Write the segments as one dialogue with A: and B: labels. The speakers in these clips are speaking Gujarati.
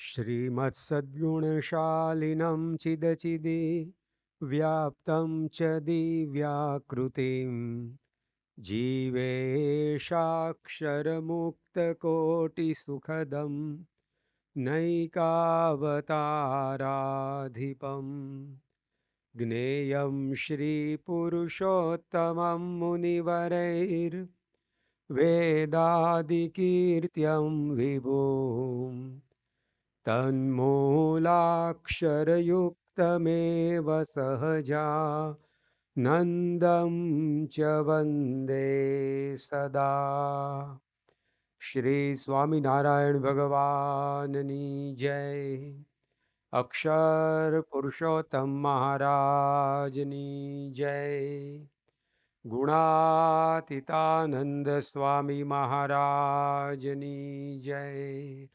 A: श्रीमत्सद्गुणशालिनं चिदचिदि व्याप्तं च दिव्याकृतिं जीवेशाक्षरमुक्तकोटिसुखदं नैकावताराधिपम् ज्ञेयं श्रीपुरुषोत्तमं मुनिवरैर्वेदादिकीर्त्यं विभुम् तन्मूलाक्षरयुक्तमेव सहजा नन्दं च वन्दे सदा। श्री स्वामिनारायण भगवाननी जय। अक्षर पुरुषोत्तम महाराजनी जय। गुणातीतानंद स्वामी महाराजनी जय।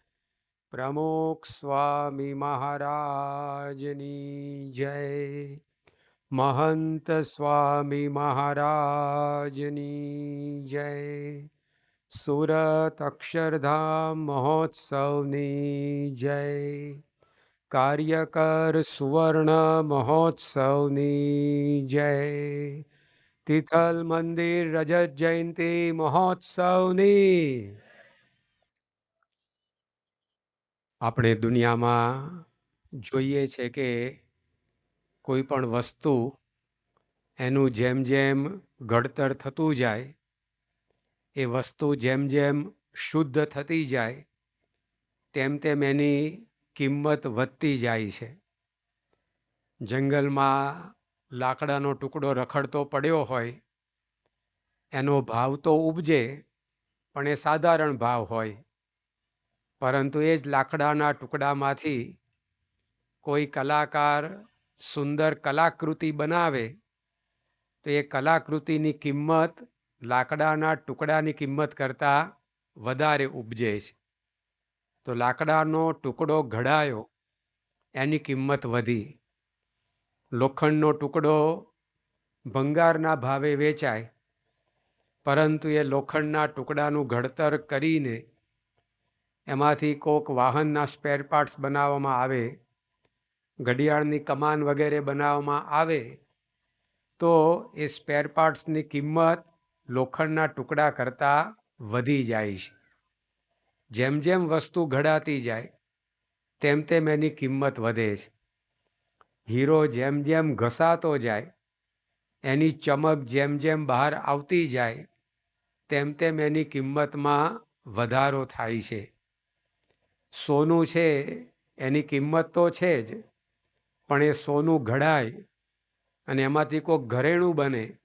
A: प्रमुख स्वामी महाराजनी जय। महंत स्वामी महाराजनी जय। सूरत अक्षरधाम महोत्सवनी जय। कार्यकर सुवर्ण महोत्सवनी जय। तिथल मंदिर रजत जयंती महोत्सवनी। આપણે દુનિયામાં જોઈએ છે કે કોઈ પણ વસ્તુ એનું જેમ જેમ ઘડતર થતું જાય, એ વસ્તુ જેમ જેમ શુદ્ધ થતી જાય તેમ તેમ એની કિંમત વધતી જાય છે. જંગલમાં લાકડાનો ટુકડો રખડતો પડ્યો હોય, એનો ભાવ તો ઉપજે પણ એ સાધારણ ભાવ હોય, પરંતુ એ જ લાકડાના ટુકડામાંથી કોઈ કલાકાર સુંદર કલાકૃતિ બનાવે તો એ કલાકૃતિની કિંમત લાકડાના ટુકડાની કિંમત કરતાં વધારે ઉપજે છે. તો લાકડાનો ટુકડો ઘડાયો એની કિંમત વધી. લોખંડનો ટુકડો ભંગારના ભાવે વેચાય, પરંતુ એ લોખંડના ટુકડાનું ઘડતર કરીને એમાંથી કોઈક વાહનના સ્પેર પાર્ટ્સ બનાવવામાં આવે, ઘડિયાળની કમાન વગેરે બનાવવામાં આવે, તો એ સ્પેર પાર્ટ્સની કિંમત લોખંડના ટુકડા કરતાં વધી જાય છે. જેમ જેમ વસ્તુ ઘડાતી જાય તેમ તેમ એની કિંમત વધે છે. હીરો જેમ જેમ ઘસાતો જાય, એની ચમક જેમ જેમ બહાર આવતી જાય તેમ તેમ એની કિંમતમાં વધારો થાય છે. સોનું છે એની કિંમત તો છે જ, પણ એ સોનું ઘડાય અને એમાંથી કોઈક ઘરેણું બને,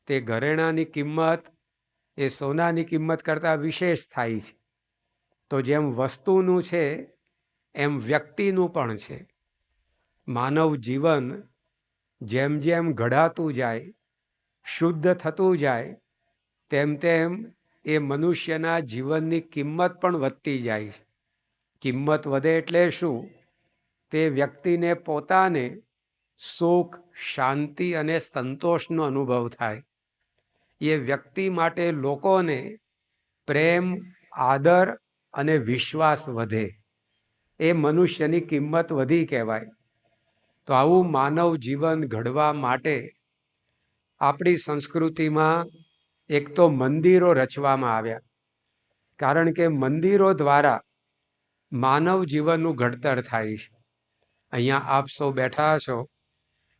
A: તે ઘરેણાની કિંમત એ સોનાની કિંમત કરતાં વિશેષ થાય છે. તો જેમ વસ્તુનું છે એમ વ્યક્તિનું પણ છે. માનવ જીવન જેમ જેમ ઘડાતું જાય, શુદ્ધ થતું જાય, તેમ તેમ એ મનુષ્યના જીવનની કિંમત પણ વધતી જાય છે. કિંમત વધે એટલે શું? તે વ્યક્તિને પોતાને સુખ, શાંતિ અને સંતોષનો અનુભવ થાય. એ વ્યક્તિ માટે લોકોને પ્રેમ, આદર અને વિશ્વાસ વધે. એ મનુષ્યની કિંમત વધી કહેવાય. તો આવું માનવ જીવન ઘડવા માટે આપણી સંસ્કૃતિમાં એક તો મંદિરો રચવામાં આવ્યા, કારણ કે મંદિરો દ્વારા માનવ જીવનનું ઘડતર થાય છે. અહીંયા આપ સૌ બેઠા છો,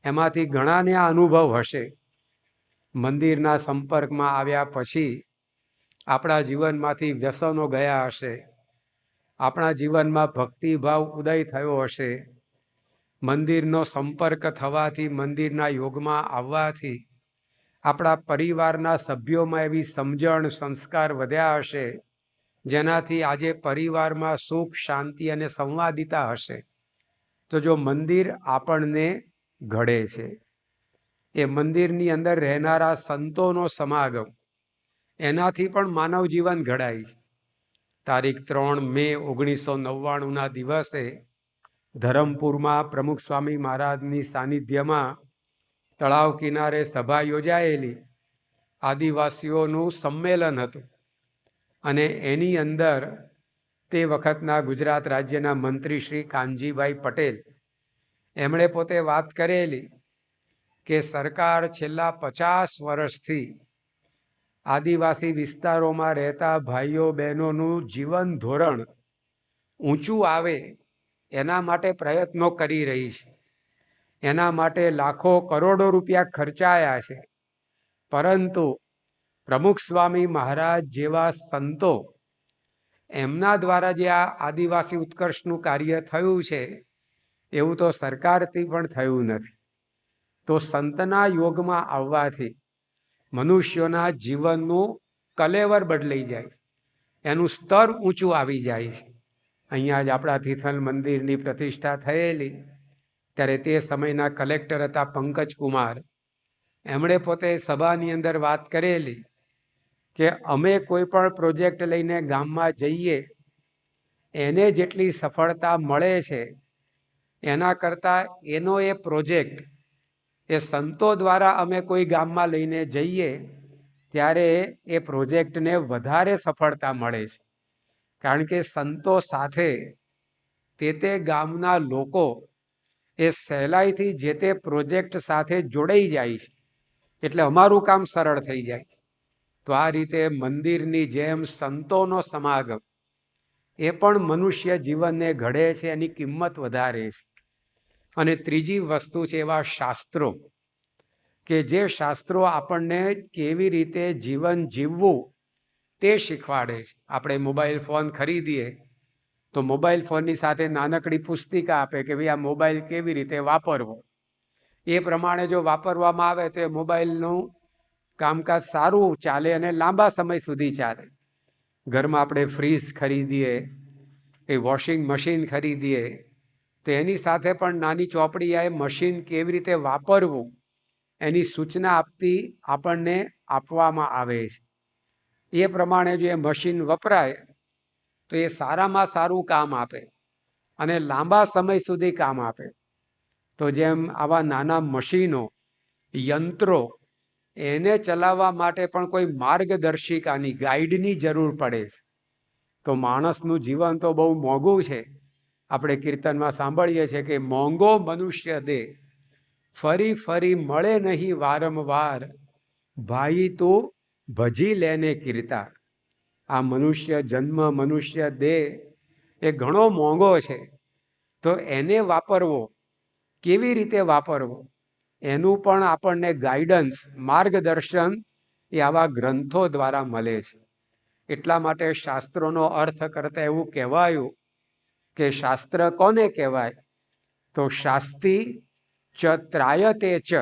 A: એમાંથી ઘણાને આ અનુભવ હશે. મંદિરના સંપર્કમાં આવ્યા પછી આપણા જીવનમાંથી વ્યસનો ગયા હશે, આપણા જીવનમાં ભક્તિભાવ ઉદય થયો હશે. મંદિરનો સંપર્ક થવાથી, મંદિરના યોગમાં આવવાથી આપણા પરિવારના સભ્યોમાં એવી સમજણ, સંસ્કાર વધ્યા હશે, જેનાથી આજે પરિવારમાં સુખ, શાંતિ અને સંવાદિતા હશે. તો જો મંદિર આપણને ઘડે છે, એ મંદિરની અંદર રહેનારા સંતોનો સમાગમ, એનાથી પણ માનવ જીવન ઘડાય છે. તારીખ 3 મે 1999ના દિવસે ધરમપુરમાં પ્રમુખ સ્વામી મહારાજની સાનિધ્યમાં તળાવ કિનારે સભા યોજાયેલી. આદિવાસીઓનું સંમેલન હતું અને એની અંદર તે વખતના ગુજરાત રાજ્યના મંત્રી શ્રી કાનજીભાઈ પટેલ, એમણે પોતે વાત કરેલી કે સરકાર છેલ્લા 50 વર્ષથી આદિવાસી વિસ્તારોમાં રહેતા ભાઈઓ બહેનોનું જીવન ધોરણ ઊંચું આવે એના માટે પ્રયત્નો કરી રહી છે. એના માટે લાખો કરોડો રૂપિયા ખર્ચાયા છે. પરંતુ પ્રમુખ સ્વામી મહારાજ જેવા સંતો, એમના દ્વારા જે આ આદિવાસી ઉત્કર્ષનું કાર્ય થયું છે એવું તો સરકારથી પણ થયું નથી. તો સંતના યોગમાં આવવાથી મનુષ્યોના જીવનનું કલેવર બદલાઈ જાય છે, એનું સ્તર ઊંચું આવી જાય છે. અહીંયા જ આપણા તિથલ મંદિરની પ્રતિષ્ઠા થયેલી ત્યારે તે સમયના કલેક્ટર હતા પંકજકુમાર. એમણે પોતે સભાની અંદર વાત કરેલી કે અમે કોઈ પણ પ્રોજેક્ટ લઈને ગામમાં જઈએ એને જેટલી સફળતા મળે છે એના કરતાં એનો એ પ્રોજેક્ટ એ સંતો દ્વારા અમે કોઈ ગામમાં લઈને જઈએ ત્યારે એ પ્રોજેક્ટને વધારે સફળતા મળે છે. કારણ કે સંતો સાથે તે ગામના લોકો એ સહેલાઈથી જે તે પ્રોજેક્ટ સાથે જોડાઈ જાય છે, એટલે અમારું કામ સરળ થઈ જાય છે. તો આ રીતે મંદિરની જેમ સંતોનો સમાગમ એ પણ મનુષ્ય જીવનને ઘડે છે, એની કિંમત વધારે છે. અને ત્રીજી વસ્તુ છે એવા શાસ્ત્રો, કે જે શાસ્ત્રો આપણને કેવી રીતે જીવન જીવવું તે શીખવાડે છે. આપણે મોબાઈલ ફોન ખરીદીએ તો મોબાઈલ ફોનની સાથે નાનકડી પુસ્તિકા આપે કે ભાઈ આ મોબાઈલ કેવી રીતે વાપરવો. એ પ્રમાણે જો વાપરવામાં આવે તો એ મોબાઈલનું કામકાજ સારું ચાલે અને લાંબા સમય સુધી ચાલે. ઘરમાં આપણે ફ્રીજ ખરીદીએ, એ વોશિંગ મશીન ખરીદીએ તો એની સાથે પણ નાની ચોપડી આ મશીન કેવી રીતે વાપરવું એની સૂચના આપણને આપવામાં આવે છે. એ પ્રમાણે જો એ મશીન વપરાય તો એ સારામાં સારું કામ આપે અને લાંબા સમય સુધી કામ આપે. તો જેમ આવા નાના મશીનો, યંત્રો, એને ચલાવવા માટે પણ કોઈ માર્ગદર્શિકાની, ગાઈડની જરૂર પડે છે. તો માણસનું જીવન તો બહુ મોંઘું છે. આપણે કીર્તનમાં સાંભળીએ છીએ કે મોંઘો મનુષ્ય દેહ ફરી ફરી મળે નહીં વારંવાર, ભાઈ તું ભજી લેને કીર્તા. આ મનુષ્ય જન્મ, મનુષ્ય દેહ એ ઘણો મોંઘો છે. તો એને વાપરવો, કેવી રીતે વાપરવો, એનું પણ આપણને ગાઈડન્સ, માર્ગદર્શન એ આવા ગ્રંથો દ્વારા મળે છે. એટલા માટે શાસ્ત્રોનો અર્થ કરતા એવું કહેવાયું કે શાસ્ત્ર કોને કહેવાય? તો શાસ્તિ ચ ત્રાયતે ચ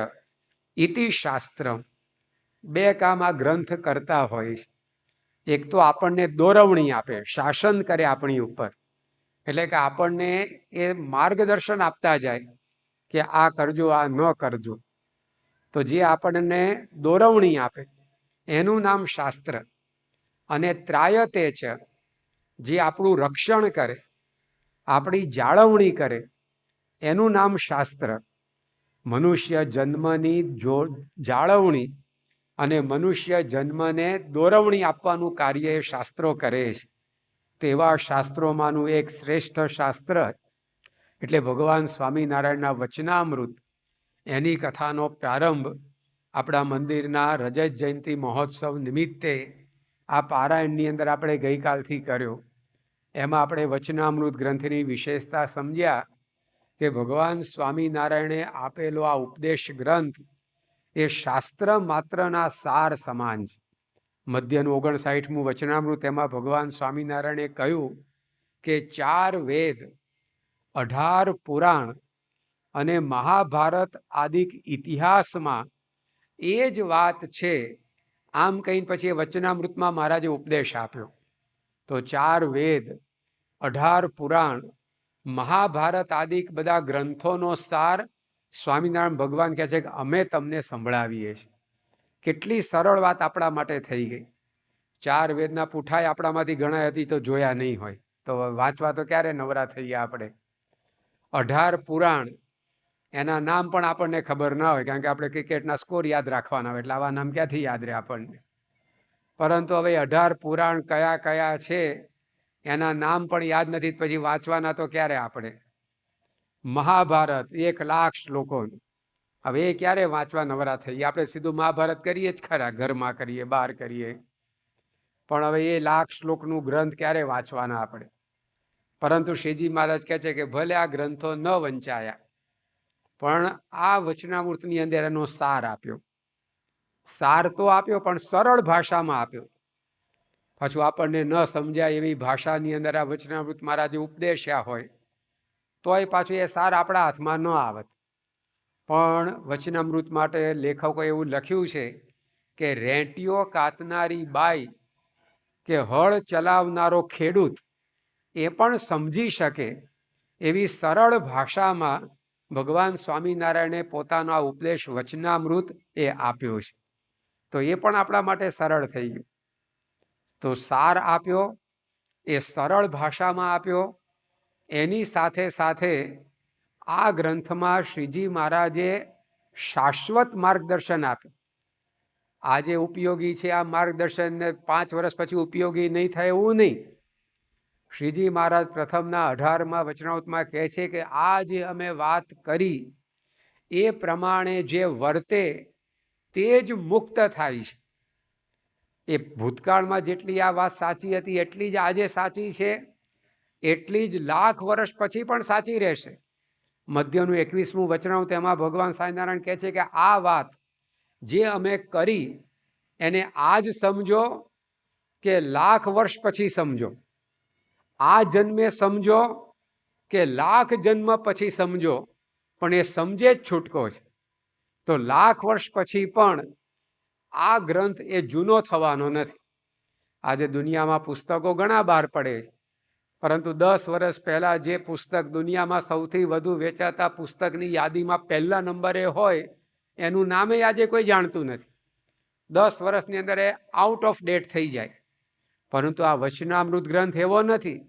A: ઇતિ શાસ્ત્રમ. બે કામ આ ગ્રંથ કરતા હોય છે. એક તો આપણને દોરવણી આપે, શાસન કરે આપણી ઉપર, એટલે કે આપણને એ માર્ગદર્શન આપતા જાય કે આ કરજો, આ ન કરજો. તો જે આપણને દોરવણી આપે એનું નામ શાસ્ત્ર. અને ત્રાયતે છે, જે આપણું રક્ષણ કરે, આપણી જાળવણી કરે, એનું નામ શાસ્ત્ર. મનુષ્ય જન્મની જાળવણી અને મનુષ્ય જન્મને દોરવણી આપવાનું કાર્ય એ શાસ્ત્રો કરે છે. તેવા શાસ્ત્રોમાંનું એક શ્રેષ્ઠ શાસ્ત્ર એટલે ભગવાન સ્વામિનારાયણના વચનામૃત. એની કથાનો પ્રારંભ આપણા મંદિરના રજત જયંતિ મહોત્સવ નિમિત્તે આ પારાયણની અંદર આપણે ગઈકાલથી કર્યો. એમાં આપણે વચનામૃત ગ્રંથની વિશેષતા સમજ્યા કે ભગવાન સ્વામિનારાયણે આપેલો આ ઉપદેશ ગ્રંથ એ શાસ્ત્ર માત્રના સાર સમાન છે. મધ્યનું 59મું વચનામૃત, એમાં ભગવાન સ્વામિનારાયણે કહ્યું કે 4 વેદ, 18 પુરાણ અને મહાભારત આદિક ઇતિહાસમાં એ જ વાત છે. આમ કહીને પછી વચનામૃતમાં મહારાજે ઉપદેશ આપ્યો. તો 4 વેદ, 18 પુરાણ, મહાભારત આદિક બધા ગ્રંથોનો સાર સ્વામિનારાયણ ભગવાન કહે છે કે અમે તમને સંભળાવીએ છીએ. કેટલી સરળ વાત આપણા માટે થઈ ગઈ. 4 વેદના પૂઠાય આપણામાંથી ઘણા હતી તો જોયા નહીં હોય, તો વાંચવા તો ક્યારે નવરા થઈએ આપણે. 18 પુરાણ, એના નામ પણ આપણને ખબર ના હોય, કારણ કે આપણે ક્રિકેટના સ્કોર યાદ રાખવાના હોય, એટલે આવા નામ ક્યાંથી યાદ રહે આપણને. પરંતુ હવે 18 પુરાણ કયા કયા છે એના નામ પણ યાદ નથી, પછી વાંચવાના તો ક્યારે આપણે? મહાભારત 1,00,000 શ્લોકોનું. હવે એ ક્યારે વાંચવા નવરા થઈએ? આપણે સીધું મહાભારત કરીએ જ ખરા, ઘરમાં કરીએ, બહાર કરીએ, પણ હવે એ 1,00,000 શ્લોકનું ગ્રંથ ક્યારે વાંચવાના આપણે? પરંતુ શ્રીજી મહારાજ કહે છે કે ભલે આ ગ્રંથો ન વંચાયા, પણ આ વચનામૃતની અંદર એનો સાર આપ્યો. સાર તો આપ્યો, પણ સરળ ભાષામાં આપ્યો. પાછું આપણને ન સમજાય એવી ભાષાની અંદર આ વચનામૃત મહારાજે ઉપદેશ્યા હોય તોય પાછું એ સાર આપણા હાથમાં ન આવત. પણ વચનામૃત માટે લેખકો એવું લખ્યું છે કે રેંટિયો કાતનારી બાઈ કે હળ ચલાવનારો ખેડૂત એ પણ સમજી શકે એવી સરળ ભાષામાં ભગવાન સ્વામિનારાયણે પોતાનો આ ઉપદેશ વચનામૃત એ આપ્યો છે. તો એ પણ આપણા માટે સરળ થઈ ગયું. તો સાર આપ્યો, એ સરળ ભાષામાં આપ્યો. એની સાથે સાથે આ ગ્રંથમાં શ્રીજી મહારાજે શાશ્વત માર્ગદર્શન આપ્યું. આજે ઉપયોગી છે આ માર્ગદર્શન, 5 વર્ષ પછી ઉપયોગી નહીં થાય એવું નહીં. શ્રીજી મહારાજ પ્રથમના 18મા વચનામૃતમાં કહે છે કે આ જે અમે વાત કરી એ પ્રમાણે જે વર્તે તે જ મુક્ત થાય છે. એ ભૂતકાળમાં જેટલી આ વાત સાચી હતી એટલી જ આજે સાચી છે, એટલી જ 1,00,000 વર્ષ પછી પણ સાચી રહેશે. મધ્યનું 21મું વચનામૃત, તેમાં ભગવાન સ્વામિનારાયણ કહે છે કે આ વાત જે અમે કરી એને આજ સમજો કે 1,00,000 વર્ષ પછી સમજો, આ જન્મે સમજો કે 1,00,000 જન્મ પછી સમજો, પણ એ સમજે જ છૂટકો છે. તો 1,00,000 વર્ષ પછી પણ આ ગ્રંથ એ જૂનો થવાનો નથી. આજે દુનિયામાં પુસ્તકો ઘણા બહાર પડે છે, પરંતુ 10 વર્ષ પહેલા જે પુસ્તક દુનિયામાં સૌથી વધુ વેચાતા પુસ્તકની યાદીમાં પહેલા નંબરે હોય એનું નામે આજે કોઈ જાણતું નથી. 10 વર્ષની અંદર એ આઉટ ઓફ ડેટ થઈ જાય. પરંતુ આ વચનામૃત ગ્રંથ એવો નથી.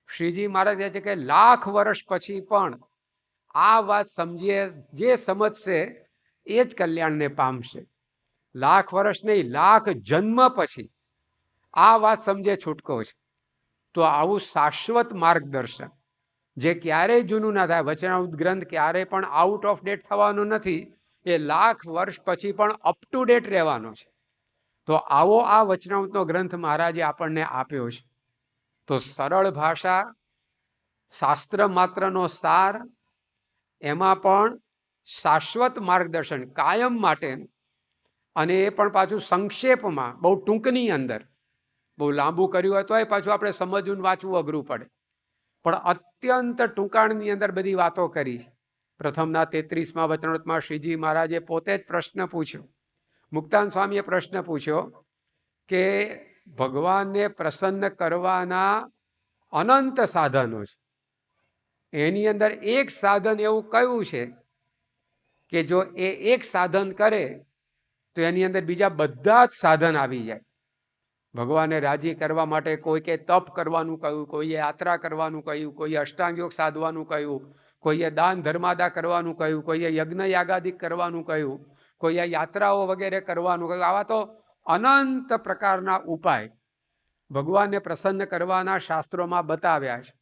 A: શ્રીજી મહારાજ કહે છે કે 1,00,000 વર્ષ પછી પણ આ વાત સમજીએ, જે સમજશે એ જ કલ્યાણને પામશે. 1,00,000 વર્ષ નહીં, 1,00,000 જન્મ પછી આ વાત સમજે છૂટકો છે. તો આવું શાશ્વત માર્ગદર્શન જે ક્યારેય જૂનું ના થાય, વચનામૃત ગ્રંથ ક્યારેય પણ આઉટ ઓફ ડેટ થવાનો નથી. એ 1,00,000 વર્ષ પછી પણ અપ ટુ ડેટ રહેવાનો છે. તો આવો આ વચનામૃતનો ગ્રંથ મહારાજે આપણને આપ્યો છે. તો સરળ ભાષા, શાસ્ત્ર માત્રનો સાર, એમાં પણ શાશ્વત માર્ગદર્શન કાયમ માટે, અને એ પણ પાછું સંક્ષેપમાં, બહુ ટૂંકની અંદર. બહુ લાંબુ કર્યું હોય તોય પાછું આપણે સમજવું વાંચવું અઘરું પડે, પણ અત્યંત ટૂંકાણની અંદર બધી વાતો કરી. પ્રથમના 33મા વચનામૃતમાં શ્રીજી મહારાજે પોતે જ પ્રશ્ન પૂછ્યો. મુક્તાનંદ સ્વામીએ પ્રશ્ન પૂછ્યો કે ભગવાનને પ્રસન્ન કરવાના અનંત સાધનો છે, એની અંદર એક સાધન એવું કયું છે કે જો એ એક સાધન કરે તો એની અંદર બીજા બધા જ સાધન આવી જાય. ભગવાનને રાજી કરવા માટે કોઈએ તપ કરવાનું કહ્યું, કોઈએ યાત્રા કરવાનું કહ્યું, કોઈએ અષ્ટાંગ યોગ સાધવાનું કહ્યું, કોઈએ દાન ધર્માદા કરવાનું કહ્યું, કોઈએ યજ્ઞ યાગાદિક કરવાનું કહ્યું, કોઈએ યાત્રાઓ વગેરે કરવાનું કહ્યું. આવા તો અનંત પ્રકારના ઉપાય ભગવાનને પ્રસન્ન કરવાના શાસ્ત્રોમાં બતાવ્યા છે.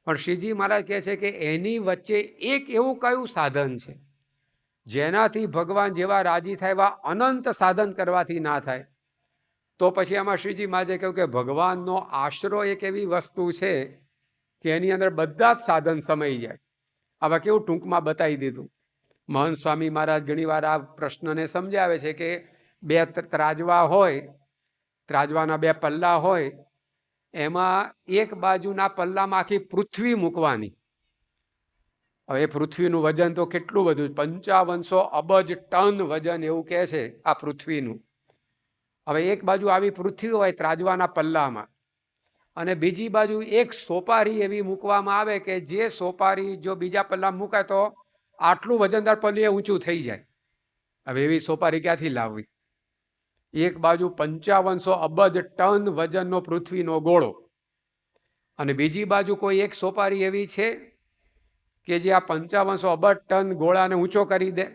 A: પણ શ્રીજી મહારાજ કહે છે કે એની વચ્ચે એક એવું કયું સાધન છે જેનાથી ભગવાન જેવા રાજી થાય એવા અનંત સાધન કરવાથી ના થાય. તો પછી આમાં શ્રીજી મહારાજે કહ્યું કે ભગવાનનો આશરો એક એવી વસ્તુ છે કે એની અંદર બધા જ સાધન સમાઈ જાય. આવા કેવું ટૂંકમાં બતાવી દીધું. મહંત સ્વામી મહારાજ ઘણીવાર આ પ્રશ્નને સમજાવે છે કે 2 ત્રાજવા હોય, ત્રાજવાના 2 પલ્લા હોય, એમાં એક બાજુના પલ્લામાં આખી પૃથ્વી મૂકવાની. હવે પૃથ્વીનું વજન તો કેટલું બધું, 5500 અબજ ટન વજન એવું કહે છે આ પૃથ્વીનું. હવે એક બાજુ આવી પૃથ્વી હોય ત્રાજવાના પલ્લામાં, અને બીજી બાજુ એક સોપારી એવી મૂકવામાં આવે કે જે સોપારી જો બીજા પલ્લામાં મૂકાય તો આટલું વજનદાર પલ્લું ઊંચું થઈ જાય. હવે એવી સોપારી ક્યાંથી લાવવી? એક બાજુ 5500 અબજ ટન વજનનો પૃથ્વીનો ગોળો, અને બીજી બાજુ કોઈ એક સોપારી એવી છે કે જે આ 5500 અબજ ટન ગોળાને ઊંચો કરી દે.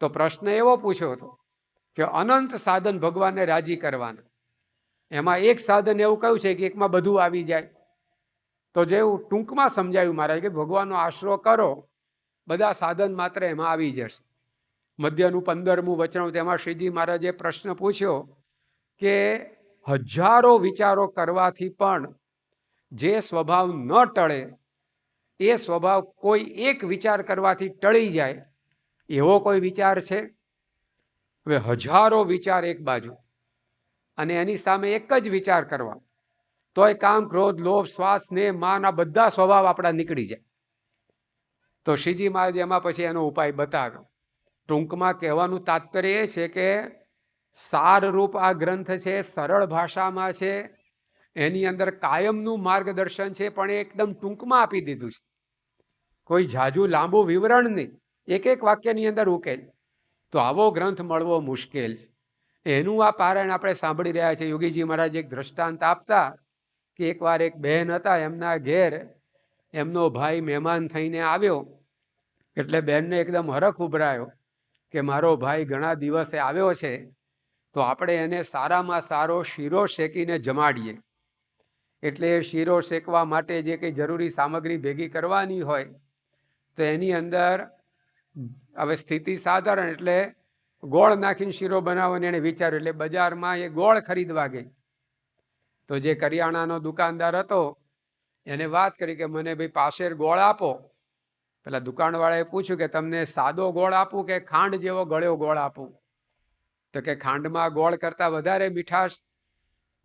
A: તો પ્રશ્ન એવો પૂછ્યો હતો કે અનંત સાધન ભગવાનને રાજી કરવાના. એમાં એક સાધન એવું કહ્યું છે કે એકમાં બધું આવી જાય. તો જેવું ટૂંકમાં સમજાયું મહારાજ કે ભગવાનનો આશરો કરો, બધા સાધન માત્ર એમાં આવી જશે. મધ્યનું 15મું વચન, તેમાં શ્રીજી મહારાજે પ્રશ્ન પૂછ્યો કે હજારો વિચારો કરવાથી પણ જે સ્વભાવ ન ટળે, એ સ્વભાવ કોઈ એક વિચાર કરવાથી ટળી જાય, એવો કોઈ વિચાર છે? હવે હજારો વિચાર એક બાજુ અને એની સામે એક જ વિચાર કરવા, તોય કામ, ક્રોધ, લોભ, શ્વાસ, સ્નેહ, માન, આ બધા સ્વભાવ આપણા નીકળી જાય. તો શ્રીજી મહારાજ એમાં પછી એનો ઉપાય બતાવ્યો. ટૂંકમાં કહેવાનું તાત્પર્ય એ છે કે સારરૂપ આ ગ્રંથ છે, સરળ ભાષામાં છે, એની અંદર કાયમનું માર્ગદર્શન છે, પણ એ એકદમ ટૂંકમાં આપી દીધું છે. કોઈ ઝાઝું લાંબુ વિવરણ નહીં, એક એક વાક્યની અંદર ઉકેલ. તો આવો ગ્રંથ મળવો મુશ્કેલ છે. એનું આ પારાયણ આપણે સાંભળી રહ્યા છીએ. યોગીજી મહારાજ એક દ્રષ્ટાંત આપતા કે એકવાર એક બહેન હતા, એમના ઘેર એમનો ભાઈ મહેમાન થઈને આવ્યો. એટલે બહેનને એકદમ હરખ ઉભરાયો કે મારો ભાઈ ઘણા દિવસે આવ્યો છે, તો આપણે એને સારામાં સારો શીરો શેકીને જમાડીએ. એટલે શીરો શેકવા માટે જે કંઈ જરૂરી સામગ્રી ભેગી કરવાની હોય, તો એની અંદર હવે સ્થિતિ સાધારણ, એટલે ગોળ નાખીને શીરો બનાવવાનો એને વિચાર્યું. એટલે બજારમાં એ ગોળ ખરીદવા ગઈ. તો જે કરિયાણાનો દુકાનદાર હતો એને વાત કરી કે મને ભાઈ પાસેર ગોળ આપો. પેલા દુકાનવાળાએ પૂછ્યું કે તમને સાદો ગોળ આપું કે ખાંડ જેવો ગળ્યો ગોળ આપું? તો કે ખાંડમાં ગોળ કરતાં વધારે મીઠાશ.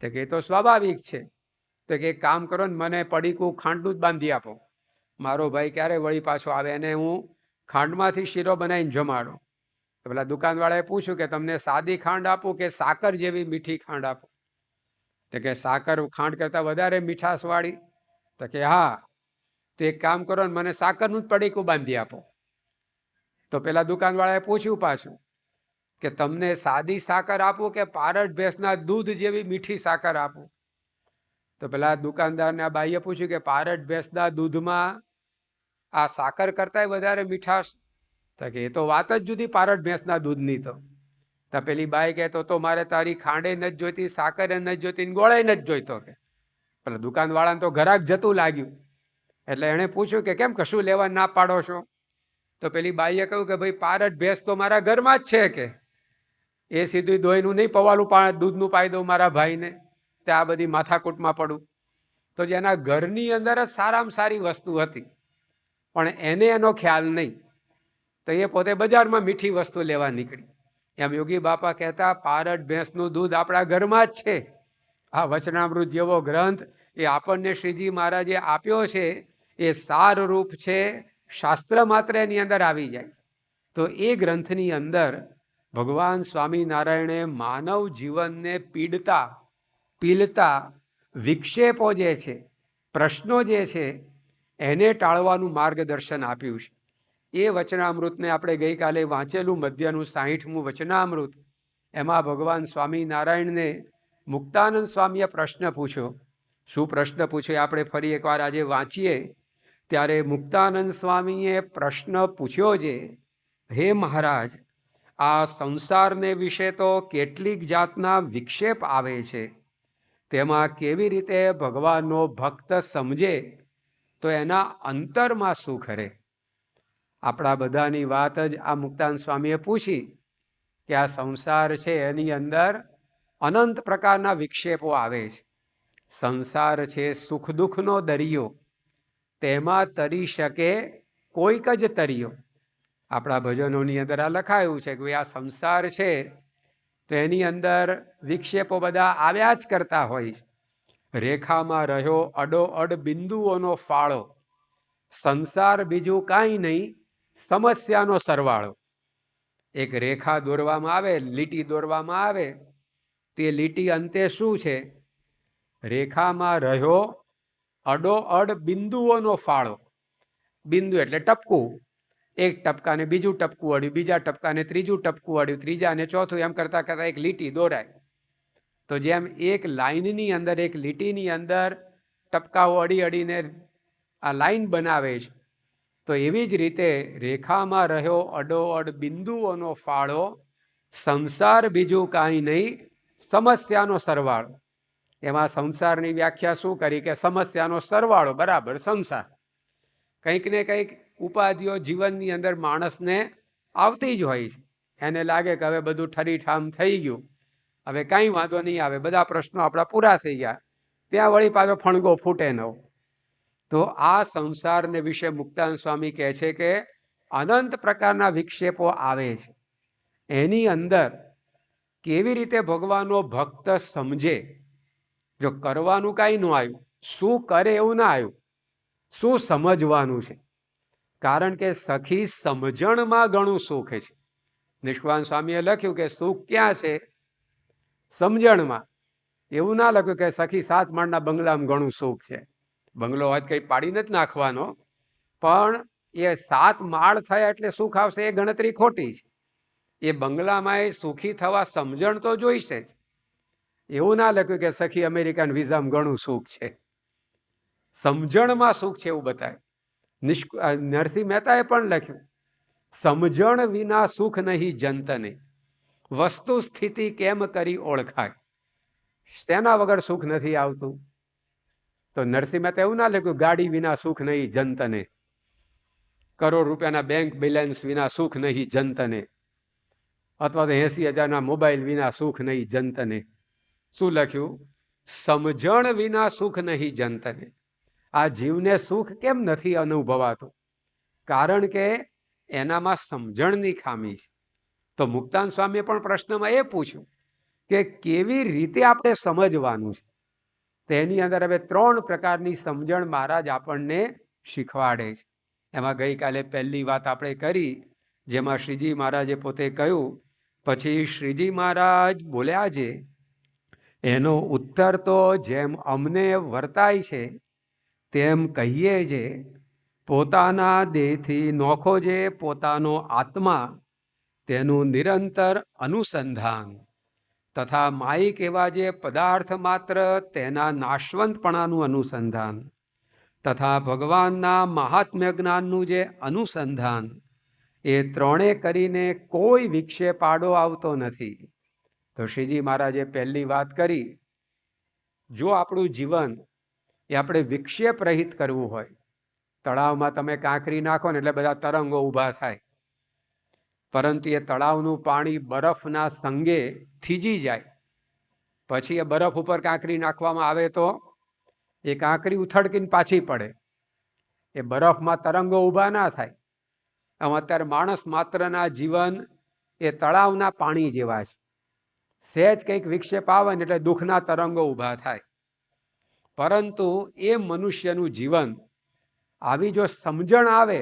A: તો કે એ તો સ્વાભાવિક છે. તો કે એક કામ કરો ને, મને પડીકું ખાંડનું જ બાંધી આપો. મારો ભાઈ ક્યારે વળી પાછો આવે, એને હું ખાંડમાંથી શીરો બનાવીને જમાડો. તો પેલા દુકાનવાળાએ પૂછ્યું કે તમને સાદી ખાંડ આપું કે સાકર જેવી મીઠી ખાંડ આપું? તો કે સાકર ખાંડ કરતાં વધારે મીઠાશવાળી. તો કે હા, તો એક કામ કરો ને, મને સાકરનું જ પડીકું બાંધી આપો. તો પેલા દુકાનવાળાએ પૂછ્યું પાછું કે તમને સાદી સાકર આપું કે પારડ ભેંસના દૂધ જેવી મીઠી સાકર આપું? તો પેલા દુકાનદારને આ બાઈએ પૂછ્યું કે પારડ ભેંસના દૂધમાં આ સાકર કરતાંય વધારે મીઠાશ. તો કે એ તો વાત જ જુદી પારડ ભેંસના દૂધની. તો પેલી બાઈ કહે તો મારે તારી ખાંડે નથી જોઈતી, સાકરે નથી જોઈતી, ગોળે નથી જોઈતો. કે પેલા દુકાનવાળાને તો ઘરાક જતું લાગ્યું. એટલે એણે પૂછ્યું કે કેમ, કશું લેવા ના પાડો છો? તો પેલી બાઈએ કહ્યું કે ભાઈ પારડ ભેંસ તો મારા ઘરમાં જ છે, કે એ સીધું દોહીનું નહીં પવાલું દૂધનું પાઈ દઉં મારા ભાઈને, તે આ બધી માથાકૂટમાં પડું. તો જેના ઘરની અંદર જ સારામાં સારી વસ્તુ હતી, પણ એને એનો ખ્યાલ નહીં, તો એ પોતે બજારમાં મીઠી વસ્તુ લેવા નીકળી. એમ યોગી બાપા કહેતા, પારડ ભેંસનું દૂધ આપણા ઘરમાં જ છે. આ વચનામૃત જેવો ગ્રંથ એ આપણને શ્રીજી મહારાજે આપ્યો છે, એ સારરૂપ છે. શાસ્ત્ર માત્ર એની અંદર આવી જાય. તો એ ગ્રંથની અંદર ભગવાન સ્વામિનારાયણે માનવ જીવનને પીડતા વિક્ષેપો જે છે, પ્રશ્નો જે છે, એને ટાળવાનું માર્ગદર્શન આપ્યું છે. એ વચનામૃતને આપણે ગઈકાલે વાંચેલું મધ્યનું 60મું વચનામૃત, એમાં ભગવાન સ્વામિનારાયણને મુક્તાનંદ સ્વામીએ પ્રશ્ન પૂછ્યો. શું પ્રશ્ન પૂછ્યો આપણે ફરી એકવાર આજે વાંચીએ. ત્યારે મુક્તાનંદ સ્વામીએ પ્રશ્ન પૂછ્યો છે, હે મહારાજ, આ સંસારને વિશે તો કેટલીક જાતના વિક્ષેપ આવે છે, તેમાં કેવી રીતે ભગવાનનો ભક્ત સમજે, તો એના અંતરમાં શું ખરે? આપણા બધાની વાત જ આ મુક્તાનંદ સ્વામીએ પૂછી કે આ સંસાર છે, એની અંદર અનંત પ્રકારના વિક્ષેપો આવે છે. સંસાર છે સુખ દુઃખનો દરિયો, તેમાં તરી શકે કોઈક જ તરિયો. આપણા ભજનોની અંદર આ લખાયું છે કે આ સંસાર છે, તો એની અંદર વિક્ષેપો બધા આવ્યા જ કરતા હોય. રેખામાં રહ્યો અડોઅડ બિંદુઓનો ફાળો, સંસાર બીજું કાંઈ નહીં, સમસ્યાનો સરવાળો. એક રેખા દોરવામાં આવે, લીટી દોરવામાં આવે, તો એ લીટી અંતે શું છે? રેખામાં રહ્યો અડોઅડ બિંદુઓનો ફાળો. બિંદુ એટલે ટપકું. એક ટપકાને બીજું ટપકું અડ્યું, બીજા ટપકાને ત્રીજું ટપકું અડ્યું, ત્રીજાને ચોથું, એમ કરતાં કરતાં એક લીટી દોરાય. તો જેમ એક લાઈનની અંદર, એક લીટીની અંદર ટપકાઓ અડીને આ લાઈન બનાવે છે, તો એવી જ રીતે રેખામાં રહ્યો અડોઅડ બિંદુઓનો ફાળો, સંસાર બીજું કાંઈ નહીં, સમસ્યાનો સરવાળો. એમાં સંસારની વ્યાખ્યા શું કરી કે સમસ્યાનો સરવાળો બરાબર સંસાર. કંઈક ને કંઈક ઉપાધિઓ જીવનની અંદર માણસને આવતી જ હોય છે. એને લાગે કે હવે બધું ઠરીઠામ થઈ ગયું, હવે કાંઈ વાંધો નહીં આવે, બધા પ્રશ્નો આપણા પૂરા થઈ ગયા, ત્યાં વળી પાછો ફણગો ફૂટે નવો. તો આ સંસારને વિશે મુક્તાનંદ સ્વામી કહે છે કે અનંત પ્રકારના વિક્ષેપો આવે છે. એની અંદર કેવી રીતે ભગવાનનો ભક્ત સમજે. જો કરવાનું કાંઈ ન આવ્યું, શું કરે એવું ના આવ્યું, શું સમજવાનું છે. કારણ કે સખી સમજણમાં ઘણું સુખ છે. નિષ્કાંત સ્વામીએ લખ્યું કે સુખ ક્યાં છે? સમજણમાં. એવું ના લખ્યું કે સખી 7 માળના બંગલામાં ઘણું સુખ છે. બંગલો હોય કંઈ પાડી નથી નાખવાનો, પણ એ 7 માળ થયા એટલે સુખ આવશે એ ગણતરી ખોટી છે. એ બંગલામાં એ સુખી થવા સમજણ તો જોઈશે જ. એવું ના લખ્યું કે સખી અમેરિકન વિઝામાં ઘણું સુખ છે. સમજણમાં સુખ છે એવું બતાવે. નરસિંહ મહેતાએ પણ લખ્યું, સમજણ વિના સુખ નહીં જંતને, વસ્તુ સ્થિતિ કેમ કરી ઓળખાય. શેના વગર સુખ નથી આવતું? તો નરસિંહ મહેતા એવું ના લખ્યું ગાડી વિના સુખ નહીં જંતને, કરોડ રૂપિયાના બેંક બેલેન્સ વિના સુખ નહીં જંતને, અથવા તો 80,000ના મોબાઈલ વિના સુખ નહીં જંતને. શું લખ્યું? સમજણ વિના સુખ નહીં જંતને. આ જીવને સુખ કેમ નથી અનુભવાતું? કારણ કે એનામાં સમજણની ખામી છે. તો મુક્તાનંદ સ્વામીએ પણ પ્રશ્નમાં એ પૂછ્યું કે કેવી રીતે આપણે સમજવાનું છે. તેની અંદર હવે 3 પ્રકારની સમજણ મહારાજ આપણને શીખવાડે છે. એમાં ગઈકાલે પહેલી વાત આપણે કરી, જેમાં શ્રીજી મહારાજે પોતે કહ્યું, પછી શ્રીજી મહારાજ બોલ્યા છે એનો ઉત્તર તો જેમ અમને વર્તાય છે તેમ કહીએ છે. પોતાના દેહથી નોખો જે પોતાનો આત્મા, તેનું નિરંતર અનુસંધાન, તથા માયિક એવા જે પદાર્થ માત્ર તેના નાશવંતપણાનું અનુસંધાન, તથા ભગવાનના મહાત્મ્ય જ્ઞાનનું જે અનુસંધાન, એ 3 કરીને કોઈ વિક્ષેપ આડો આવતો નથી. તો શ્રીજી મહારાજે પહેલી વાત કરી, જો આપણું જીવન એ આપણે વિક્ષેપ રહિત કરવું હોય, તળાવમાં તમે કાંકરી નાખો ને એટલે બધા તરંગો ઊભા થાય, પરંતુ એ તળાવનું પાણી બરફના સંગે થીજી જાય, પછી એ બરફ ઉપર કાંકરી નાખવામાં આવે તો એ કાંકરી ઉથડકીને પાછી પડે, એ બરફમાં તરંગો ઊભા ના થાય. આમ અત્યારે માણસ માત્રના જીવન એ તળાવના પાણી જેવા છે. સહેજ કંઈક વિક્ષેપ આવે ને એટલે દુઃખના તરંગો ઊભા થાય. પરંતુ એ મનુષ્યનું જીવન આવી જો સમજણ આવે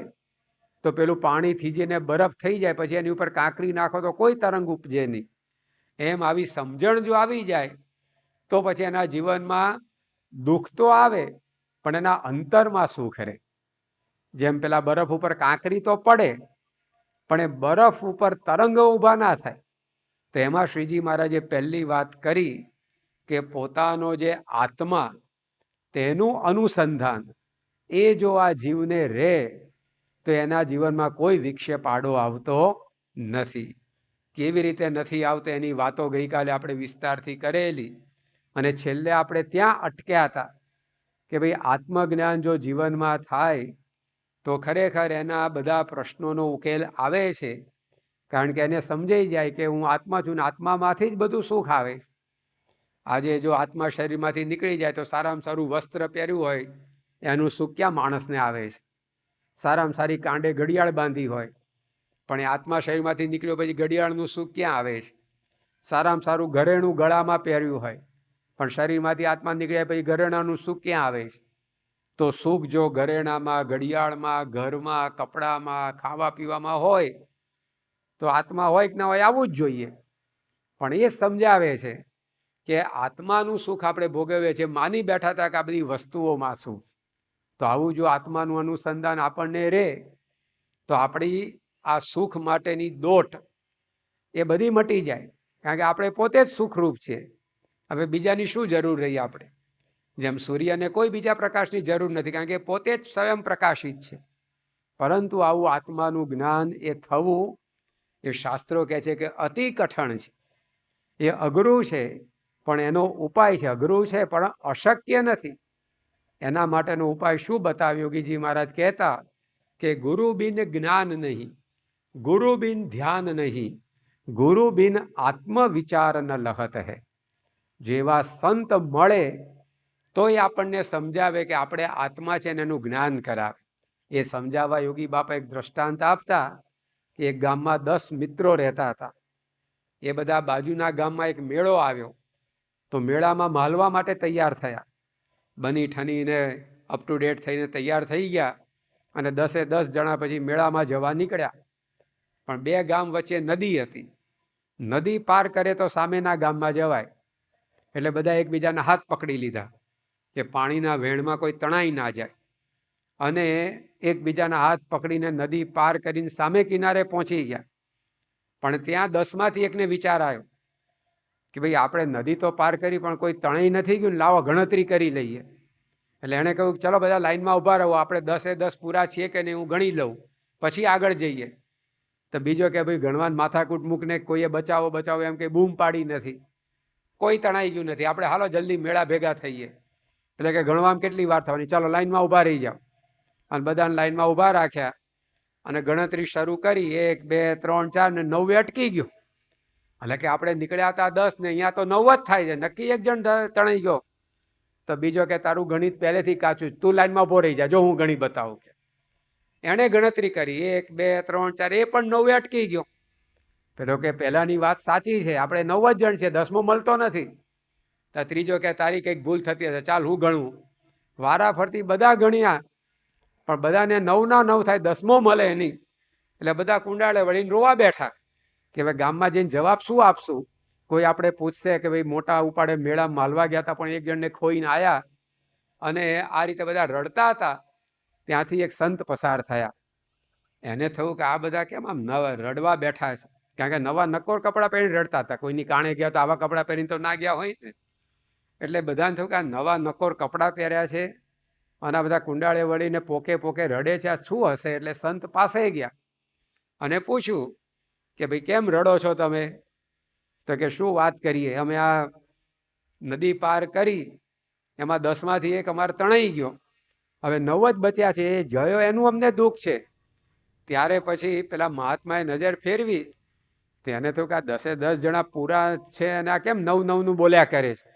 A: તો પેલું પાણી થીજીને બરફ થઈ જાય, પછી એની ઉપર કાંકરી નાખો તો કોઈ તરંગ ઉપજે નહીં. એમ આવી સમજણ જો આવી જાય તો પછી એના જીવનમાં દુઃખ તો આવે પણ એના અંતરમાં સુખ રહે. જેમ પેલા બરફ ઉપર કાંકરી તો પડે પણ એ બરફ ઉપર તરંગો ઊભા ના થાય. તો એમાં શ્રીજી મહારાજે પહેલી વાત કરી કે પોતાનો જે આત્મા, તેનું અનુસંધાન એ જો આ જીવને રહે તો એના જીવનમાં કોઈ વિક્ષેપ આડો આવતો નથી. કેવી રીતે નથી આવતો એની વાતો ગઈકાલે આપણે વિસ્તારથી કરેલી, અને છેલ્લે આપણે ત્યાં અટક્યા હતા કે ભાઈ આત્મજ્ઞાન જો જીવનમાં થાય તો ખરેખર એના બધા પ્રશ્નોનો ઉકેલ આવે છે. કારણ કે એને સમજાઈ જાય કે હું આત્મા છું ને આત્મામાંથી જ બધું સુખ આવે. આજે જો આત્મા શરીરમાંથી નીકળી જાય તો સારામાં સારું વસ્ત્ર પહેર્યું હોય એનું સુખ ક્યાં માણસને આવે છે? સારામાં સારી કાંડે ઘડિયાળ બાંધી હોય પણ એ આત્મા શરીરમાંથી નીકળ્યો પછી ઘડિયાળનું સુખ ક્યાં આવે છે? સારામાં સારું ઘરેણું ગળામાં પહેર્યું હોય પણ શરીરમાંથી આત્મા નીકળ્યા પછી ઘરેણાનું સુખ ક્યાં આવે છે? તો સુખ જો ઘરેણામાં, ઘડિયાળમાં, ઘરમાં, કપડામાં, ખાવા પીવામાં હોય તો આત્મા હોય કે ના હોય આવવું જ જોઈએ. પણ એ સમજાવે છે કે આત્માનું સુખ આપણે ભોગવીએ છીએ, માની બેઠા હતા કે આ બધી વસ્તુઓમાં સુખ. તો આવું જો આત્માનું અનુસંધાન આપણને રહે તો આપણી આ સુખ માટેની દોટ એ બધી મટી જાય. કારણ કે આપણે પોતે જ સુખરૂપ છીએ. હવે બીજાની શું જરૂર રહી આપણે? જેમ સૂર્યને કોઈ બીજા પ્રકાશની જરૂર નથી, કારણ કે પોતે જ સ્વયં પ્રકાશિત છે. પરંતુ આવું આત્માનું જ્ઞાન એ થવું, એ શાસ્ત્રો કહે છે કે અતિ કઠણ છે, એ અઘરું છે. પણ એનો ઉપાય છે, અઘરું છે પણ અશક્ય નથી. એના માટેનો ઉપાય શું બતાવ્યો? યોગીજી મહારાજ કહેતા કે ગુરુ બિન જ્ઞાન નહીં, ગુરુ બિન ધ્યાન નહીં, ગુરુ બિન આત્મવિચાર ન લહત હૈ. જેવા સંત મળે તોય આપણને સમજાવે કે આપણે આત્મા છે ને એનું જ્ઞાન કરાવે. એ સમજાવવા યોગી બાપા એક દ્રષ્ટાંત આપતા કે એક ગામમાં 10 મિત્રો રહેતા હતા. એ બધા બાજુના ગામમાં એક મેળો આવ્યો, તો મેળામાં માલવા માટે તૈયાર થયા, બની ઠનીને અપ ટુ ડેટ થઈને તૈયાર થઈ ગયા અને 10 જણા પછી મેળામાં જવા નીકળ્યા. પણ 2 ગામ વચ્ચે નદી હતી. નદી પાર કરે તો સામેના ગામમાં જવાય. એટલે બધા એકબીજાના હાથ પકડી લીધા કે પાણીના વહેણમાં કોઈ તણાઈ ના જાય, અને એકબીજાના હાથ પકડીને નદી પાર કરીને સામે કિનારે પહોંચી ગયા. પણ ત્યાં 10માંથી એકને વિચાર આવ્યો કે ભાઈ આપણે નદી તો પાર કરી પણ કોઈ તણાઈ નથી ગયું, લાવો ગણતરી કરી લઈએ. એટલે એણે કહ્યું ચલો બધા લાઈનમાં ઊભા રહો, આપણે 10 પૂરા છીએ કે નહીં હું ગણી લઉં, પછી આગળ જઈએ. તો બીજો કે ભાઈ ગણવાન માથાકૂટ મૂકને કોઈએ બચાવો બચાવો એમ કે બૂમ પાડી નથી, કોઈ તણાઈ ગયું નથી, આપણે હાલો જલ્દી મેળા ભેગા થઈએ. એટલે કે ગણવામાં કેટલી વાર થવાની, ચાલો લાઈનમાં ઊભા રહી જાઓ. અને બધાને લાઈનમાં ઊભા રાખ્યા અને ગણતરી શરૂ કરી. 1 2 3 4 ને 9 અટકી ગયો. એટલે કે આપણે નીકળ્યા હતા 10 ને અહીંયા તો 9 જ થાય છે, નક્કી એક જણ તણાઈ ગયો. તો બીજો કે તારું ગણિત પહેલેથી કાચું, તું લાઈનમાં ઊભો રહી જા, જો હું ગણી બતાવું. કે એણે ગણતરી કરી 1 2 3 4, એ પણ 9 અટકી ગયો. પેલો કે પહેલાની વાત સાચી છે, આપણે 9 જ જણ છે, 10મો મળતો નથી. તો ત્રીજો કે તારી કંઈક ભૂલ થતી હશે, ચાલ હું ગણું. વારા ફરતી બધા ગણ્યા પણ બધાને 9 ના 9 થાય, 10મો મળે નહીં. એટલે બધા કુંડાળે વળીને રોવા બેઠા કે ભાઈ ગામમાં જઈને જવાબ શું આપશું? કોઈ આપણે પૂછશે કે ભાઈ મોટા ઉપાડે મેળા માલવા ગયા હતા પણ એક જણને ખોઈને આવ્યા, અને આ રીતે બધા રડતા હતા. ત્યાંથી એક સંત પસાર થયા. એને થયું કે આ બધા કેમ આમ નવા રડવા બેઠા છે, કારણ કે નવા નકોર કપડાં પહેરીને રડતા હતા. કોઈની કાણે ગયા તો આવા કપડાં પહેરીને તો ના ગયા હોય ને. એટલે બધાને થયું કે આ નવા નકોર કપડાં પહેર્યા છે અને આ બધા કુંડાળે વળીને પોકે પોકે રડે છે, આ શું હશે? એટલે સંત પાસે ગયા અને પૂછ્યું કે ભાઈ કેમ રડો છો તમે? તો કે શું વાત કરીએ, અમે આ નદી પાર કરી, એમાં 10માંથી એક અમારે તણાઈ ગયો, હવે 9 જ બચ્યા છે, એ જયો એનું અમને દુઃખ છે. ત્યારે પછી પેલા મહાત્માએ નજર ફેરવી, તેને થયું કે આ 10 જણા પૂરા છે અને આ કેમ 9 નું બોલ્યા કરે છે.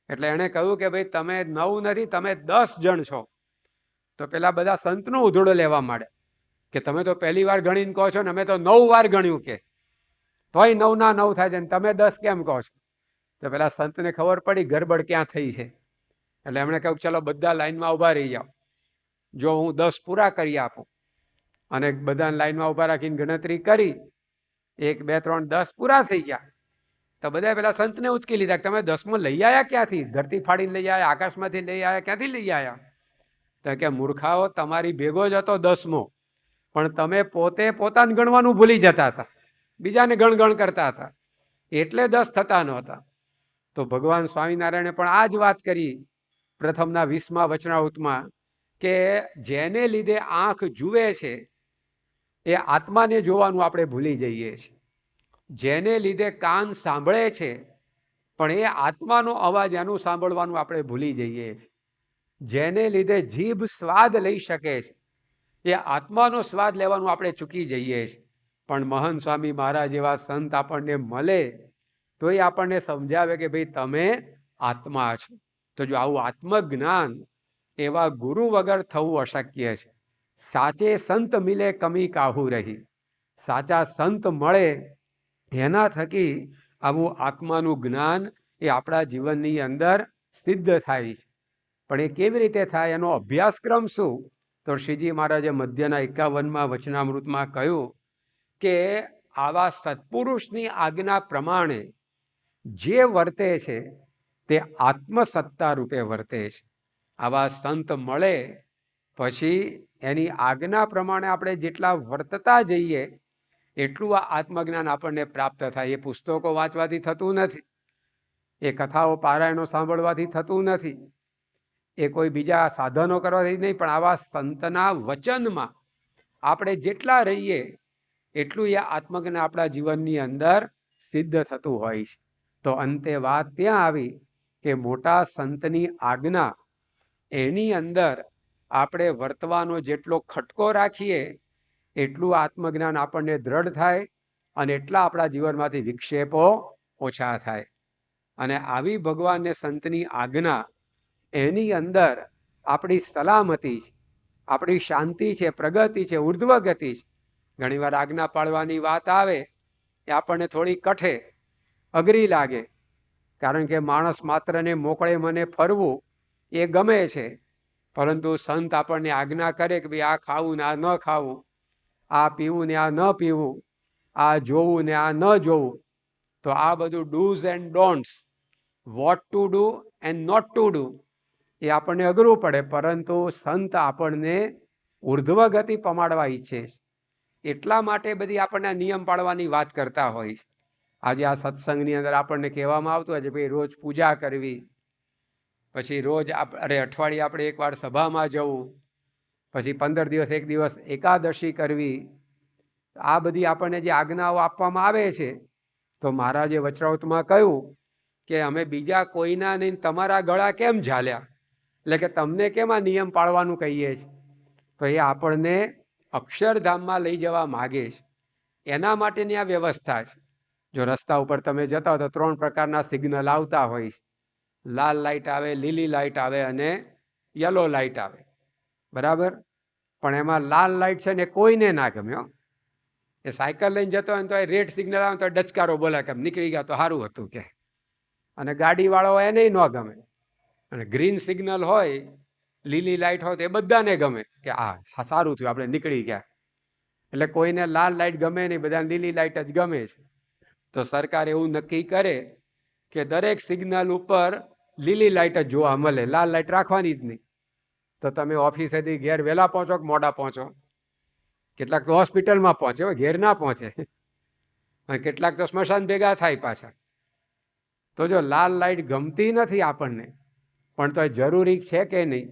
A: એટલે એણે કહ્યું કે ભાઈ તમે 9 નથી, તમે 10 જણ છો. તો પેલા બધા સંતનો ઉધડો લેવા માંડે કે તમે તો પહેલી વાર ગણીને કહો છો ને અમે તો 9 વાર ગણ્યું, કે તોય 9 ના 9 થાય છે ને તમે 10 કેમ કહો છો? તો પેલા સંતને ખબર પડી ગરબડ ક્યાં થઈ છે. એટલે એમણે કહ્યું ચલો બધા લાઈનમાં ઊભા રહી જાઓ, જો હું 10 પૂરા કરી આપું. અને બધાને લાઈનમાં ઊભા રાખીને ગણતરી કરી, 1 2 3 10 પૂરા થઈ ગયા. તો બધા પેલા સંતને ઉચકી લીધા કે તમે 10મો લઈ આવ્યા ક્યાંથી? ધરતી ફાડીને લઈ આવ્યા, આકાશમાંથી લઈ આવ્યા, ક્યાંથી લઈ આવ્યા? તો કે મૂર્ખાઓ, તમારી ભેગો જ હતો 10મો, પણ તમે પોતે પોતાને ગણવાનું ભૂલી જતા હતા, બીજાને ગણગણ કરતા હતા, એટલે 10 થતા નહોતા. તો ભગવાન સ્વામિનારાયણે પણ આ જ વાત કરી પ્રથમના 20મા વચનામૃતમાં કે જેને લીધે આંખ જુએ છે એ આત્માને જોવાનું આપણે ભૂલી જઈએ છીએ. જેને લીધે કાન સાંભળે છે પણ એ આત્માનો અવાજ એનું સાંભળવાનું આપણે ભૂલી જઈએ છીએ. જેને લીધે જીભ સ્વાદ લઈ શકે છે એ આત્માનો સ્વાદ લેવાનું આપણે ચૂકી જઈએ છીએ. પણ મહંત સ્વામી મહારાજ એવા સંત આપણને મળે તો એ આપણને સમજાવે કે ભાઈ તમે આત્મા છો. તો જો આવું આત્મજ્ઞાન એવા ગુરુ વગર થવું અશક્ય છે. સાચે સંત મિલે કમી કાહુ રહી. સાચા સંત મળે એના થકી આવું આત્માનું જ્ઞાન એ આપણા જીવનની અંદર સિદ્ધ થાય છે. પણ એ કેવી રીતે થાય, એનો અભ્યાસક્રમ શું? તો શ્રીજી મહારાજે મધ્યના 51મા વચનામૃતમાં કહ્યું કે આવા સત્પુરુષની આજ્ઞા પ્રમાણે જે વર્તે છે તે આત્મસત્તા રૂપે વર્તે છે. આવા સંત મળે પછી એની આજ્ઞા પ્રમાણે આપણે જેટલા વર્તતા જઈએ એટલું આ આત્મજ્ઞાન આપણને પ્રાપ્ત થાય. એ પુસ્તકો વાંચવાથી થતું નથી, એ કથાઓ પારાયણો સાંભળવાથી થતું નથી, એ કોઈ બીજા સાધનો કરવાથી નહીં, પણ આવા સંતના વચનમાં આપણે જેટલા રહીએ એટલું એ આત્મજ્ઞાન આપણા જીવનની અંદર સિદ્ધ થતું હોય છે. તો અંતે વાત ત્યાં આવી કે મોટા સંતની આજ્ઞા એની અંદર આપણે વર્તવાનો જેટલો ખટકો રાખીએ એટલું આત્મજ્ઞાન આપણને દ્રઢ થાય અને એટલા આપણા જીવનમાંથી વિક્ષેપો ઓછા થાય. અને આવી ભગવાનને સંતની આજ્ઞા એની અંદર આપણી સલામતી છે, આપણી શાંતિ છે, પ્રગતિ છે, ઉર્ધ્વગતિ છે. ઘણીવાર આજ્ઞા પાળવાની વાત આવે એ આપણને થોડી કઠે અઘરી લાગે, કારણ કે માણસ માત્રને મોકળે મને ફરવું એ ગમે છે. પરંતુ સંત આપણને આજ્ઞા કરે કે ભાઈ આ ખાવું ને આ ન ખાવું, આ પીવું ને આ ન પીવું, આ જોવું ને આ ન જોવું, તો આ બધું do's and don'ts, what to do and not to do, એ આપણને અઘરું પડે. પરંતુ સંત આપણને ઉર્ધ્વગતિ પમાડવા ઈચ્છે છે, એટલા માટે બધી આપણને નિયમ પાળવાની વાત કરતા હોય છે. આજે આ સત્સંગની અંદર આપણને કહેવામાં આવતું હોય છે ભાઈ રોજ પૂજા કરવી, પછી રોજ અઠવાડિયે આપણે એકવાર સભામાં જવું, પછી 15 દિવસ એક દિવસ એકાદશી કરવી. આ બધી આપણને જે આજ્ઞાઓ આપવામાં આવે છે, તો મહારાજે વચરાવતમાં કહ્યું કે અમે બીજા કોઈના નહીં તમારા ગળા કેમ ઝાલ્યા, એટલે કે તમને કેમ આ નિયમ પાળવાનું કહીએ છીએ. તો એ આપણને અક્ષરધામમાં લઈ જવા માગે છે, એના માટેની આ વ્યવસ્થા છે. જો રસ્તા ઉપર તમે જતા હો તો 3 પ્રકારના સિગ્નલ આવતા હોય છે. લાલ લાઇટ આવે, લીલી લાઇટ આવે અને યલો લાઇટ આવે, બરાબર. પણ એમાં લાલ લાઇટ છે ને કોઈને ના ગમે. એ સાયકલ લઈને જતો હોય તો એ રેડ સિગ્નલ આવે તો ડચકારો બોલે કે નીકળી ગયા તો સારું હતું કે, અને ગાડીવાળો એને ન ગમે. અને ગ્રીન સિગ્નલ હોય, લીલી લાઇટ હોય તો એ બધાને ગમે કે આ સારું થયું આપણે નીકળી ગયા. એટલે કોઈને લાલ લાઇટ ગમે નહીં, બધાને લીલી લાઇટ જ ગમે છે. તો સરકાર એવું નક્કી કરે કે દરેક સિગ્નલ ઉપર લીલી લાઇટ જ જોવા મળે, લાલ લાઇટ રાખવાની જ નહીં. તો તમે ઓફિસેથી ઘેર વહેલા પહોંચો કે મોડા પહોંચો. કેટલાક તો હોસ્પિટલમાં પહોંચે, ઘેર ના પહોંચે, અને કેટલાક તો સ્મશાન ભેગા થાય પાછા. તો જો લાલ લાઇટ ગમતી નથી આપણને, પણ તો એ જરૂરી છે કે નહીં,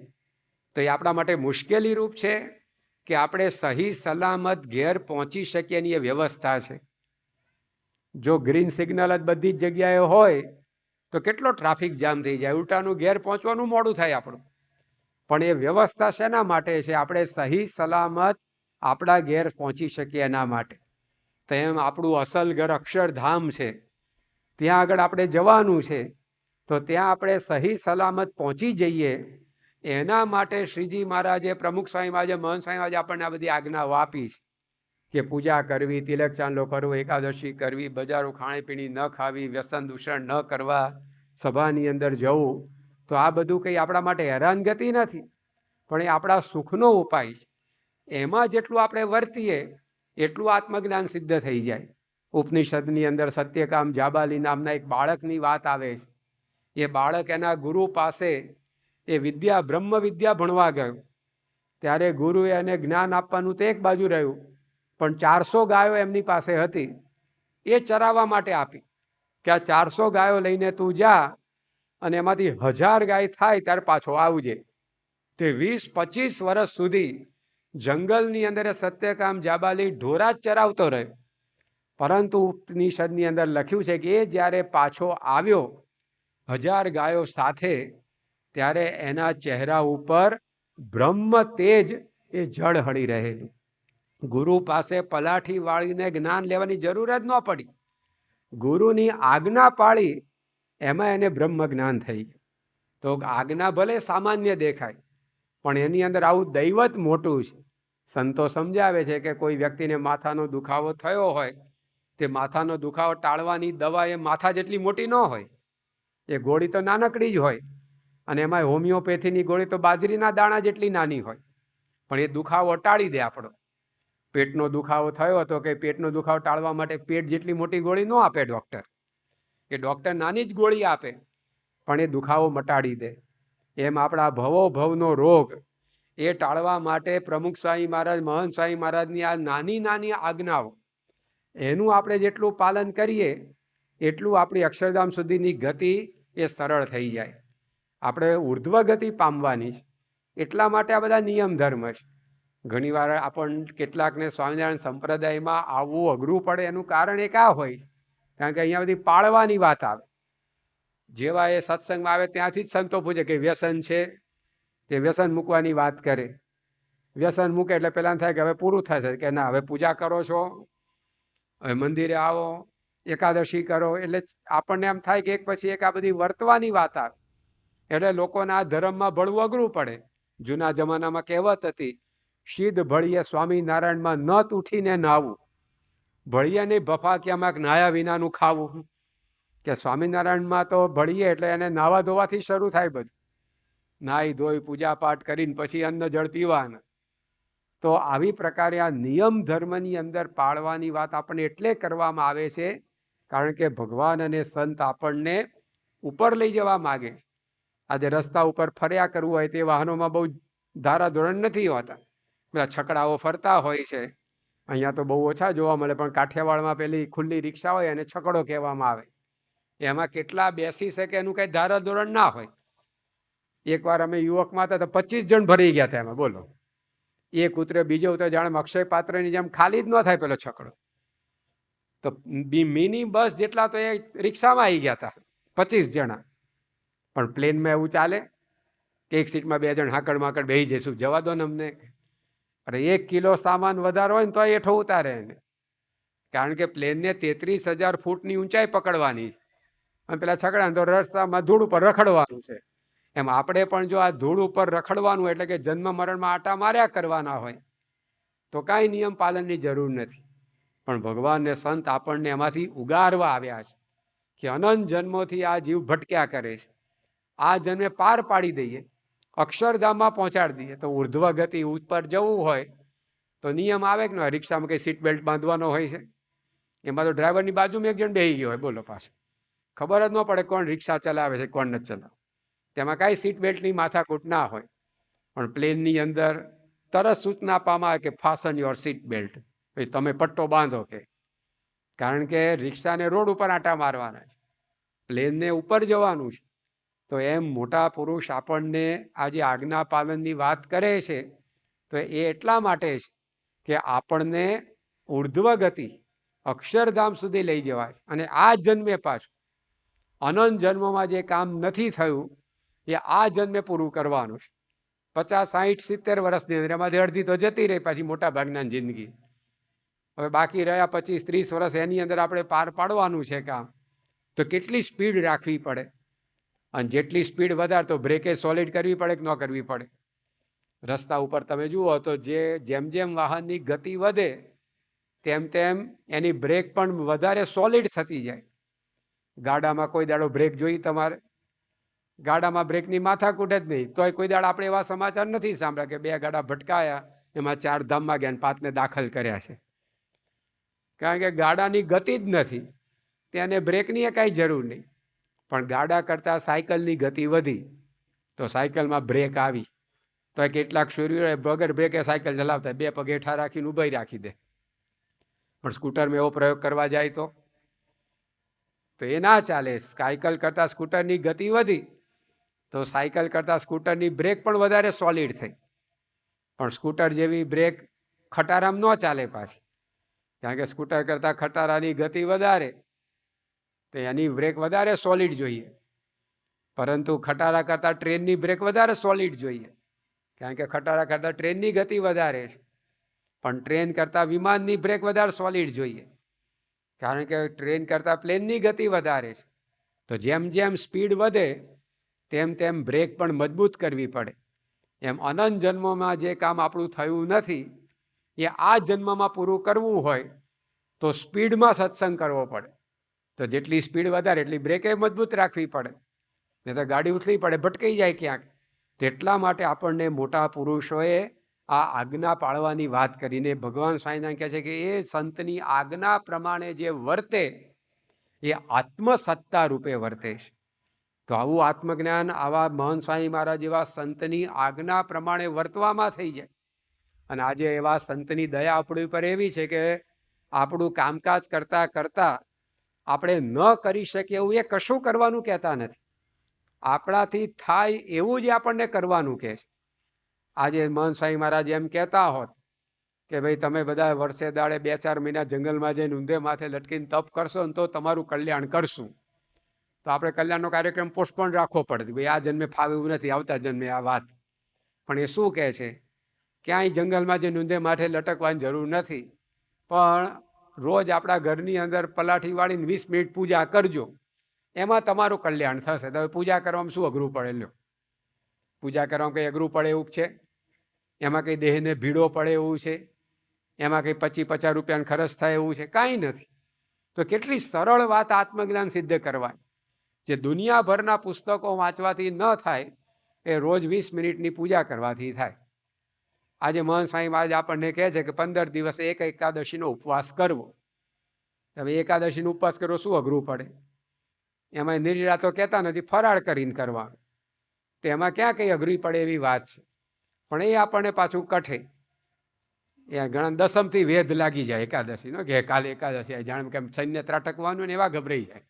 A: તો એ આપણા માટે મુશ્કેલી રૂપ છે કે આપણે સહી સલામત ઘેર પહોંચી શકીએ એની એ વ્યવસ્થા છે. જો ગ્રીન સિગ્નલ જ બધી જ જગ્યાએ હોય તો કેટલો ટ્રાફિક જામ થઈ જાય, ઉલટાનું ઘેર પહોંચવાનું મોડું થાય આપણું. પણ એ વ્યવસ્થા શેના માટે છે? આપણે સહી સલામત આપણા ઘેર પહોંચી શકીએ એના માટે. તો એમ આપણું અસલ ઘર અક્ષરધામ છે, ત્યાં આગળ આપણે જવાનું છે. તો ત્યાં આપણે સહી સલામત પહોંચી જઈએ એના માટે શ્રીજી મહારાજે, પ્રમુખ સ્વામી મહારાજે, મહંત સ્વામી મહારાજે આપણને આ બધી આજ્ઞાઓ આપી છે કે પૂજા કરવી, તિલક ચાંદલો કરવો, એકાદશી કરવી, બજારો ખાણીપીણી ન ખાવી, વ્યસન દૂષણ ન કરવા, સભાની અંદર જવું. તો આ બધું કંઈ આપણા માટે હેરાનગતિ નથી, પણ એ આપણા સુખનો ઉપાય છે. એમાં જેટલું આપણે વર્તીએ એટલું આત્મજ્ઞાન સિદ્ધ થઈ જાય. ઉપનિષદની અંદર સત્યકામ જાબાલી નામના એક બાળકની વાત આવે છે. એ બાળક એના ગુરુ પાસે એ વિદ્યા, બ્રહ્મ વિદ્યા ભણવા ગયો. ત્યારે ગુરુએ એને જ્ઞાન આપવાનું તો એક બાજુ રહ્યું, પણ 400 ગાયો એમની પાસે હતી, એ ચરાવવા માટે આપી કે આ 400 ગાયો લઈને તું જા અને એમાંથી 1000 ગાય થાય ત્યારે પાછો આવજે. તે 20-25 વર્ષ સુધી જંગલની અંદર સત્યકામ જાબાલી ઢોરા જ ચરાવતો રહ્યો. પરંતુ ઉપનિષદની અંદર લખ્યું છે કે એ જ્યારે પાછો આવ્યો 1000 ગાયો સાથે, ત્યારે એના ચહેરા ઉપર બ્રહ્મ તેજ એ ઝળહળી રહેલું. ગુરુ પાસે પલાઠી વાળીને જ્ઞાન લેવાની જરૂર જ ન પડી, ગુરુની આજ્ઞા પાળી એમાં એને બ્રહ્મ જ્ઞાન થઈ ગયું. તો આજ્ઞા ભલે સામાન્ય દેખાય, પણ એની અંદર આવું દૈવત મોટું છે. સંતો સમજાવે છે કે કોઈ વ્યક્તિને માથાનો દુખાવો થયો હોય, તે માથાનો દુખાવો ટાળવાની દવા એ માથા જેટલી મોટી ન હોય, એ ગોળી તો નાનકડી જ હોય, અને એમાં હોમિયોપેથીની ગોળી તો બાજરીના દાણા જેટલી નાની હોય, પણ એ દુખાવો ટાળી દે આપણો. પેટનો દુખાવો થયો હતો કે પેટનો દુખાવો ટાળવા માટે પેટ જેટલી મોટી ગોળી ન આપે ડૉક્ટર, કે ડૉક્ટર નાની જ ગોળી આપે, પણ એ દુખાવો મટાડી દે. એમ આપણા ભવો ભવનો રોગ એ ટાળવા માટે પ્રમુખ સ્વામી મહારાજ, મહંત સ્વામી મહારાજની આ નાની નાની આજ્ઞાઓ, એનું આપણે જેટલું પાલન કરીએ એટલું આપણી અક્ષરધામ સુધીની ગતિ એ સરળ થઈ જાય. આપણે ઉર્ધ્વ ગતિ પામવાની છે, એટલા માટે આ બધા નિયમ ધર્મ છે. ઘણીવાર આપણને કેટલાકને સ્વામિનારાયણ સંપ્રદાયમાં આવવું અઘરું પડે, એનું કારણ એક આ હોય, કારણ કે અહીંયા બધી પાળવાની વાત આવે. જેવા એ સત્સંગમાં આવે ત્યાંથી જ સંતો પૂછે કે વ્યસન છે, તે વ્યસન મૂકવાની વાત કરે. વ્યસન મૂકે એટલે પેલા થાય કે હવે પૂરું થશે, કે ના હવે પૂજા કરો છો, હવે મંદિરે આવો, એકાદશી કરો. એટલે આપણને એમ થાય કે એક પછી એક આ બધી વર્તવાની વાત આવે. એટલે લોકોને આ ધર્મમાં ભળવું અઘરું પડે. જૂના જમાનામાં કહેવત હતી, સિદ્ધ ભળીએ સ્વામિનારાયણમાં નત ઉઠીને નાવું, ભળીએ નહીં બફાકિયામાં નાયા વિનાનું ખાવું. કે સ્વામિનારાયણમાં તો ભળીએ એટલે એને નાવા ધોવાથી શરૂ થાય બધું. નાહી ધોઈ પૂજા પાઠ કરીને પછી અન્ન જળ પીવાના. તો આવી પ્રકારે આ નિયમ ધર્મની અંદર પાળવાની વાત આપણને એટલે કરવામાં આવે છે કારણ કે ભગવાન અને સંત આપણને ઉપર લઈ જવા માગે છે. આજે રસ્તા ઉપર ફર્યા કરવું હોય તે વાહનોમાં બહુ ધારાધોરણ નથી હોતા. પેલા છકડાઓ ફરતા હોય છે. અહીંયા તો બહુ ઓછા જોવા મળે, પણ કાઠિયાવાડમાં પેલી ખુલ્લી રિક્ષા હોય અને છકડો કહેવામાં આવે. એમાં કેટલા બેસી શકે એનું કઈ ધારાધોરણ ના હોય. એકવાર અમે યુવકમાં હતા તો 25 જણ ભરી ગયા હતા એમાં. બોલો, એક ઉતરે બીજો ઉતરે, જાણે અક્ષય પાત્રની જેમ ખાલી જ ન થાય પેલો છકડો. તો મિની બસ જેટલા તો એ રિક્ષામાં આવી ગયા હતા, 25 જણા. પણ પ્લેનમાં એવું ચાલે કે એક સીટમાં 2 જણ હાકડ માકડ બેસી જઈશું, જવા દો ને અમને. અરે 1 કિલો સામાન વધારે હોય ને તો એઠો ઉતારે એને, કારણ કે પ્લેનને 33,000 ફૂટની ઊંચાઈ પકડવાની છે. અને પેલા છકડાને તો રસ્તામાં ધૂળ ઉપર રખડવાનું છે. એમ આપણે પણ જો આ ધૂળ ઉપર રખડવાનું એટલે કે જન્મ મરણમાં આટા માર્યા કરવાના હોય તો કાંઈ નિયમ પાલનની જરૂર નથી. પણ ભગવાન ને સંત આપણને એમાંથી ઉગારવા આવ્યા છે કે અનંત જન્મોથી આ જીવ ભટક્યા કરે છે. આ જન્મે પાર પાડી દઈએ, અક્ષરધામમાં પહોંચાડી દઈએ. તો ઉર્ધ્વ ગતિ ઉપર જવું હોય તો નિયમ આવે કે ના, રિક્ષામાં કંઈ સીટ બેલ્ટ બાંધવાનો હોય છે? એમાં તો ડ્રાઈવરની બાજુમાં એક જણ બેસી ગયો હોય, બોલો, પાછું ખબર જ ન પડે કોણ રિક્ષા ચલાવે છે કોણ નથી ચલાવે. તેમાં કાંઈ સીટ બેલ્ટની માથાકૂટ ના હોય. પણ પ્લેનની અંદર તરત સૂચના આપવામાં આવે કે ફાસન યોર સીટ બેલ્ટ, ભાઈ તમે પટ્ટો બાંધો. કે કારણ કે રિક્ષાને રોડ ઉપર આંટા મારવાના છે, પ્લેનને ઉપર જવાનું છે. તો એમ મોટા પુરુષ આપણને આજે આજ્ઞા પાલનની વાત કરે છે તો એ એટલા માટે છે કે આપણને ઉર્ધ્વ ગતિ અક્ષરધામ સુધી લઈ જવાય. અને આ જન્મે પાછું અનંત જન્મોમાં જે કામ નથી થયું એ આ જન્મે પૂરું કરવાનું છે. 50, 60, 70 વર્ષની અંદર એમાંથી અડધી તો જતી રહી પાછી મોટા ભાગના જિંદગી. હવે બાકી રહ્યા 25, 30 વર્ષ એની અંદર આપણે પાર પાડવાનું છે કામ. તો કેટલી સ્પીડ રાખવી પડે, અને જેટલી સ્પીડ વધારે તો બ્રેકે સોલિડ કરવી પડે કે ન કરવી પડે. રસ્તા ઉપર તમે જુઓ તો જેમ જેમ વાહનની ગતિ વધે તેમ તેમ એની બ્રેક પણ વધારે સોલિડ થતી જાય. ગાડામાં કોઈ દાડો બ્રેક જોઈ તમારે? ગાડામાં બ્રેકની માથાકૂટ જ નહીં. તોય કોઈ દાડો આપણે એવા સમાચાર નથી સાંભળ્યા કે 2 ગાડા ભટકાયા, એમાં 4 ધામમાં ગયા, 5ને દાખલ કર્યા છે. કારણ કે ગાડાની ગતિ જ નથી, તેને બ્રેકની એ કાંઈ જરૂર નહીં. પણ ગાડા કરતાં સાયકલની ગતિ વધી તો સાયકલમાં બ્રેક આવી તો કેટલાક શૂરવીરો વગર બ્રેકે સાયકલ ચલાવતા 2 પગ હેઠા રાખીને ઊભાઈ રાખી દે. પણ સ્કૂટરમાં એવો પ્રયોગ કરવા જાય તો એ ના ચાલે. સાયકલ કરતાં સ્કૂટરની ગતિ વધી તો સાયકલ કરતાં સ્કૂટરની બ્રેક પણ વધારે સોલિડ થઈ. પણ સ્કૂટર જેવી બ્રેક ખટારામ ન ચાલે પાછી, કારણ કે સ્કૂટર કરતાં ખટારાની ગતિ વધારે તો એની બ્રેક વધારે સોલિડ જોઈએ. પરંતુ ખટારા કરતાં ટ્રેનની બ્રેક વધારે સોલિડ જોઈએ, કારણ કે ખટારા કરતાં ટ્રેનની ગતિ વધારે છે. પણ ટ્રેન કરતાં વિમાનની બ્રેક વધારે સોલિડ જોઈએ, કારણ કે ટ્રેન કરતાં પ્લેનની ગતિ વધારે છે. તો જેમ જેમ સ્પીડ વધે તેમ તેમ બ્રેક પણ મજબૂત કરવી પડે. એમ અનંત જન્મોમાં જે કામ આપણું થયું નથી એ આ જન્મમાં પૂરું કરવું હોય તો સ્પીડમાં સત્સંગ કરવો પડે. તો જેટલી સ્પીડ વધારે એટલી બ્રેકે મજબૂત રાખવી પડે, નહીં તો ગાડી ઉથલી પડે, ભટકાઈ જાય ક્યાંક. એટલા માટે આપણને મોટા પુરુષોએ આ આજ્ઞા પાળવાની વાત કરીને ભગવાન સ્વામિનારાયણ કહે છે કે એ સંતની આજ્ઞા પ્રમાણે જે વર્તે એ આત્મસત્તા રૂપે વર્તે છે. તો આવું આત્મજ્ઞાન આવા મહંત સ્વામી મહારાજ જેવા સંતની આજ્ઞા પ્રમાણે વર્તવામાં થઈ જાય. અને આજે એવા સંતની દયા આપણી ઉપર એવી છે કે આપણું કામકાજ કરતા કરતા આપણે ન કરી શકીએ એવું એ કશું કરવાનું કહેતા નથી. આપણાથી થાય એવું જ આપણને કરવાનું કહે છે. આજે મહંત સ્વામી મહારાજ એમ કહેતા હોત કે ભાઈ તમે બધા વર્ષે દાડે 2-4 મહિના જંગલમાં જઈને ઊંધે માથે લટકીને તપ કરશો ને તો તમારું કલ્યાણ કરશું. તો આપણે કલ્યાણનો કાર્યક્રમ પોસ્ટપોન રાખવો પડે, ભાઈ આ જન્મે ફાવે એવું નથી, આવતા જન્મે આ વાત. પણ એ શું કહે છે, ક્યાંય જંગલમાં જે નૂંધે માથે લટકવાની જરૂર નથી, પણ રોજ આપણા ઘરની અંદર પલાઠી વાળીને 20 મિનિટ પૂજા કરજો, એમાં તમારું કલ્યાણ થશે. તો પૂજા કરવામાં શું અઘરું પડે? લ્યો, પૂજા કરવામાં કંઈ અઘરું પડે એવું છે? એમાં કંઈ દેહને ભીડો પડે એવું છે? એમાં કંઈ 25-50 રૂપિયાનો ખર્ચ થાય એવું છે? કાંઈ નથી. તો કેટલી સરળ વાત આત્મજ્ઞાન સિદ્ધ કરવા, જે દુનિયાભરના પુસ્તકો વાંચવાથી ન થાય એ રોજ 20 મિનિટની પૂજા કરવાથી થાય. આજે મહંત સ્વામી મહારાજ આપણને કહે છે કે 15 દિવસે એક એકાદશીનો ઉપવાસ કરવો. હવે એકાદશીનો ઉપવાસ કરવો શું અઘરું પડે? એમાં નિર્જળા તો કહેતા નથી, ફરાળ કરીને કરવાનું. તો એમાં ક્યાં કંઈ અઘરી પડે એવી વાત છે? પણ એ આપણને પાછું કઠે. એ ઘણા દસમથી વેધ લાગી જાય એકાદશીનો, કે કાલે એકાદશી, જાણે કે સૈન્ય ત્રાટકવાનું ને એવા ગભરાઈ જાય.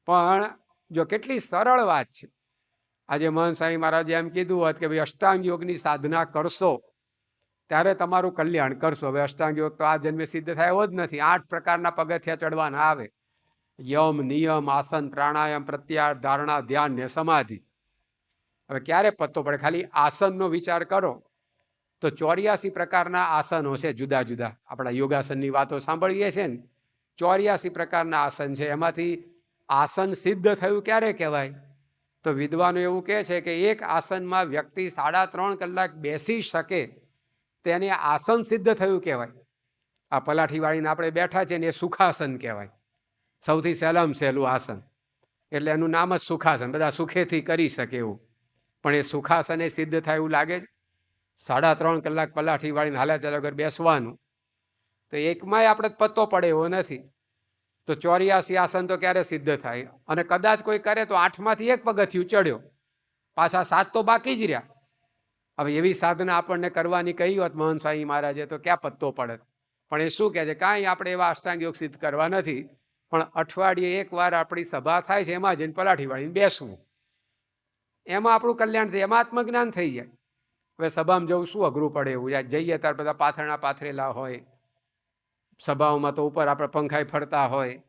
A: પણ જો કેટલી સરળ વાત છે. આજે મહંત સ્વામી મહારાજે એમ કીધું હોત કે ભાઈ અષ્ટાંગ યોગની સાધના કરશો ત્યારે તમારું કલ્યાણ કરશો. હવે અષ્ટાંગ યોગ તો આ જન્મે સિદ્ધ થાય એવો જ નથી. 8 પ્રકારના પગથિયા ચડવાના આવે: યમ, નિયમ, આસન, પ્રાણાયામ, પ્રત્યાહાર, ધારણા, ધ્યાન ને સમાધિ. હવે ક્યારે પત્તો પડે? ખાલી આસનનો વિચાર કરો તો 84 પ્રકારના આસનો છે, જુદા જુદા. આપણા યોગાસનની વાતો સાંભળીએ છીએ ને, 84 પ્રકારના આસન છે. એમાંથી આસન સિદ્ધ થયું ક્યારે કહેવાય? તો વિદ્વાનો એવું કહે છે કે એક આસનમાં વ્યક્તિ 3.5 કલાક બેસી શકે તેને આસન સિદ્ધ થયું કહેવાય. આ પલાઠી વાળીને આપણે બેઠા છે ને એ સુખાસન કહેવાય, સૌથી સહેલામાં સહેલું આસન. એટલે એનું નામ જ સુખાસન, બધા સુખેથી કરી શકે એવું. પણ એ સુખાસન એ સિદ્ધ થાય એવું લાગે છે? 3.5 કલાક પલાઠી વાળીને હાલ્યા ચાલ્યા વગર બેસવાનું, તો એકમાંય આપણે પત્તો પડે એવો નથી. તો 84 આસન તો ક્યારે સિદ્ધ થાય? અને કદાચ કોઈ કરે તો 8માંથી 1 પગથિયું ચડ્યો, પાછા 7 તો બાકી જ રહ્યા. હવે એવી સાધના આપણને કરવાની કહી હોત મહંત સ્વામી મહારાજે તો ક્યાં પત્તો પડે? પણ એ શું કહે છે, કાંઈ આપણે એવા અષ્ટાંગ યોગ સિદ્ધ કરવા નથી, પણ અઠવાડિયે 1 વાર આપણી સભા થાય છે, એમાં જઈને પલાઠી વાળીને બેસવું, એમાં આપણું કલ્યાણ થાય, એમાં આત્મજ્ઞાન થઈ જાય. હવે સભામાં જવું શું અઘરું પડે એવું? જઈએ ત્યારે બધા પાથરણા પાથરેલા હોય, સભાઓમાં તો ઉપર આપણે પંખાઈ ફરતા હોય,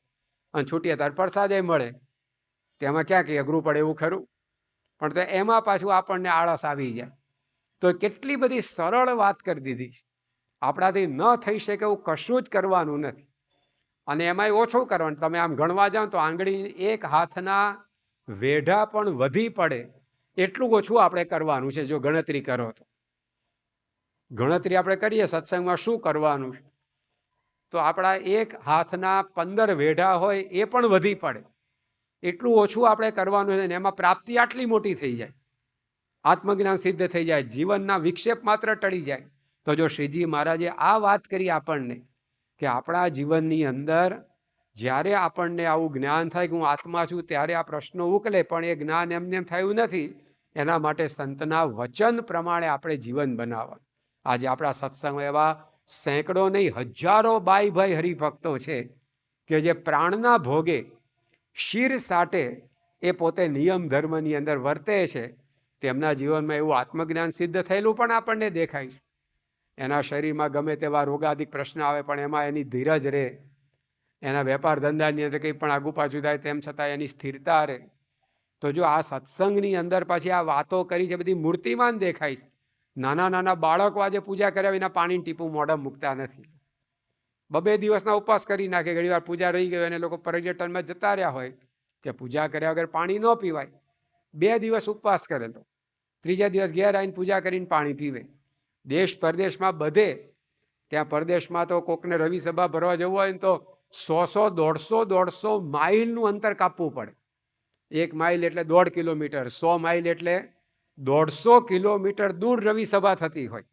A: અને છૂટીએ ત્યારે પ્રસાદે મળે. તેમાં ક્યાં કંઈ અઘરું પડે એવું ખરું? પણ તો એમાં પાછું આપણને આળસ આવી જાય. તો કેટલી બધી સરળ વાત કરી દીધી છે. આપણાથી ન થઈ શકે એવું કશું જ કરવાનું નથી. અને એમાંય ઓછું કરવાનું. તમે આમ ગણવા જાઓ તો આંગળી 1 હાથના વેઢા પણ વધી પડે એટલું ઓછું આપણે કરવાનું છે. જો ગણતરી કરો તો, ગણતરી આપણે કરીએ સત્સંગમાં શું કરવાનું છે, તો આપણા 1 હાથના 15 વેઢા હોય એ પણ વધી પડે એટલું ઓછું આપણે કરવાનું છે. એમાં પ્રાપ્તિ આટલી મોટી થઈ જાય, આત્મજ્ઞાન સિદ્ધ થઈ જાય, જીવનના વિક્ષેપ માત્ર ટળી જાય. તો જો શ્રીજી મહારાજે આ વાત કરી આપણને કે આપણા જીવનની અંદર જ્યારે આપણને આવું જ્ઞાન થાય કે હું આત્મા છું, ત્યારે આ પ્રશ્નો ઉકલે. પણ એ જ્ઞાન એમને એમ થયું નથી. એના માટે સંતના વચન પ્રમાણે આપણે જીવન બનાવવા. આજે આપણા સત્સંગમાં એવા સેંકડો નહીં, હજારો બાઈ ભાઈ હરિભક્તો છે કે જે પ્રાણના ભોગે શિર સાટે એ પોતે નિયમ ધર્મની અંદર વર્તે છે. તેમના જીવનમાં એવું આત્મજ્ઞાન સિદ્ધ થયેલું પણ આપણને દેખાય છે. એના શરીરમાં ગમે તેવા રોગાદિક પ્રશ્ન આવે પણ એમાં એની ધીરજ રહે, એના વેપાર ધંધાની અંદર કંઈ પણ આગુ પાછું થાય તેમ છતાં એની સ્થિરતા રહે. તો જો આ સત્સંગની અંદર પાછી આ વાતો કરી છે, બધી મૂર્તિમાન દેખાય છે. નાના નાના બાળકો આજે પૂજા કર્યા વિના પાણીનું ટીપું મોઢા મૂકતા નથી. 2 દિવસના ઉપવાસ કરી નાખે. ઘણી વાર પૂજા રહી ગઈ અને લોકો પર્યટનમાં જતા રહ્યા હોય કે પૂજા કર્યા વગર પાણી ન પીવાય. 2 દિવસ ઉપવાસ કરેલો, 3જા દિવસ ઘેર આવીને પૂજા કરીને પાણી પીવે. દેશ પરદેશમાં બધે, ત્યાં પરદેશમાં તો કોકને રવિ સભા ભરવા જવું હોય ને તો 100-150 માઇલનું અંતર કાપવું પડે. 1 માઇલ એટલે 1.5 કિલોમીટર, 100 માઇલ એટલે 150 કિલોમીટર દૂર રવિ સભા થતી હોય.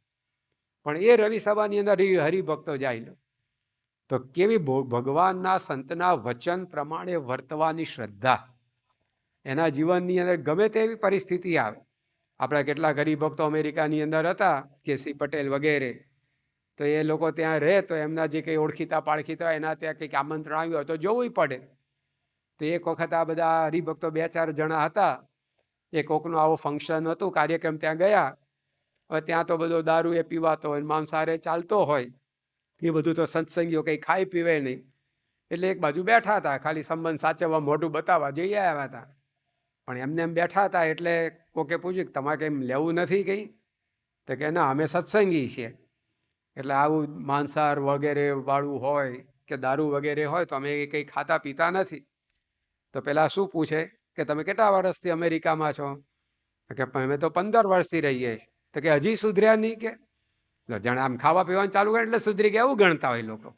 A: પણ એ રવિ સભાની અંદર હરિભક્તો જાય. તો કેવી ભગવાનના સંતના વચન પ્રમાણે વર્તવાની શ્રદ્ધા. એના જીવનની અંદર ગમે તેવી પરિસ્થિતિ આવે. આપણા કેટલાક હરિભક્તો અમેરિકાની અંદર હતા, કેસી પટેલ વગેરે, તો એ લોકો ત્યાં રહે તો એમના જે કંઈ ઓળખીતા પાળખીતા હોય એના ત્યાં કંઈક આમંત્રણ આવ્યું હોય તો જવું પડે. તો એક વખત આ બધા હરિભક્તો 2-4 જણા હતા, એ કોકનું આવું ફંક્શન હતું, કાર્યક્રમ, ત્યાં ગયા. હવે ત્યાં તો બધો દારૂ એ પીવાતો હોય, માંસાહારે ચાલતો હોય, એ બધું તો સત્સંગીઓ કંઈ ખાઈ પીવે નહીં. એટલે એક બાજુ બેઠા હતા, ખાલી સંબંધ સાચવવા મોઢું બતાવવા જઈ આવ્યા હતા. પણ એમને એમ બેઠા હતા એટલે કોકે પૂછ્યું કે તમારે કંઈ લેવું નથી કંઈ? તો કે ના, અમે સત્સંગી છીએ, એટલે આવું માંસાહાર વગેરે વાળું હોય કે દારૂ વગેરે હોય તો અમે કંઈ ખાતા પીતા નથી. તો પેલા શું પૂછે કે તમે કેટલા વર્ષથી અમેરિકામાં છો? તો કે અમે તો 15 વર્ષથી રહીએ છીએ. તો કે હજી સુધર્યા નહીં? કે જાણે આમ ખાવા પીવાનું ચાલુ કરે એટલે સુધરી ગયા એવું ગણતા હોય લોકો,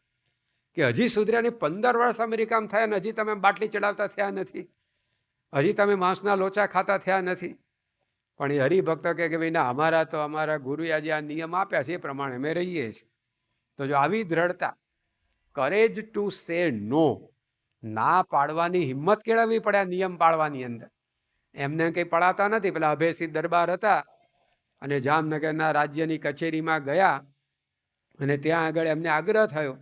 A: કે હજી સુધર્યા નહીં? 15 વર્ષ અમેરિકામાં થયા ને હજી તમે બાટલી ચડાવતા થયા નથી, હજી તમે માંસના લોચા ખાતા થયા નથી. પણ એ હરિભક્તો કે ભાઈ ના, અમારા ગુરુએ આજે આ નિયમ આપ્યા છે એ પ્રમાણે અમે રહીએ છીએ. તો જો આવી દ્રઢતા, કરેજ ટુ સે નો, ના પાડવાની હિંમત કેળવવી પડે આ નિયમ પાળવાની અંદર. એમને કંઈ પડાતા નથી. પેલા અભયસિંહ દરબાર હતા અને જામનગરના રાજ્યની કચેરીમાં ગયા અને ત્યાં આગળ એમને આગ્રહ થયો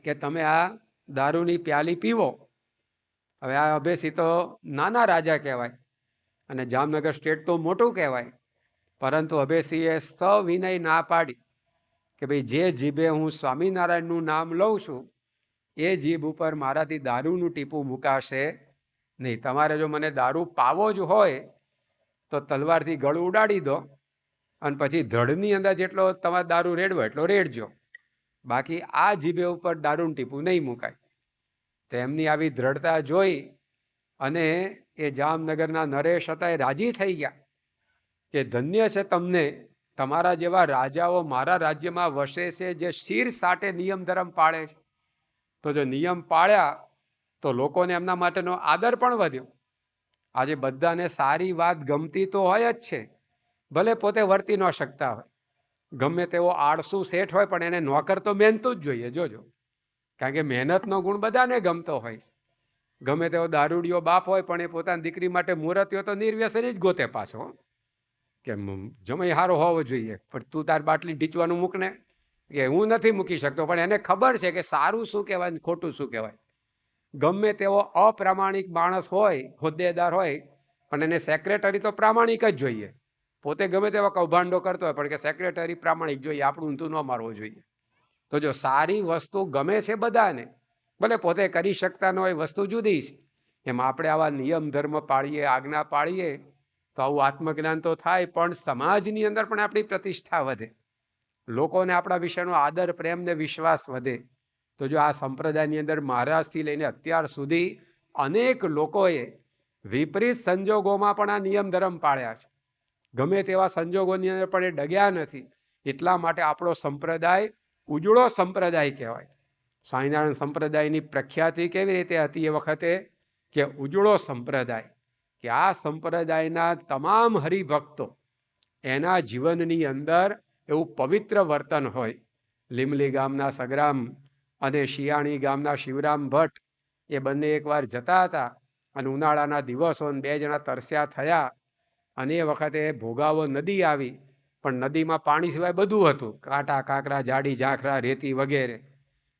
A: કે તમે આ દારૂની પ્યાલી પીવો. હવે આ અભયસિંહ તો નાના રાજા કહેવાય અને જામનગર સ્ટેટ તો મોટું કહેવાય, પરંતુ અભયસિંહે સવિનય ના પાડી કે ભાઈ જે જીભે હું સ્વામિનારાયણનું નામ લઉં છું એ જીભ ઉપર મારાથી દારૂનું ટીપું મુકાશે નહીં. તમારે જો મને દારૂ પાવો જ હોય તો તલવારથી ગળું ઉડાડી દો અને પછી ધડની અંદર જેટલો તમારે દારૂ રેડવો એટલો રેડજો, બાકી આ જીભે ઉપર દારૂનું ટીપું નહીં મુકાય. તો એમની આવી દ્રઢતા જોઈ અને એ જામનગરના નરેશ હતા એ રાજી થઈ ગયા કે ધન્ય છે તમને, તમારા જેવા રાજાઓ મારા રાજ્યમાં વસે છે જે શિર સાટે નિયમ ધર્મ પાળે છે. તો જો નિયમ પાળ્યા તો લોકોને એમના માટેનો આદર પણ વધ્યો. આજે બધાને સારી વાત ગમતી તો હોય જ છે, ભલે પોતે વર્તી ન શકતા હોય. ગમે તેવો આળસુ શેઠ હોય પણ એને નોકર તો મહેનતું જ જોઈએ. જોજો, કારણ કે મહેનતનો ગુણ બધાને ગમતો હોય. ગમે તેવો દારૂડિયો બાપ હોય પણ એ પોતાની દીકરી માટે મુહૂર્ત્યો તો નિર્વ્યસની જ ગોતે પાછો, કે જમાઈ હારો હોવો જોઈએ, પણ તું તાર બાટલી ઢીચવાનું મૂકને, કે હું નથી મૂકી શકતો. પણ એને ખબર છે કે સારું શું કહેવાય ને ખોટું શું કહેવાય. ગમે તેવો અપ્રામાણિક માણસ હોય, હોદ્દેદાર હોય, પણ એને સેક્રેટરી તો પ્રામાણિક જ જોઈએ. પોતે ગમે તેવા કૌભાંડો કરતો હોય પણ કે સેક્રેટરી પ્રામાણિક જોઈએ, આપણું ઊંધું ન મારવો જોઈએ. તો જો સારી વસ્તુ ગમે છે બધાને, ભલે પોતે કરી શકતા ન હોય, વસ્તુ જુદી છે. એમ આપણે આવા નિયમ ધર્મ પાળીએ, આજ્ઞા પાળીએ તો આવું આત્મજ્ઞાન તો થાય, પણ સમાજની અંદર પણ આપણી પ્રતિષ્ઠા વધે, લોકોને આપણા વિશેનો આદર પ્રેમ ને વિશ્વાસ વધે. તો જો આ સંપ્રદાયની અંદર મહારાજથી લઈને અત્યાર સુધી અનેક લોકોએ વિપરીત સંજોગોમાં પણ આ નિયમ ધર્મ પાળ્યા છે. ગમે તેવા સંજોગોની અંદર પણ એ ડગ્યા નથી. એટલા માટે આપણો સંપ્રદાય ઉજળો સંપ્રદાય કહેવાય. સ્વામિનારાયણ સંપ્રદાયની પ્રખ્યાતિ કેવી રીતે હતી એ વખતે, કે ઉજળો સંપ્રદાય, કે આ સંપ્રદાયના તમામ હરિભક્તો એના જીવનની અંદર એવું પવિત્ર વર્તન હોય. લીમલી ગામના સગ્રામ અને શિયાણી ગામના શિવરામ ભટ્ટ એ બંને એકવાર જતા હતા અને ઉનાળાના દિવસો 2 જણા તરસ્યા થયા અને એ વખતે ભોગાવો નદી આવી, પણ નદીમાં પાણી સિવાય બધું હતું, કાંટા કાંકરા જાડી ઝાંખરા રેતી વગેરે.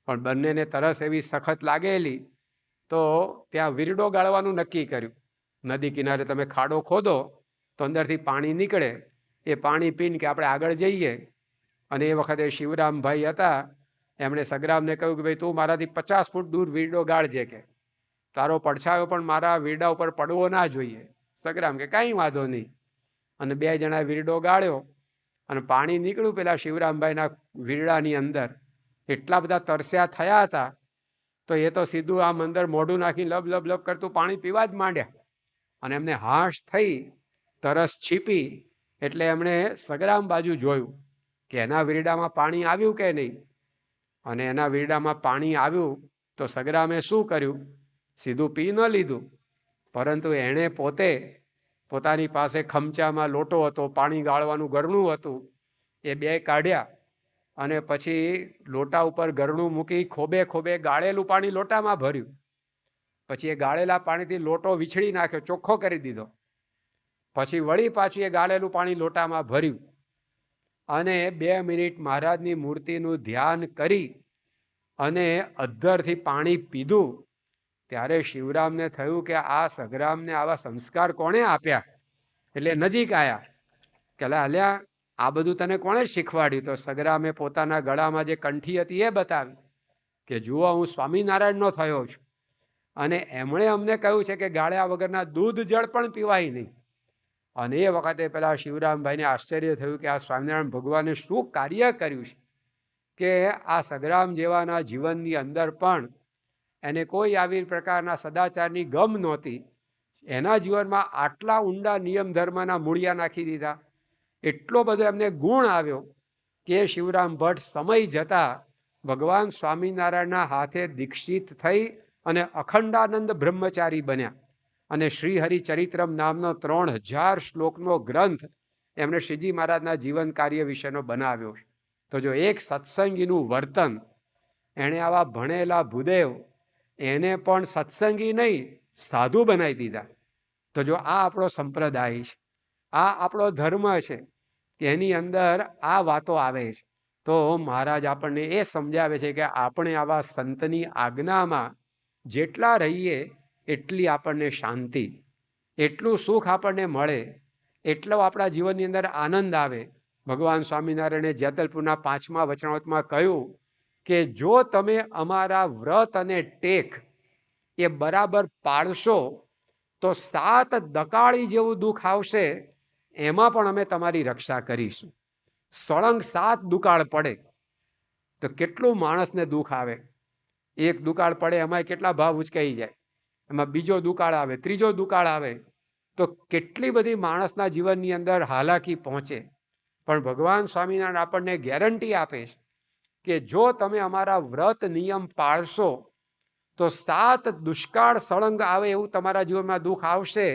A: પણ બંનેને તરસ એવી સખત લાગેલી તો ત્યાં વીરડો ગાળવાનું નક્કી કર્યું. નદી કિનારે તમે ખાડો ખોદો તો અંદરથી પાણી નીકળે, એ પાણી પીને કે આપણે આગળ જઈએ. અને એ વખતે શિવરામભાઈ હતા, એમણે સગ્રામને કહ્યું કે ભાઈ તું મારાથી 50 ફૂટ દૂર વીરડો ગાળજે, કે તારો પડછાયો પણ મારા વીરડા ઉપર પડવો ના જોઈએ. સગ્રામ કે કાંઈ વાંધો નહીં. અને 2 જણા વીરડો ગાળ્યો અને પાણી નીકળ્યું પેલા શિવરામભાઈના વીરડાની અંદર. એટલા બધા તરસ્યા થયા હતા તો એ તો સીધું આમ અંદર મોઢું નાખી લબ લબ લબ કરતું પાણી પીવા જ માંડ્યા. અને એમને હાશ થઈ, તરસ છીપી, એટલે એમણે સગ્રામ બાજુ જોયું કે એના વીરડામાં પાણી આવ્યું કે નહીં. અને એના વીરડામાં પાણી આવ્યું તો સગ્રામે શું કર્યું, સીધું પી ન લીધું, પરંતુ એણે પોતે પોતાની પાસે ખમચામાં લોટો હતો, પાણી ગાળવાનું ગરણું હતું, એ 2 કાઢ્યા અને પછી લોટા ઉપર ગરણું મૂકી ખોબે ખોબે ગાળેલું પાણી લોટામાં ભર્યું. પછી એ ગાળેલા પાણીથી લોટો વીછળી નાખ્યો, ચોખ્ખો કરી દીધો. પછી વળી પાછું એ ગાળેલું પાણી લોટામાં ભર્યું અને 2 મિનિટ મહારાજની મૂર્તિનું ધ્યાન કરી અને અધ્ધરથી પાણી પીધું. ત્યારે શિવરામને થયું કે આ સગ્રામને આવા સંસ્કાર કોણે આપ્યા. એટલે નજીક આવ્યા કે અલ્યા આ બધું તને કોણે શીખવાડ્યું. તો સગ્રામે પોતાના ગળામાં જે કંઠી હતી એ બતાવી કે જુઓ હું સ્વામિનારાયણનો થયો છું, અને એમણે અમને કહ્યું છે કે ગાળ્યા વગરના દૂધ જળ પણ પીવાય નહીં. અને એ વખતે પેલા શિવરામભાઈને આશ્ચર્ય થયું કે આ સ્વામિનારાયણ ભગવાને શું કાર્ય કર્યું છે કે આ સગરામ જેવાના જીવનની અંદર પણ એને કોઈ આવી પ્રકારના સદાચારની ગમ નહોતી. એના જીવનમાં આટલા ઊંડા નિયમ ધર્મના મૂળિયા નાખી દીધા. એટલો બધો એમને ગુણ આવ્યો કે શિવરામ ભટ્ટ સમય જતા ભગવાન સ્વામિનારાયણના હાથે દીક્ષિત થઈ અને અખંડાનંદ બ્રહ્મચારી બન્યા. અને શ્રી હરિચરિત્રમ નામનો 3000 શ્લોકનો ગ્રંથ એમણે શ્રીજી મહારાજના જીવન કાર્ય વિશેનો બનાવ્યો. તો જો એક સત્સંગીનું વર્તન, એણે આવા ભણેલા ભૂદેવ એને પણ સત્સંગી નહીં સાધુ બનાવી દીધા. તો જો આ આપણો સંપ્રદાય છે, આ આપણો ધર્મ છે, એની અંદર આ વાતો આવે છે. તો મહારાજ આપણને એ સમજાવે છે કે આપણે આવા સંતની આજ્ઞામાં જેટલા રહીએ એટલી આપણને શાંતિ, એટલું સુખ આપણને મળે, એટલો આપણા જીવનની અંદર આનંદ આવે. ભગવાન સ્વામિનારાયણે જેતલપુરના 5મા વચનામૃતમાં કહ્યું કે જો તમે અમારા વ્રત અને ટેક એ બરાબર પાળશો તો 7 દકાળી જેવું દુઃખ આવશે, એમાં પણ અમે તમારી રક્ષા કરીશું. સળંગ 7 દુકાળ પડે તો કેટલું માણસને દુઃખ આવે. એક દુકાળ પડે એમાં કેટલા ભાવ ઉચકાઈ જાય, એમાં બીજો દુકાળ આવે, ત્રીજો દુકાળ આવે, તો કેટલી બધી માણસના જીવનની અંદર હાલાકી પહોંચે. પણ ભગવાન સ્વામિનારાયણ આપણને ગેરંટી આપે છે કે જો તમે અમારા વ્રત નિયમ પાળશો તો 7 દુષ્કાળ સળંગ આવે એવું તમારા જીવનમાં દુઃખ આવશે,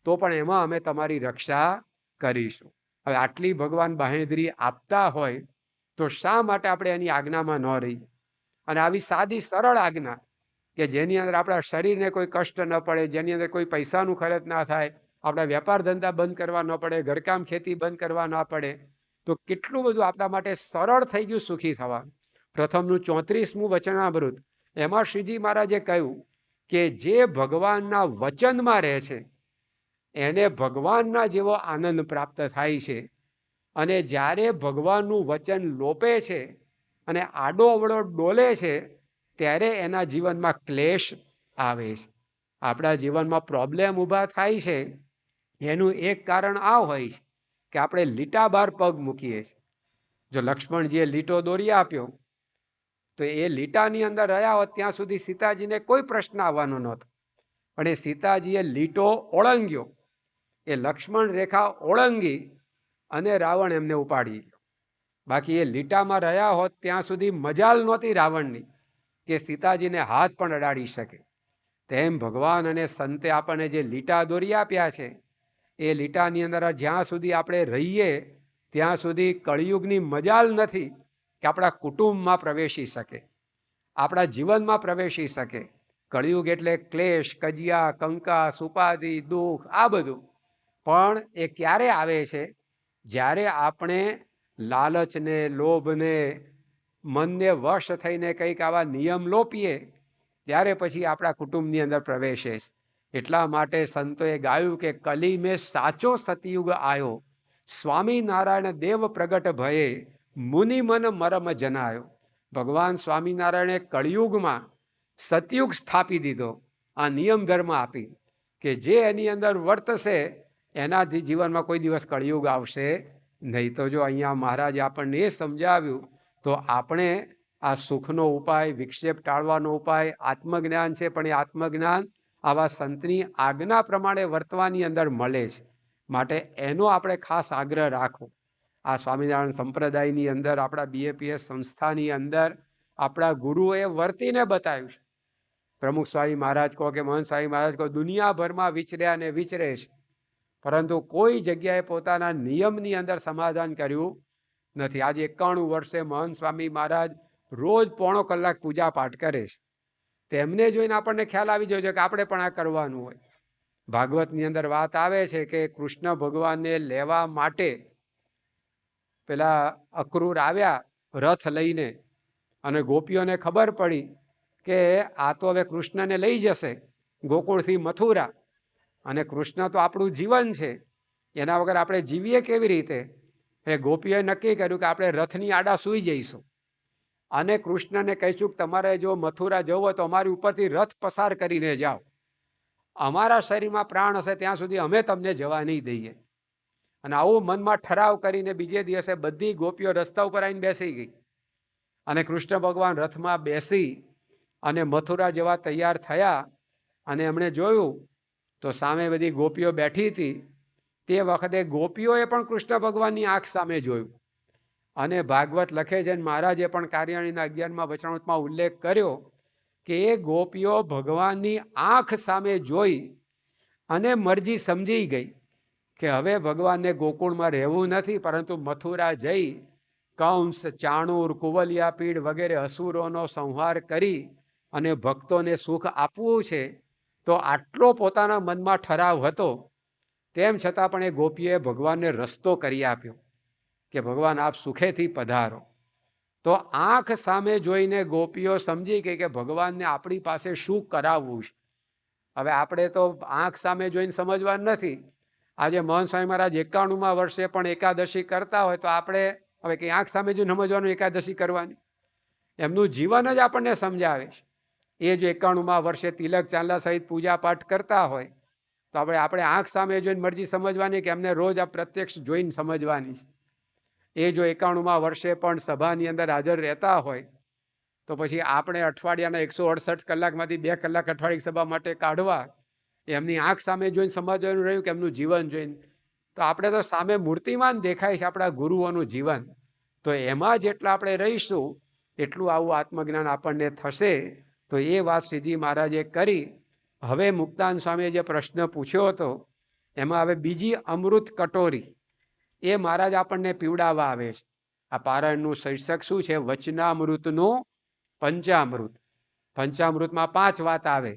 A: તો પણ એમાં અમે તમારી રક્ષા કરીશું. હવે આટલી ભગવાન બાહેંધરી આપતા હોય તો શા માટે આપણે એની આજ્ઞામાં ન રહી? અને આવી સાદી સરળ આજ્ઞા કે જેની અંદર આપણા શરીરને કોઈ કષ્ટ ન પડે, જેની અંદર કોઈ પૈસાનું ખર્ચ ના થાય, આપણા વેપાર ધંધા બંધ કરવા ન પડે, ઘરકામ ખેતી બંધ કરવા ના પડે, તો કેટલું બધું આપણા માટે સરળ થઈ ગયું સુખી થવા. પ્રથમનું 34મું વચનામૃત, એમાં શ્રીજી મહારાજે કહ્યું કે જે ભગવાનના વચનમાં રહે છે એને ભગવાનના જેવો આનંદ પ્રાપ્ત થાય છે. અને જ્યારે ભગવાનનું વચન લોપે છે અને આડો અવળો ડોલે છે ત્યારે એના જીવનમાં ક્લેશ આવે છે. આપણા જીવનમાં પ્રોબ્લેમ ઊભા થાય છે એનું એક કારણ આ હોય છે કે આપણે લીટા બાર પગ મૂકીએ છીએ. જો લક્ષ્મણજીએ લીટો દોરી આપ્યો તો એ લીટાની અંદર રહ્યા હોત ત્યાં સુધી સીતાજીને કોઈ પ્રશ્ન આવવાનો નહોતો. પણ એ સીતાજીએ લીટો ઓળંગ્યો, એ લક્ષ્મણ રેખા ઓળંગી અને રાવણ એમને ઉપાડી ગયો. બાકી એ લીટામાં રહ્યા હોત ત્યાં સુધી મજાલ નહોતી રાવણની કે સીતાજીને હાથ પણ અડાડી શકે. તેમ ભગવાન અને સંતે આપણને જે લીટા દોરી આપ્યા છે એ લીટાની અંદર જ્યાં સુધી આપણે રહીએ ત્યાં સુધી કળિયુગની મજાલ નથી કે આપણા કુટુંબમાં પ્રવેશી શકે, આપણા જીવનમાં પ્રવેશી શકે. કળિયુગ એટલે ક્લેશ, કજિયા, કંકાસ, ઉપાધિ, દુઃખ, આ બધું. પણ એ ક્યારે આવે છે? જ્યારે આપણે લાલચને, લોભને, મનને વશ થઈને કંઈક આવા નિયમ લોપીએ ત્યારે પછી આપણા કુટુંબની અંદર પ્રવેશે. એટલા માટે સંતોએ ગાયું કે કલી મેં સાચો સતયુગ આવ્યો, સ્વામિનારાયણ દેવ પ્રગટ ભયે, મુનિ મન મરમ જનાયો. ભગવાન સ્વામિનારાયણે કળિયુગમાં સતયુગ સ્થાપી દીધો, આ નિયમ ધર્મ આપી કે જે એની અંદર વર્તશે એનાથી જીવનમાં કોઈ દિવસ કળિયુગ આવશે નહીં. તો જો અહીંયા મહારાજે આપણને એ સમજાવ્યું તો આપણે આ સુખનો ઉપાય, વિક્ષેપ ટાળવાનો ઉપાય આત્મજ્ઞાન છે. પણ એ આત્મજ્ઞાન આવા સંતની આજ્ઞા પ્રમાણે વર્તવાની અંદર મળે છે. માટે એનો આપણે ખાસ આગ્રહ રાખવો. આ સ્વામિનારાયણ સંપ્રદાયની અંદર, આપણા BAPS સંસ્થાની અંદર આપણા ગુરુઓએ વર્તીને બતાવ્યું છે. પ્રમુખ સ્વામી મહારાજ કહો કે મહંત સ્વામી મહારાજ કહો, દુનિયાભરમાં વિચર્યા અને વિચરે છે, પરંતુ કોઈ જગ્યાએ પોતાના નિયમની અંદર સમાધાન કર્યું નથી. આજે 91 વર્ષે મહંત સ્વામી મહારાજ રોજ 1.5 કલાક પૂજા પાઠ કરે છે. તેમને જોઈને આપણને ખ્યાલ આવી જાય કે આપણે પણ આ કરવાનું હોય. ભાગવતની અંદર વાત આવે છે કે કૃષ્ણ ભગવાનને લેવા માટે પેલા અક્રૂર આવ્યા રથ લઈને, અને ગોપીઓને ખબર પડી કે આ તો હવે કૃષ્ણને લઈ જશે ગોકુળથી મથુરા, અને કૃષ્ણ તો આપણું જીવન છે, એના વગર આપણે જીવીએ કેવી રીતે? એ ગોપીઓએ નક્કી કર્યું કે આપણે રથની આડા સૂઈ જઈશું અને કૃષ્ણને કહીશું કે તમારે જો મથુરા જવું હોય તો અમારી ઉપરથી રથ પસાર કરીને જાઓ, અમારા શરીરમાં પ્રાણ હશે ત્યાં સુધી અમે તમને જવા નહીં દઈએ. અને આવું મનમાં ઠરાવ કરીને બીજે દિવસે બધી ગોપીઓ રસ્તા ઉપર આવીને બેસી ગઈ. અને કૃષ્ણ ભગવાન રથમાં બેસી અને મથુરા જવા તૈયાર થયા. અને એમણે જોયું તો સામે બધી ગોપીઓ બેઠી હતી. તે વખતે ગોપીઓએ પણ કૃષ્ણ ભગવાનની આંખ સામે જોયું. અને ભાગવત લખે છે, મહારાજે પણ કાર્યાણીના 11મા વચનામૃતમાં ઉલ્લેખ કર્યો કે એ ગોપીઓ ભગવાનની આંખ સામે જોઈ અને મરજી સમજી ગઈ કે હવે ભગવાનને ગોકુળમાં રહેવું નથી, પરંતુ મથુરા જઈ કંસ, ચાણૂર, કુવલિયાપીડ વગેરે અસુરોનો સંહાર કરી અને ભક્તોને સુખ આપવું છે. તો આટલો પોતાના મનમાં ઠરાવ હતો, તેમ છતાં પણ એ ગોપીએ ભગવાનને રસ્તો કરી આપ્યો કે ભગવાન આપ સુખેથી પધારો. તો આંખ સામે જોઈને ગોપીઓ સમજી ગઈ કે ભગવાનને આપણી પાસે શું કરાવવું છે. હવે આપણે તો આંખ સામે જોઈને સમજવાનું નથી. આજે મોહન સ્વામી મહારાજ 91મા વર્ષે પણ એકાદશી કરતા હોય તો આપણે હવે કે આંખ સામે જોઈને સમજવાનું એકાદશી કરવાની? એમનું જીવન જ આપણને સમજાવે છે. એ જો 91મા વર્ષે તિલક ચાંદલા સહિત પૂજા પાઠ કરતા હોય તો આપણે આંખ સામે જોઈને મરજી સમજવાની કે એમને રોજ આ પ્રત્યક્ષ જોઈને સમજવાની. એ જો 91મા વર્ષે પણ સભાની અંદર હાજર રહેતા હોય તો પછી આપણે અઠવાડિયાના 168 કલાકમાંથી 2 કલાક અઠવાડિયે સભા માટે કાઢવા, એમની આંખ સામે જોઈને સમજવાનું રહ્યું કે એમનું જીવન જોઈને. તો આપણે તો સામે મૂર્તિમાન દેખાય છે આપણા ગુરુઓનું જીવન. તો એમાં જેટલા આપણે રહીશું એટલું આવું આત્મજ્ઞાન આપણને થશે. તો એ વાત શ્રીજી મહારાજે કરી. હવે મુક્તાન સ્વામીએ જે પ્રશ્ન પૂછ્યો હતો એમાં હવે બીજી અમૃત કટોરી એ મહારાજ આપણને પીવડાવવા આવે છે. આ પારાયણનું શીર્ષક શું છે? વચનામૃતનું પંચામૃત. પંચામૃતમાં 5 વાત આવે.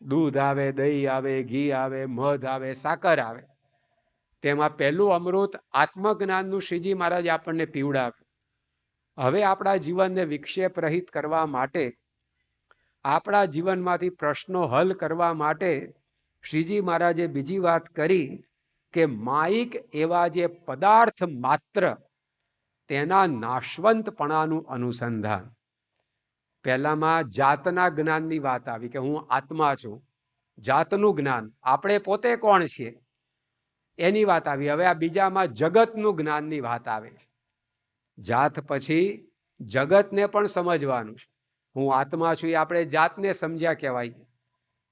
A: દૂધ આવે, દહીં આવે, ઘી આવે, મધ આવે, સાકર આવે. તેમાં પહેલું અમૃત આત્મજ્ઞાનનું શ્રીજી મહારાજ આપણને પીવડાવે. હવે આપણા જીવનને વિક્ષેપ રહિત કરવા માટે, આપણા જીવનમાંથી પ્રશ્નો હલ કરવા માટે શ્રીજી મહારાજે બીજી વાત કરી કે માયિક એવા જે પદાર્થ માત્ર તેના નાશવંતપણાનું અનુસંધાન. પહેલામાં જાતના જ્ઞાનની વાત આવી કે હું આત્મા છું, જાતનું જ્ઞાન, આપણે પોતે કોણ છીએ એની વાત આવી. હવે આ બીજામાં જગતનું જ્ઞાનની વાત આવે. જાત પછી જગતને પણ સમજવાનું છે. હું આત્મા છું એ આપણે જાતને સમજ્યા કહેવાય.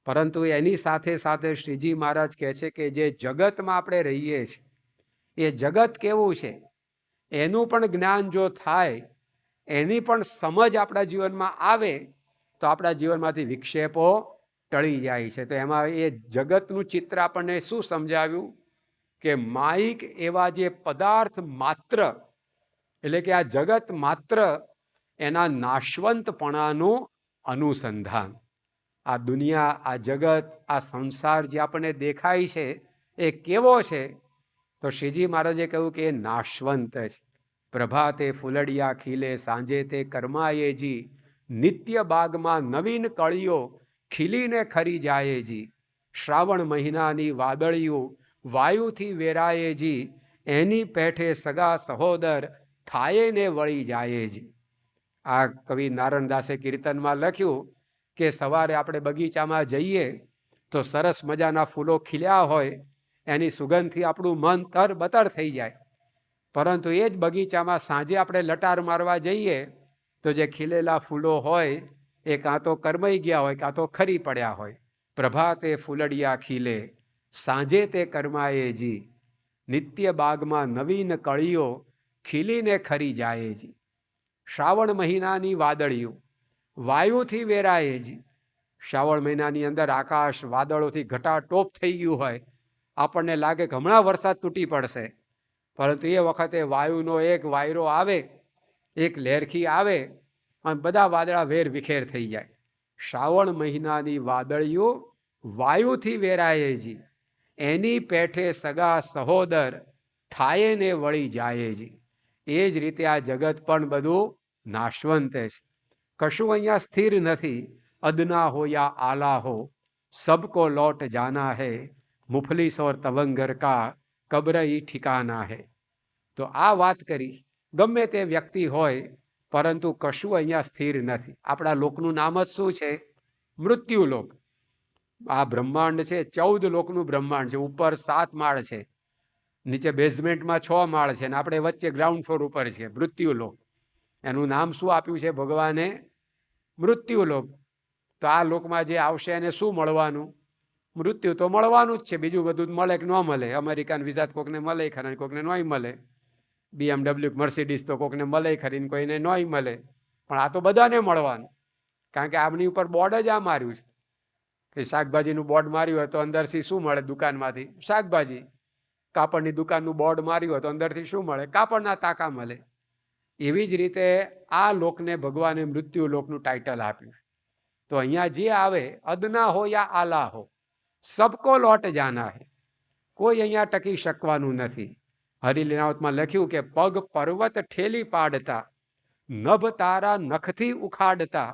A: પરંતુ એની સાથે સાથે શ્રીજી મહારાજ કહે છે કે જે જગતમાં આપણે રહીએ છીએ એ જગત કેવું છે એનું પણ જ્ઞાન જો થાય, એની પણ સમજ આપણા જીવનમાં આવે તો આપણા જીવનમાંથી વિક્ષેપો ટળી જાય છે. તો એમાં એ જગતનું ચિત્ર આપણને શું સમજાવ્યું કે માયિક એવા જે પદાર્થ માત્ર, એટલે કે આ જગત માત્ર એના નાશવંતપણાનું અનુસંધાન. આ દુનિયા, આ જગત, આ સંસાર જે આપણને દેખાય છે એ કેવો છે? તો શ્રીજી મહારાજે કહ્યું કે એ નાશવંત છે. પ્રભાતે ફૂલડિયા ખીલે, સાંજે તે કર્માયેજી, નિત્ય બાગમાં નવીન કળીઓ ખીલીને ખરી જાયેજી, શ્રાવણ મહિનાની વાદળીઓ વાયુથી વેરાયેજી, એની પેઠે સગા સહોદર થાય ને વળી જાયેજી. આ કવિ નારાયણદાસે કીર્તનમાં લખ્યું કે સવારે આપણે બગીચામાં જઈએ તો સરસ મજાના ફૂલો ખીલ્યા હોય, એની સુગંધથી આપણું મન તરબતર થઈ જાય. પરંતુ એ જ બગીચામાં સાંજે આપણે લટાર મારવા જઈએ તો જે ખીલેલા ફૂલો હોય એ કાં તો કરમાઈ ગયા હોય, કાં તો ખરી પડ્યા હોય. પ્રભાતે ફૂલડિયા ખીલે, સાંજે તે કર્માયેજી, નિત્ય બાગમાં નવીન કળીઓ ખીલીને ખરી જાયેજી, શ્રાવણ મહિનાની વાદળીઓ વાયુથી વેરાયેજી. શ્રાવણ મહિનાની અંદર આકાશ વાદળોથી ઘટાટોપ થઈ ગયું હોય, આપણને લાગે કે હમણાં વરસાદ તૂટી પડશે, પરંતુ એ વખતે વાયુનો એક વાયરો આવે, એક લહેરખી આવે અને બધા વાદળા વેર વિખેર થઈ જાય. શ્રાવણ મહિનાની વાદળીઓ વાયુથી વેરાયેજી, એની પેઠે સગા સહોદર થાય ને વળી જાયેજી. એ જ રીતે આ જગત પણ બધું નાશવંત છે. કશું અહીંયા સ્થિર નથી. અદના હો યા આલા હો, સબકો લૌટ જાના હૈ, મુફલિસ ઓર તવંગર કા કબ્ર હી ઠિકાના હૈ. તો આ વાત કરી, ગમે તે વ્યક્તિ હોય પરંતુ કશું અહીંયા સ્થિર નથી. આપણા લોકનું નામ જ શું છે? મૃત્યુલોક. આ બ્રહ્માંડ છે 14 લોકનું બ્રહ્માંડ છે. ઉપર 7 માળ છે, નીચે બેઝમેન્ટમાં 6 માળ છે, અને આપણે વચ્ચે ગ્રાઉન્ડ ફ્લોર ઉપર છે મૃત્યુલોક. એનું નામ શું આપ્યું છે ભગવાને? મૃત્યુલોક. તો આ લોકમાં જે આવશે એને શું મળવાનું? મૃત્યુ તો મળવાનું જ છે. બીજું બધું મળે કે ન મળે. અમેરિકન વિઝા કોકને મળે ખરા, કોકને નોય મળે. BMW મર્સિડીઝ તો કોકને મળે ખરી, કોઈને નોય મળે. પણ આ તો બધાને મળવાનું. કારણ કે આમની ઉપર બોર્ડ જ આ માર્યું છે કે શાકભાજીનું બોર્ડ માર્યું હોય તો અંદરથી શું મળે? દુકાનમાંથી શાકભાજી. કાપડની દુકાનનું બોર્ડ માર્યું હોય તો અંદરથી શું મળે? કાપડના તાકા મળે. એવી જ રીતે આ લોકને ભગવાને મૃત્યુ લોકનું ટાઇટલ આપ્યું. તો અહીંયા જે આવે, અદના હો યા આલા હો, સબકો લોટ જાના હે. કોઈ અહીંયા ટકી શકવાનું નથી. હરિલીલાવતમાં લખ્યું કે પગ પર્વત ઠેલી પાડતા, નભ તારા નખથી ઉખાડતા,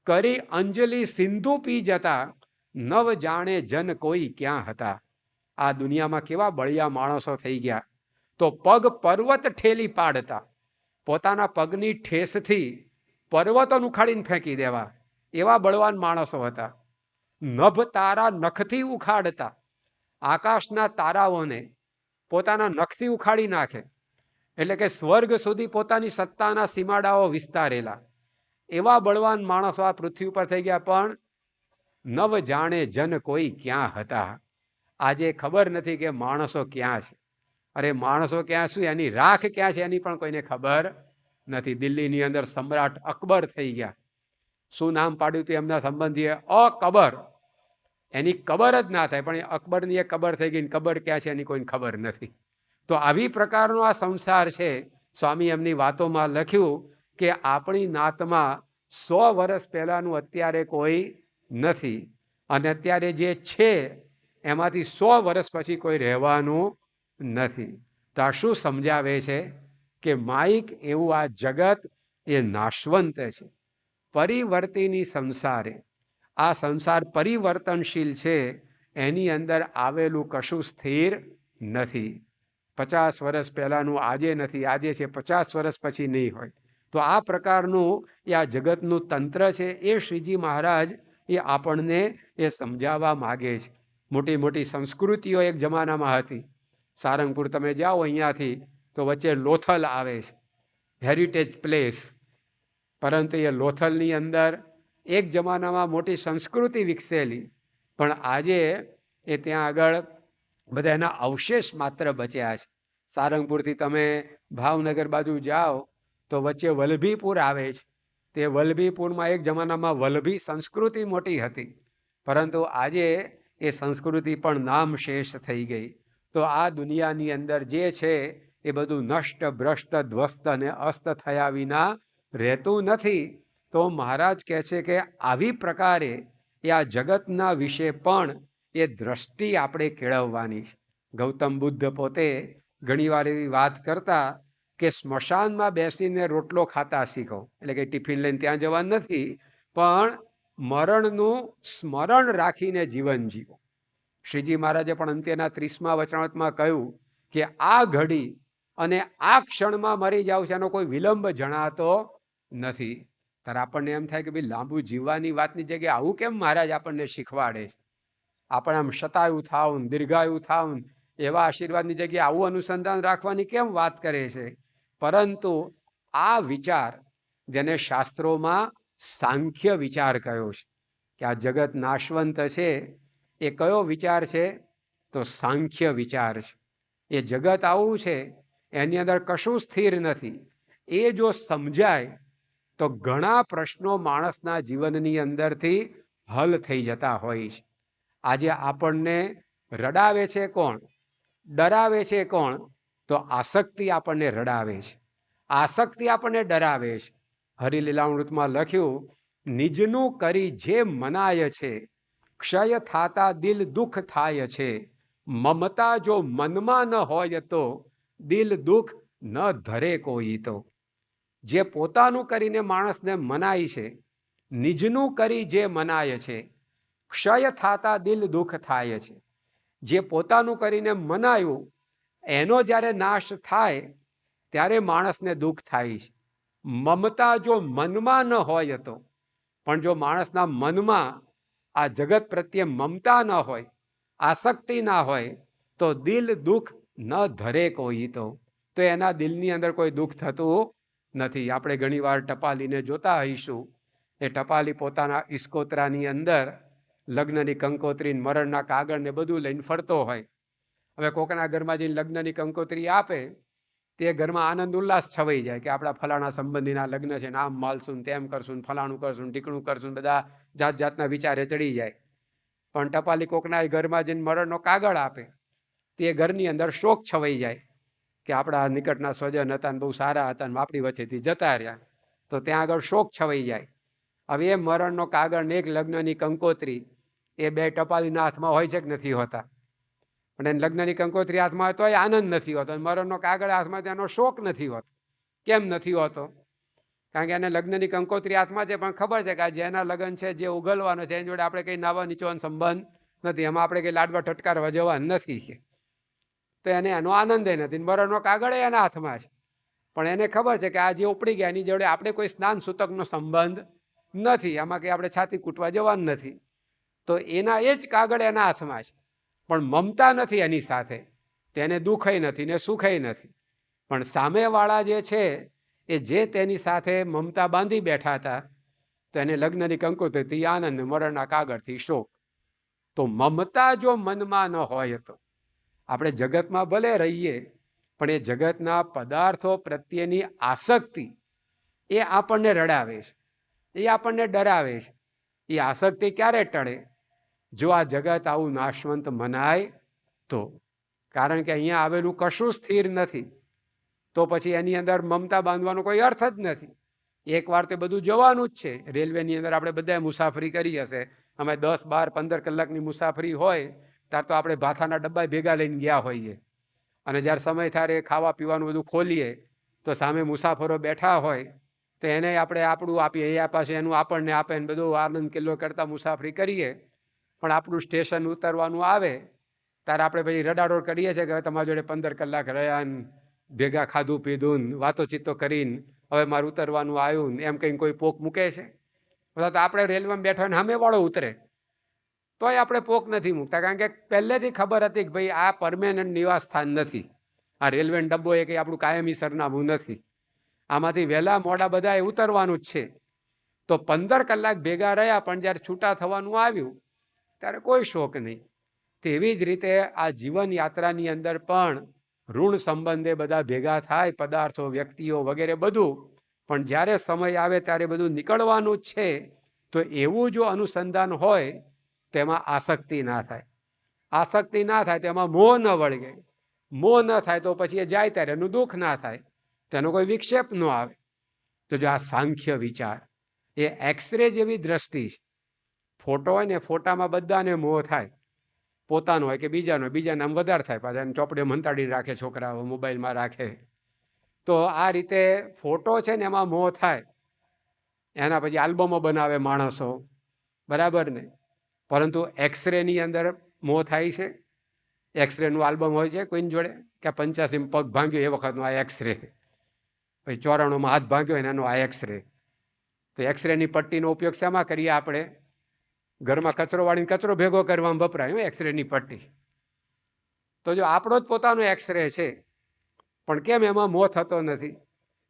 A: કરી અંજલિ સિંધુ પી જતા, નવ જાણે જન કોઈ ક્યાં હતા. આ દુનિયામાં કેવા બળિયા માણસો થઈ ગયા. તો પગ પર્વત ઠેલી પાડતા, પોતાના પગની ઠેસથી પર્વતો ઉખાડીને ફેંકી દેવા, એવા બળવાન માણસો હતા. નભ તારા નખથી ઉખાડતા, આકાશના તારાઓને પોતાના નખથી ઉખાડી નાખે. એટલે કે સ્વર્ગ સુધી પોતાની સત્તાના સીમાડાઓ વિસ્તારેલા એવા બળવાન માણસો આ પૃથ્વી ઉપર થઈ ગયા. પણ નવ જાણે જન કોઈ ક્યાં હતા. આજે ખબર નથી કે માણસો ક્યાં છે. અરે માણસો ક્યાં શું, એની રાખ ક્યાં છે એની પણ કોઈને ખબર નથી. દિલ્હીની અંદર સમ્રાટ અકબર થઈ ગયા. શું નામ પાડ્યું હતું એમના સંબંધીએ? અકબર. એની કબર જ ના થાય, પણ અકબરની એ કબર થઈ ગઈ. કબર ક્યાં છે એની કોઈને ખબર નથી. તો આવી પ્રકારનો આ સંસાર છે. સ્વામી એમની વાતોમાં લખ્યું કે આપણી નાતમાં 100 વર્ષ પહેલાનું અત્યારે કોઈ નથી, અને અત્યારે જે છે એમાંથી 100 વર્ષ પછી કોઈ રહેવાનું નથી. તો આ શું સમજાવે છે? કે માઇક એવું આ જગત એ નાશવંત છે, પરિવર્તિની સંસારે. આ સંસાર પરિવર્તનશીલ છે, એની અંદર આવેલું કશું સ્થિર નથી. 50 વર્ષ પહેલાનું આજે નથી, આજે છે 50 વર્ષ પછી નહીં હોય. તો આ પ્રકારનું એ આ જગતનું તંત્ર છે. એ શ્રીજી મહારાજ એ આપણને એ સમજાવવા માગે છે. મોટી મોટી સંસ્કૃતિઓ એક જમાનામાં હતી. સારંગપુર તમે જાઓ અહીંયાથી તો વચ્ચે લોથલ આવે છે, હેરિટેજ પ્લેસ. પરંતુ એ લોથલની અંદર એક જમાનામાં મોટી સંસ્કૃતિ વિકસેલી, પણ આજે એ ત્યાં આગળ બધા એના અવશેષ માત્ર બચ્યા છે. સારંગપુરથી તમે ભાવનગર બાજુ જાઓ તો વચ્ચે વલભીપુર આવે છે. તે વલભીપુરમાં એક જમાનામાં વલભી સંસ્કૃતિ મોટી હતી, પરંતુ આજે એ સંસ્કૃતિ પણ નામ શેષ થઈ ગઈ. તો આ દુનિયાની અંદર જે છે એ બધું નષ્ટ ભ્રષ્ટ ધ્વસ્ત અને અસ્ત થયા વિના રહેતું નથી. તો મહારાજ કહે છે કે આવી પ્રકારે એ આ જગતના વિશે પણ એ દ્રષ્ટિ આપણે કેળવવાની છે. ગૌતમ બુદ્ધ પોતે ઘણીવાર એવી વાત કરતા કે સ્મશાનમાં બેસીને રોટલો ખાતા શીખો. એટલે કે ટિફિન લઈને ત્યાં જવાનું નથી, પણ મરણનું સ્મરણ રાખીને જીવન જીવો. શ્રીજી મહારાજે પણ અંત્યના 30મા વચનામૃતમાં કહ્યું કે આ ઘડી અને આ ક્ષણમાં મરી જાવ છે, એનો કોઈ વિલંબ જણાતો નથી. ત્યારે આપણને એમ થાય કે ભાઈ લાંબુ જીવવાની વાતની જગ્યાએ આવું કેમ મહારાજ આપણને શીખવાડે છે? આપણે આમ શતાયુ થાવ, દીર્ઘાયુ થાવ, એવા આશીર્વાદની જગ્યાએ આવું અનુસંધાન રાખવાની કેમ વાત કરે છે? પરંતુ આ વિચાર, જેને શાસ્ત્રોમાં સાંખ્ય વિચાર કહ્યો છે, કે આ જગત નાશવંત છે, એ કયો વિચાર છે? તો સાંખ્ય વિચાર છે. એ જગત આવું છે, એની અંદર કશું સ્થિર નથી. એ જો સમજાય તો ઘણા પ્રશ્નો માણસના જીવનની અંદરથી હલ થઈ જતા હોય છે. આજે આપણને રડાવે છે કોણ? ડરાવે છે કોણ? તો આસક્તિ આપણને રડાવે છે, આસક્તિ આપણને ડરાવે છે. હરિલીલામૃતમાં લખ્યું, નિજનું કરી જે મનાય છે, ક્ષય થાતા દિલ દુઃખ થાય છે. મમતા જો મનમાં ન હોય તો દિલ દુઃખ ન ધરે કોઈ. તો જે પોતાનું કરીને માણસને મનાય છે, નિજનું કરી જે મનાય છે, ક્ષય થાતા દિલ દુઃખ થાય છે. જે પોતાનું કરીને મનાયું એનો જ્યારે નાશ થાય ત્યારે માણસને દુઃખ થાય છે. મમતા જો મનમાં ન હોય તો, પણ જો માણસના મનમાં આ જગત પ્રત્યે મમતા ન હોય, આસક્તિ ના હોય, તો દિલ દુઃખ ન ધરે કોઈ તો એના દિલની અંદર કોઈ દુઃખ થતું નથી. આપણે ઘણીવાર ટપાલીને જોતા હઈશું, એ ટપાલી પોતાના ઇસ્કોતરાની અંદર લગ્નની કંકોત્રી, મરણના કાગળ ને બધું લઈને ફરતો હોય. હવે કોકના ઘરમાં જઈને લગ્નની કંકોત્રી આપે, તે ઘરમાં આનંદ ઉલ્લાસ છવાઈ જાય કે આપણા ફલાણા સંબંધીના લગ્ન છે ને આમ માલશું, તેમ કરશું, ફલાણું કરશું, ટીકણું કરશું, બધા જાત જાતના વિચારે ચડી જાય. પણ ટપાલી કોકના ઘરમાં જઈને મરણનો કાગળ આપે, તે ઘરની અંદર શોક છવાઈ જાય કે આપણા નિકટના સ્વજન હતા ને બહુ સારા હતા ને આપણી વચ્ચેથી જતા રહ્યા, તો ત્યાં આગળ શોક છવાઈ જાય. હવે એ મરણનો કાગળ ને એક લગ્નની કંકોત્રી એ બે ટપાલીના હાથમાં હોય છે કે નથી હોતા? પણ એને લગ્નની કંકોત્રી હાથમાં હોય તો આનંદ નથી હોતો, મરણનો કાગળ હાથમાં તેનો શોક નથી હોતો. કેમ નથી હોતો? કારણ કે એને લગ્નની કંકોત્રી હાથમાં છે, પણ ખબર છે કે આ જેના લગ્ન છે, જે ઉગલવાનો છે, એની જોડે આપણે કંઈ નાવા નીચવાનો સંબંધ નથી, એમાં આપણે કંઈ લાડવા ઠટકારવા જવા નથી, તો એને એનો આનંદ નથી. મરણનો કાગળ એના હાથમાં છે, પણ એને ખબર છે કે આ જે ઉપડી ગયા એની જોડે આપણે કોઈ સ્નાન સૂતકનો સંબંધ નથી, આમાં કંઈ આપણે છાતી કૂટવા જવાનું નથી, તો એના એ જ કાગળ એના હાથમાં છે, પણ મમતા નથી એની સાથે, તેને દુઃખય નથી ને સુખય નથી. પણ સામેવાળા જે છે એ જે તેની સાથે મમતા બાંધી બેઠા હતા, તો એને લગ્નની કંકોત્રીથી આનંદ, મરણના કાગળથી શોક. તો મમતા જો મનમાં ન હોય તો આપણે જગતમાં ભલે રહીએ, પણ એ જગતના પદાર્થો પ્રત્યેની આસક્તિ એ આપણને રડાવે છે, એ આપણને ડરાવે છે. એ આસક્તિ ક્યારે ટળે? જો આ જગત આવું નાશવંત મનાય તો. કારણ કે અહીંયા આવેલું કશું સ્થિર નથી, તો પછી એની અંદર મમતા બાંધવાનો કોઈ અર્થ જ નથી. એકવાર તે બધું જવાનું જ છે. રેલવેની અંદર આપણે બધાએ મુસાફરી કરી હશે, અમે 10, 12, 15 કલાકની મુસાફરી હોય ત્યારે તો આપણે ભાથાના ડબ્બા ભેગા લઈને ગયા હોઈએ, અને જ્યારે સમય થાય ખાવા પીવાનું બધું ખોલીએ તો સામે મુસાફરો બેઠા હોય, તો એને આપણે આપણું આપીએ, એ પાસે એનું આપણને આપે ને બધું આનંદ કિલ્લો કરતા મુસાફરી કરીએ. પણ આપણું સ્ટેશન ઉતરવાનું આવે ત્યારે આપણે પછી રડારોડ કરીએ છીએ કે હવે તમારી જોડે 15 કલાક રહ્યા ને ભેગા ખાધું પીધું ને વાતોચીતો કરીને હવે મારું ઉતરવાનું આવ્યું ને એમ કંઈ કોઈ પોક મૂકે છે? બધા તો આપણે રેલવેમાં બેઠા ને સામેવાળો ઉતરે તોય આપણે પોક નથી મૂકતા, કારણ કે પહેલેથી ખબર હતી કે ભાઈ આ પરમેનન્ટ નિવાસ સ્થાન નથી, આ રેલવે ડબ્બો એ કંઈ આપણું કાયમી સરનામું નથી, આમાંથી વહેલા મોડા બધાએ ઉતરવાનું જ છે. તો 15 કલાક ભેગા રહ્યા, પણ જ્યારે છૂટા થવાનું આવ્યું ત્યારે કોઈ શોક નહીં. તેવી જ રીતે આ જીવન યાત્રાની અંદર પણ ઋણ સંબંધે બધા ભેગા થાય, પદાર્થો, વ્યક્તિઓ વગેરે બધું, પણ જ્યારે સમય આવે ત્યારે બધું નીકળવાનું જ છે. તો એવું જો અનુસંધાન હોય તેમાં આસક્તિ ના થાય, આસક્તિ ના થાય તેમાં મોહ ન વળગે, મોહ ન થાય તો પછી એ જાય ત્યારે એનું દુઃખ ના થાય, તેનો કોઈ વિક્ષેપ ન આવે. તો જો આ સાંખ્ય વિચાર એ એક્સરે જેવી દ્રષ્ટિ છે. ફોટો હોય ને, ફોટામાં બધાને મોહ થાય, પોતાનો હોય કે બીજાનો, બીજાને આમ વધારે થાય, પાછા ચોપડીઓ મંતાડીને રાખે છોકરાઓ, મોબાઈલમાં રાખે. તો આ રીતે ફોટો છે ને એમાં મોહ થાય, એના પછી આલ્બમો બનાવે માણસો, બરાબર ને? પરંતુ એક્સરેની અંદર મોહ થાય છે. એક્સરેનું આલ્બમ હોય છે કોઈની જોડે કે 85 પગ ભાંગ્યો એ વખતનો આ એક્સરે, પછી 94માં હાથ ભાંગ્યો એનો આ એક્સરે. તો એક્સરેની પટ્ટીનો ઉપયોગ શેમાં કરીએ આપણે? ઘરમાં કચરો વાળીને કચરો ભેગો કરવામાં વપરાય એક્સરેની પટ્ટી. તો જો આપણો જ પોતાનો એક્સરે છે, પણ કેમ એમાં મોહ થતો નથી?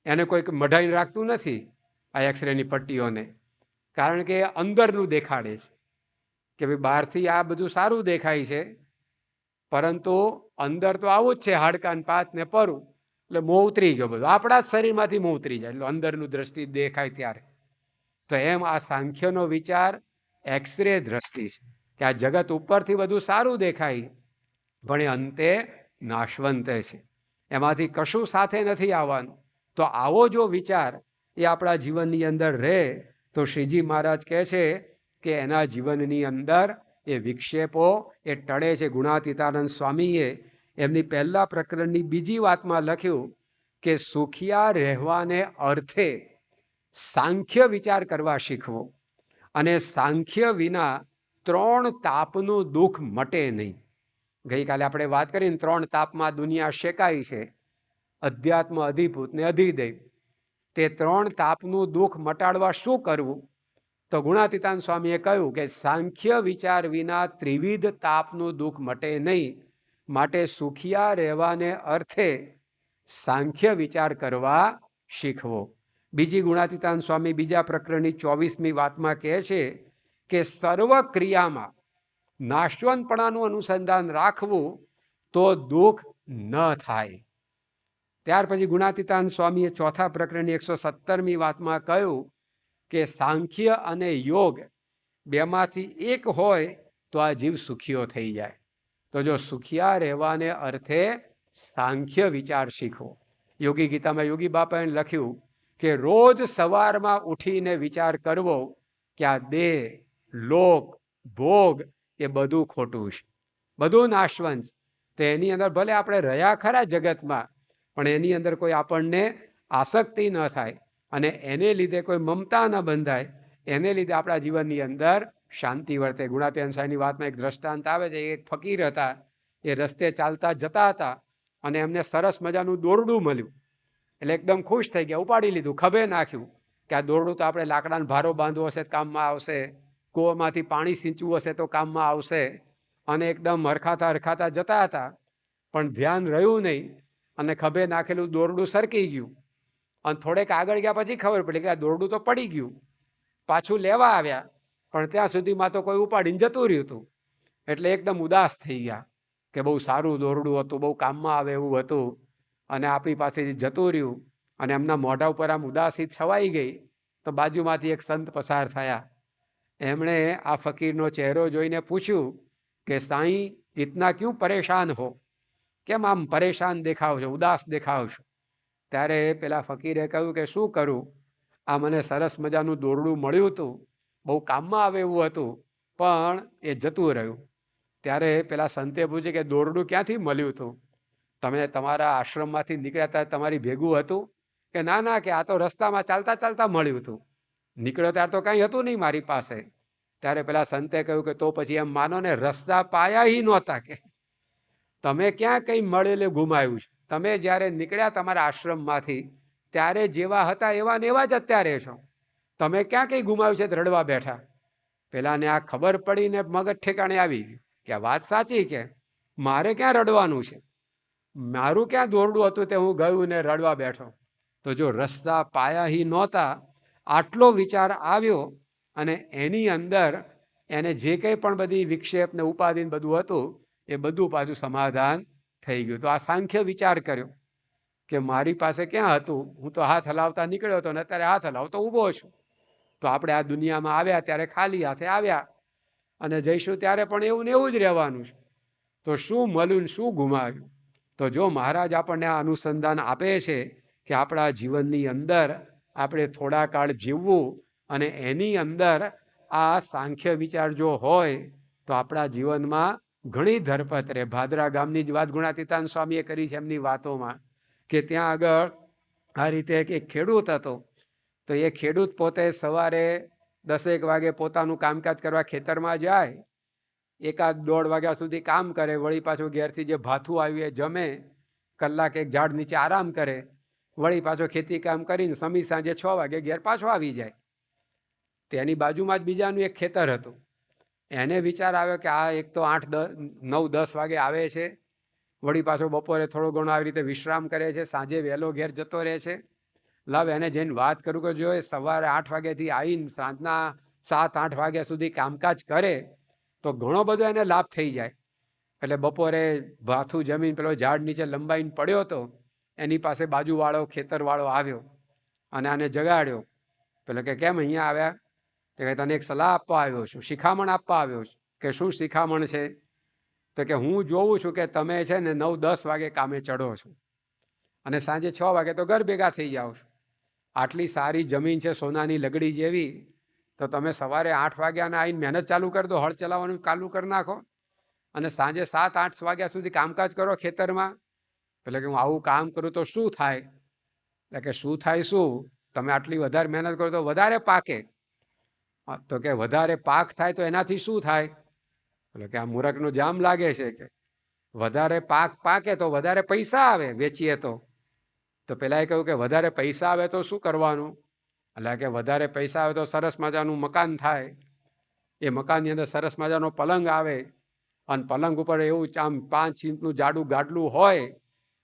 A: એને કોઈ મઢાઈને રાખતું નથી આ એક્સરેની પટ્ટીઓને, કારણ કે અંદરનું દેખાડે છે કે ભાઈ બહારથી આ બધું સારું દેખાય છે, પરંતુ અંદર તો આવું જ છે, હાડકાન પાત ને પરું, એટલે મોહ ઉતરી ગયો બધો, આપણા જ શરીરમાંથી મોહ ઉતરી જાય, એટલે અંદરનું દ્રષ્ટિ દેખાય ત્યારે. તો એમ આ સાંખ્યનો વિચાર એક્સરે દ્રષ્ટિ છે કે આ જગત ઉપરથી બધું સારું દેખાય, પણ એ અંતે નાશવંત છે, એમાંથી કશું સાથે નથી આવવાનું. તો આવો જો વિચાર એ આપણા જીવનની અંદર રહે, તો શ્રીજી મહારાજ કહે છે કે એના જીવનની અંદર એ વિક્ષેપો એ ટળે છે. ગુણાતીતાનંદ સ્વામીએ એમની પહેલા પ્રકરણની બીજી વાતમાં લખ્યું કે સુખિયા રહેવાને અર્થે સાંખ્ય વિચાર કરવા શીખવો, અને સાંખ્ય વિના 3 તાપનું દુઃખ મટે નહીં. ગઈકાલે આપણે વાત કરીને 3 તાપમાં દુનિયા શેકાઈ છે: અધ્યાત્મ, અધિભૂત ને અધિદૈવ. તે 3 તાપનું દુઃખ મટાડવા શું કરવું? તો ગુણાતીતાન સ્વામીએ કહ્યું કે સાંખ્ય વિચાર વિના ત્રિવિધ તાપનું દુઃખ મટે નહીં, માટે સુખિયા રહેવાને અર્થે સાંખ્ય વિચાર કરવા શીખવો. બીજી ગુણાતીતાન સ્વામી બીજા પ્રકરણની 24મી વાતમાં કહે છે કે સર્વ ક્રિયામાં નાશવંતપણાનું અનુસંધાન રાખવું તો દુઃખ ન થાય. ત્યાર પછી ગુણાતીતાન સ્વામીએ ચોથા પ્રકરણની 117મી વાતમાં કહ્યું કે સાંખ્ય અને યોગ બેમાંથી એક હોય તો આ જીવ સુખીઓ થઈ જાય. તો જો સુખિયા રહેવાને અર્થે સાંખ્ય વિચાર શીખવો. યોગી ગીતામાં યોગી બાપાએ લખ્યું કે રોજ સવારમાં ઉઠીને વિચાર કરવો કે આ દેહ, લોક, ભોગ એ બધું ખોટું છે, બધું નાશવંત. તો એની અંદર ભલે આપણે રહ્યા ખરા જગતમાં, પણ એની અંદર કોઈ આપણને આસક્તિ ન થાય અને એને લીધે કોઈ મમતા ન બંધાય, એને લીધે આપણા જીવનની અંદર શાંતિ વર્તે. ગુણાતીતાન સ્વામીની વાતમાં એક દ્રષ્ટાંત આવે છે. એક ફકીર હતા, એ રસ્તે ચાલતા જતા હતા અને એમને સરસ મજાનું દોરડું મળ્યું. એટલે એકદમ ખુશ થઈ ગયા, ઉપાડી લીધું, ખભે નાખ્યું કે આ દોરડું તો આપણે લાકડાનો ભારો બાંધવો હશે તો કામમાં આવશે, કૂવામાંથી પાણી સિંચવું હશે તો કામમાં આવશે. અને એકદમ હરખાતા જતા હતા, પણ ધ્યાન રહ્યું નહીં અને ખભે નાખેલું દોરડું સરકી ગયું. અને થોડેક આગળ ગયા પછી ખબર પડી કે આ દોરડું તો પડી ગયું. પાછું લેવા આવ્યા, પણ ત્યાં સુધીમાં તો કોઈ ઉપાડીને જતું રહ્યું હતું. એટલે એકદમ ઉદાસ થઈ ગયા કે બહુ સારું દોરડું હતું, બહુ કામમાં આવે એવું હતું, અને આપણી પાસેથી જતું રહ્યું. અને એમના મોઢા ઉપર આમ ઉદાસી છવાઈ ગઈ. તો બાજુમાંથી એક સંત પસાર થયા. એમણે આ ફકીરનો ચહેરો જોઈને પૂછ્યું કે સાईं, ઇતના ક્યું પરેશાન હો? કેમ આમ પરેશાન દેખાવ છો, ઉદાસ દેખાવ છો? ત્યારે પેલા ફકીરે કહ્યું કે શું કરું, આ મને સરસ મજાનું દોરડું મળ્યું હતું, બહુ કામમાં આવે એવું હતું, પણ એ જતું રહ્યું. ત્યારે પેલા સંતે પૂછ્યું કે દોરડું ક્યાંથી મળ્યું હતું? તમે તમારા આશ્રમમાંથી નીકળ્યા હતા તમારી ભેગું હતું? કે ના ના, કે આ તો રસ્તામાં ચાલતા ચાલતા મળ્યું હતું, નીકળ્યો ત્યારે તો કાંઈ હતું નહીં મારી પાસે. ત્યારે પેલા સંતે કહ્યું કે તો પછી એમ માનો ને રસ્તા પાયા ય નહોતા, કે તમે ક્યાં કંઈ મળેલે ગુમાવ્યું છે? તમે જ્યારે નીકળ્યા તમારા આશ્રમમાંથી ત્યારે જેવા હતા એવા ને એવા જ અત્યારે છો. તમે ક્યાં કંઈ ગુમાવ્યું છે રડવા બેઠા? પેલાને આ ખબર પડીને મગજ ઠેકાણે આવી ગયું કે આ વાત સાચી, કે મારે ક્યાં રડવાનું છે, મારું ક્યાં દોરડું હતું તે હું ગયું ને રડવા બેઠો. તો જો રસ્તા પાયા ય નહોતા, આટલો વિચાર આવ્યો અને એની અંદર એને જે કંઈ પણ બધી વિક્ષેપ ને ઉપાધિ બધું હતું એ બધું પાછું સમાધાન થઈ ગયું. તો આ સાંખ્ય વિચાર કર્યો કે મારી પાસે ક્યાં હતું, હું તો હાથ હલાવતા નીકળ્યો હતો ને અત્યારે હાથ હલાવતો ઊભો છું. તો આપણે આ દુનિયામાં આવ્યા ત્યારે ખાલી હાથે આવ્યા અને જઈશું ત્યારે પણ એવું ને એવું જ રહેવાનું છે. તો શું મળ્યું ને શું ગુમાવ્યું? તો જો મહારાજ આપણને આ અનુસંધાન આપે છે કે આપણા જીવનની અંદર આપણે થોડા કાળ જીવવું, અને એની અંદર આ સાંખ્ય વિચાર જો હોય તો આપણા જીવનમાં ઘણી ધરપત રહે. ભાદરા ગામની જ વાત ગુણાતીતાન સ્વામીએ કરી છે એમની વાતોમાં, કે ત્યાં આગળ આ રીતે એક ખેડૂત હતો. તો એ ખેડૂત પોતે સવારે 10 વાગે પોતાનું કામકાજ કરવા ખેતરમાં જાય, 1-1.5 વાગ્યા સુધી કામ કરે, વળી પાછો ઘેરથી જે ભાથું આવ્યું એ જમે, કલાક એક ઝાડ નીચે આરામ કરે, વળી પાછો ખેતી કામ કરીને સમી સાંજે 6 વાગે ઘેર પાછો આવી જાય. તેની બાજુમાં જ બીજાનું એક ખેતર હતું. એને વિચાર આવ્યો કે આ એક તો 8-9-10 વાગે આવે છે, વળી પાછો બપોરે થોડો ઘણો આવી રીતે વિશ્રામ કરે છે, સાંજે વહેલો ઘેર જતો રહે છે. લાવ એને જઈને વાત કરું કે જો એ સવારે 8 વાગ્યાથી આવીને સાંજના 7-8 વાગ્યા સુધી કામકાજ કરે તો ઘણો બધો એને લાભ થઈ જાય. એટલે બપોરે ભાથું જમીન પેલો ઝાડ નીચે લંબાઈને પડ્યો હતો, એની પાસે બાજુવાળો ખેતરવાળો આવ્યો અને આને જગાડ્યો. પેલો કે કેમ અહીંયા આવ્યા? તો કે તને એક સલાહ આપવા આવ્યો છું, શિખામણ આપવા આવ્યો છું. કે શું શિખામણ છે? તો કે હું જોઉં છું કે તમે છે ને 9-10 વાગે કામે ચડો છો અને સાંજે 6 વાગે તો ઘર ભેગા થઈ જાઓ છો. આટલી સારી જમીન છે સોનાની લગડી જેવી, તો તમે સવારે 8 વાગ્યાના આવીને મહેનત ચાલુ કરી દો, હળ ચલાવવાનું ચાલુ કરી નાખો અને સાંજે 7-8 વાગ્યા સુધી કામકાજ કરો ખેતરમાં. એટલે કે હું આવું કામ કરું તો શું થાય? એટલે કે શું થાય શું? તમે આટલી વધારે મહેનત કરો તો વધારે પાકે. તો કે વધારે પાક થાય તો એનાથી શું થાય? એટલે કે આ મૂરખનું જામ લાગે છે, કે વધારે પાક પાકે તો વધારે પૈસા આવે વેચીએ તો. તો પેલાએ કહ્યું કે વધારે પૈસા આવે તો શું કરવાનું? એટલે કે વધારે પૈસા આવે તો સરસ મજાનું મકાન થાય, એ મકાનની અંદર સરસ મજાનો પલંગ આવે, અને પલંગ ઉપર એવું આમ 5 ઇંચનું જાડું ગાડલું હોય,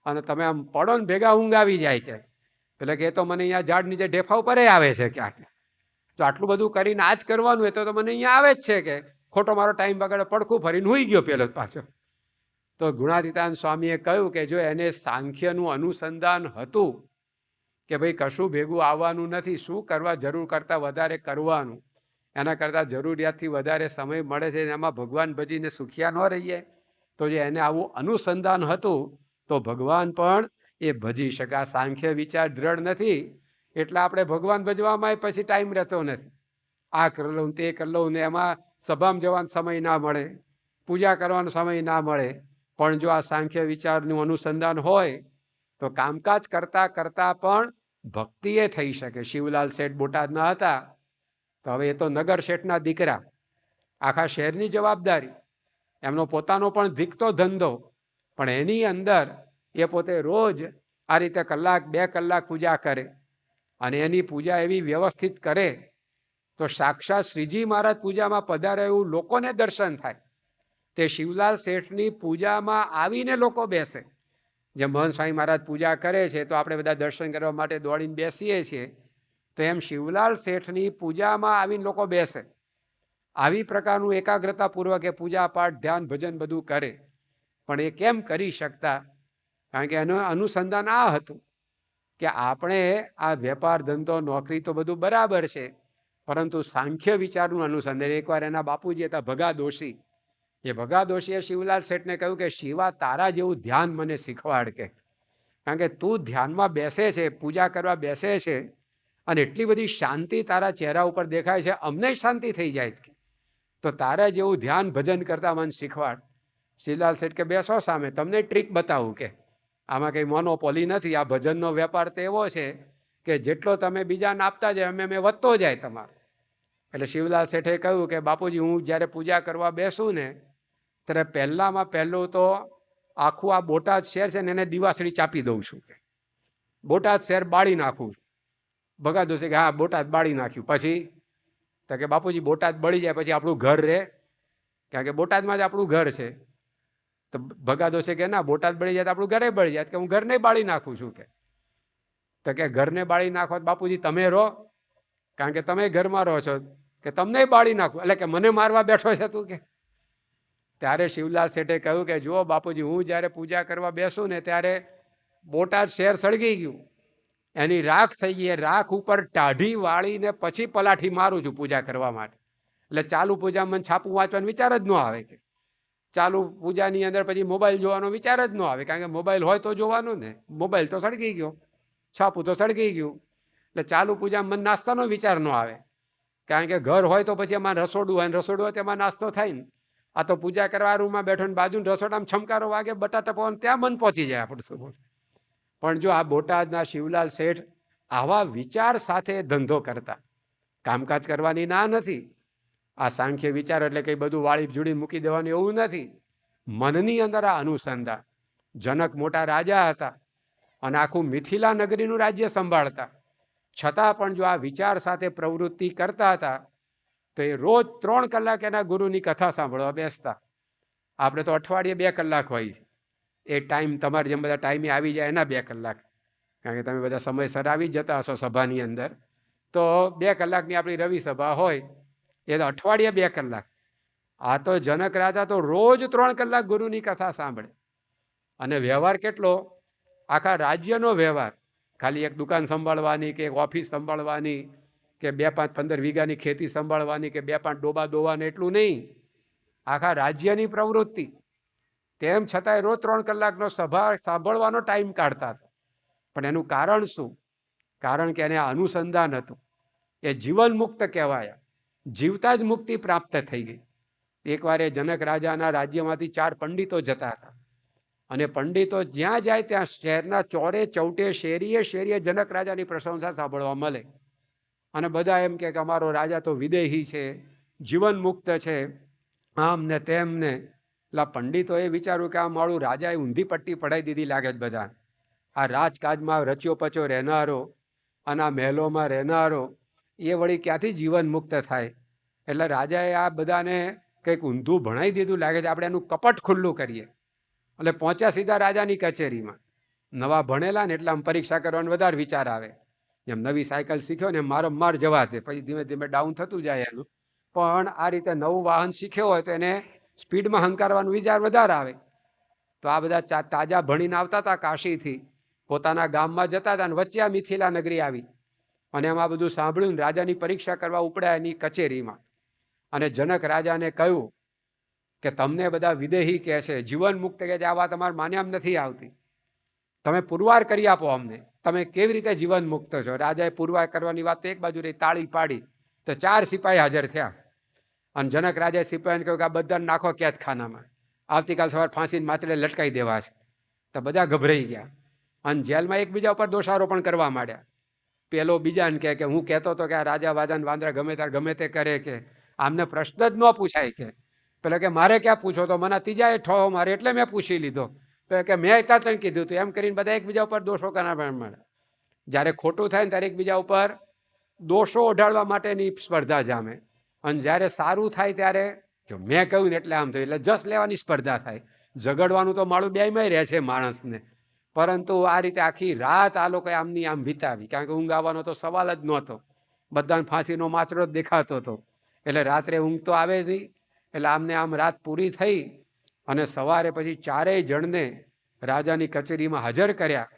A: અને તમે આમ પડો ને ભેગા ઊંઘ આવી જાય. કે એટલે કે એ તો મને અહીંયા ઝાડ નીચે ઢેફા ઉપર આવે છે ક્યાંક. તો આટલું બધું કરીને આ જ કરવાનું હોય તો મને અહીંયા આવે જ છે, કે ખોટો મારો ટાઈમ બગાડે, પડખું ફરીને હુઈ ગયો પેલો પાછો. તો ગુણાતીતાનંદ સ્વામીએ કહ્યું કે જો એને સાંખ્યનું અનુસંધાન હતું કે ભાઈ કશું ભેગું આવવાનું નથી, શું કરવા જરૂર કરતાં વધારે કરવાનું, એના કરતાં જરૂરિયાતથી વધારે સમય મળે છે એમાં ભગવાન ભજીને સુખિયા ન રહીએ. તો જે એને આવું અનુસંધાન હતું તો ભગવાન પણ એ ભજી શકે. આ સાંખ્ય વિચાર દ્રઢ નથી એટલે આપણે ભગવાન ભજવામાં પછી ટાઈમ રહેતો નથી. આ કરી લઉં તે કરી લઉં ને એમાં સભામાં જવાનો સમય ના મળે, પૂજા કરવાનો સમય ના મળે. પણ જો આ સાંખ્ય વિચારનું અનુસંધાન હોય તો કામકાજ કરતાં કરતાં પણ ભક્તિએ થઈ શકે. શિવલાલ શેઠ બોટાદના હતા, તો હવે એ તો નગર શેઠના દીકરા, આખા શહેરની જવાબદારી, એમનો પોતાનો પણ ધીકતો ધંધો, પણ એની અંદર એ પોતે રોજ આ રીતે 1-2 કલાક પૂજા કરે, અને એની પૂજા એવી વ્યવસ્થિત કરે તો સાક્ષાત શ્રીજી મહારાજ પૂજામાં પધારે એવું લોકોને દર્શન થાય. તે શિવલાલ શેઠની પૂજામાં આવીને લોકો બેસે. જેમ મહંત સ્વામી મહારાજ પૂજા કરે છે તો આપણે બધા દર્શન કરવા માટે દોડીને બેસીએ છીએ, તો એમ શિવલાલ શેઠની પૂજામાં આવીને લોકો બેસે. આવી પ્રકારનું એકાગ્રતાપૂર્વક એ પૂજા પાઠ ધ્યાન ભજન બધું કરે. પણ એ કેમ કરી શકતા? કારણ કે એનું અનુસંધાન આ હતું કે આપણે આ વેપાર ધંધો નોકરી તો બધું બરાબર છે, પરંતુ સાંખ્ય વિચારનું અનુસંધાન. એકવાર એના બાપુજી હતા ભગા દોશી, એ ભગા દોશીએ શિવલાલ શેઠને કહ્યું કે શિવા, તારા જેવું ધ્યાન મને શીખવાડ. કે કારણ કે તું ધ્યાનમાં બેસે છે, પૂજા કરવા બેસે છે, અને એટલી બધી શાંતિ તારા ચહેરા ઉપર દેખાય છે, અમને શાંતિ થઈ જાય છે. તો તારા જેવું ધ્યાન ભજન કરતા મને શીખવાડ. શિવલાલ શેઠ કે બેસો સામે, તમને ટ્રીક બતાવું. કે આમાં કંઈ મોનોપોલી નથી, આ ભજનનો વેપાર તો એવો છે કે જેટલો તમે બીજાને આપતા જાય અમે વધતો જાય તમારો. એટલે શિવલાલ શેઠે કહ્યું કે બાપુજી, હું જ્યારે પૂજા કરવા બેસું ને ત્યારે પહેલામાં પહેલું તો આખું આ બોટાદ શહેર છે ને એને દિવાસળી ચાપી દઉં છું. કે બોટાદ શહેર બાળી નાખું. ભગા દોશી કે હા, બોટાદ બાળી નાખ્યું. પછી તો કે બાપુજી, બોટાદ બળી જાય પછી આપણું ઘર રહે? કારણ કે બોટાદમાં જ આપણું ઘર છે. તો ભગા દોશી કે ના, બોટાદ બળી જાય તો આપણું ઘરે બળી જાય. કે હું ઘરને બાળી નાખું છું. કે તો કે ઘરને બાળી નાખો બાપુજી તમે રહો, કારણ કે તમે ઘરમાં રહો છો, કે તમને બાળી નાખું. એટલે કે મને મારવા બેઠો છે તું? કે ત્યારે શિવલાલ શેઠે કહ્યું કે જુઓ બાપુજી, હું જ્યારે પૂજા કરવા બેસું ને ત્યારે બોટાદ શહેર સળગી ગયું, એની રાખ થઈ ગઈ. રાખ ઉપર ટાઢી વાળીને પછી પલાઠી મારું છું પૂજા કરવા માટે. એટલે ચાલુ પૂજામાં મને છાપું વાંચવાનો વિચાર જ ન આવે. કે ચાલુ પૂજાની અંદર પછી મોબાઈલ જોવાનો વિચાર જ ન આવે, કારણ કે મોબાઈલ હોય તો જોવાનું ને, મોબાઈલ તો સળગી ગયો, છાપું તો સળગી ગયું. એટલે ચાલુ પૂજામાં મને નાસ્તાનો વિચાર ન આવે, કારણ કે ઘર હોય તો પછી એમાં રસોડું હોય, રસોડું હોય તેમાં નાસ્તો થાય ને. આ તો પૂજા કરવા રૂમમાં બેઠો ને બાજુ રસોડામાં છમકારો વાગે, બટાટા પવન, ત્યાં મન પહોંચી જાય આપણું શું. પણ જો આ બોટાદના શિવલાલ શેઠ આવા વિચાર સાથે ધંધો કરતા, કામકાજ કરવાની ના નથી. આ સાંખ્ય વિચાર એટલે કંઈ બધું વાળી જોડી મૂકી દેવાનું એવું નથી. મનની અંદર આ અનુસંધાન. જનક મોટા રાજા હતા અને આખું મિથિલા નગરીનું રાજ્ય સંભાળતા, છતાં પણ જો આ વિચાર સાથે પ્રવૃત્તિ કરતા હતા તો એ રોજ 3 કલાક એના ગુરુની કથા સાંભળવા બેસતા. આપણે તો અઠવાડિયે 2 કલાક હોય, એ ટાઈમ તમારે જેમ બધા ટાઈમે આવી જાય એના 2 કલાક, કારણ કે તમે બધા સમયસર આવી જતા હશો સભાની અંદર. તો 2 કલાકની આપણી રવિ સભા હોય, એ તો અઠવાડિયે 2 કલાક. આ તો જનક રાજા તો રોજ 3 કલાક ગુરુની કથા સાંભળે. અને વ્યવહાર કેટલો? આખા રાજ્યનો વ્યવહાર. ખાલી એક દુકાન સંભાળવાની, કે એક ઓફિસ સંભાળવાની, કે 2-5-15 વીઘાની ખેતી સંભાળવાની, કે 2-5 ડોબા દોવાને, એટલું નહીં. આખા રાજ્યની પ્રવૃત્તિ. તેમ છતાંય રોજ 3 કલાકનો સભા સાંભળવાનો ટાઈમ કાઢતા હતા. પણ એનું કારણ શું? કારણ કે એને અનુસંધાન હતું. એ જીવન મુક્ત કહેવાય, જીવતા જ મુક્તિ પ્રાપ્ત થઈ ગઈ. એકવાર એ જનક રાજાના રાજ્યમાંથી 4 પંડિતો જતા હતા, અને પંડિતો જ્યાં જાય ત્યાં શહેરના ચોરે ચૌટે, શેરીએ શેરીએ જનક રાજાની પ્રશંસા સાંભળવા મળે. અને બધા એમ કે અમારો રાજા તો વિદેહી છે, જીવન મુક્ત છે, આમ ને તેમ ને. એટલે પંડિતો એ વિચાર્યું કે આ મારું રાજાએ ઊંધી પટ્ટી પડાવી દીધી લાગે છે બધા. આ રાજકાજમાં રચ્યો પચ્યો રહેનારો અને આ મહેલોમાં રહેનારો એ વળી ક્યાંથી જીવન મુક્ત થાય? એટલે રાજાએ આ બધાને કંઈક ઊંધું ભણાવી દીધું લાગે છે, આપણે એનું કપટ ખુલ્લું કરીએ. એટલે પહોંચ્યા સીધા રાજાની કચેરીમાં. નવા ભણેલા ને એટલે આમ પરીક્ષા કરવાનો વધારે વિચાર આવે. જેમ નવી સાયકલ શીખ્યો ને માર જવા દે, પછી ધીમે ધીમે ડાઉન થતું જાય એનું. પણ આ રીતે નવું વાહન શીખ્યો હોય તો એને સ્પીડમાં હંકારવાનો વિચાર વધારે આવે. તો આ બધા તાજા ભણીને આવતા હતા કાશીથી, પોતાના ગામમાં જતા હતા, અને વચ્ચે આ મિથિલા નગરી આવી. અને એમાં બધું સાંભળ્યું, રાજાની પરીક્ષા કરવા ઉપડ્યા એની કચેરીમાં. અને જનક રાજાને કહ્યું કે તમને બધા વિદેહી કહે છે, જીવન મુક્ત કહે છે, આ વાત અમારે માન્યામ નથી આવતી. તમે પુરવાર કરી આપો અમને, તમે કેવી રીતે જીવન મુક્ત છો? રાજાએ પુરવાર કરવાની વાત તો એક બાજુ રહી, તાળી પાડી તો 4 સિપાહી હાજર થયા. અને જનક રાજાએ સિપાહીને કહ્યું કે આ બધાને નાખો કેદખાનામાં, આવતીકાલ સવારે ફાંસીને માથડે લટકાઈ દેવા છે. તો બધા ગભરાઈ ગયા અને જેલમાં એકબીજા ઉપર દોષારોપણ કરવા માંડ્યા. પેલો બીજાને કહે કે હું કહેતો હતો કે આ રાજા વાજાને વાંદરા ગમે ત્યારે ગમે તે કરે, કે આમને પ્રશ્ન જ ન પૂછાય. કે પેલો કે મારે ક્યાં પૂછો તો, મને ત્રીજાએ ઠો મારે એટલે મેં પૂછી લીધો. તો કે મેં ત્યાં તને કીધું હતું. એમ કરીને બધા એકબીજા ઉપર દોષો કરવા માંડે. જ્યારે ખોટું થાય ને ત્યારે એકબીજા ઉપર દોષો ઓઢાડવા માટેની સ્પર્ધા જામે. અને જ્યારે સારું થાય ત્યારે જો મેં કહ્યું ને એટલે આમ થયું, એટલે જસ લેવાની સ્પર્ધા થાય. ઝઘડવાનું તો માળું બેયમાં રહે છે માણસને. પરંતુ આ રીતે આખી રાત આ લોકોએ આમની આમ વિતાવી, કારણ કે ઊંઘ આવવાનો તો સવાલ જ નહોતો. બધાને ફાંસીનો માચરો જ દેખાતો હતો. એટલે રાત્રે ઊંઘ તો આવે નહીં. એટલે આમને આમ રાત પૂરી થઈ અને સવારે પછી 4 જણને રાજાની કચેરીમાં હાજર કર્યા.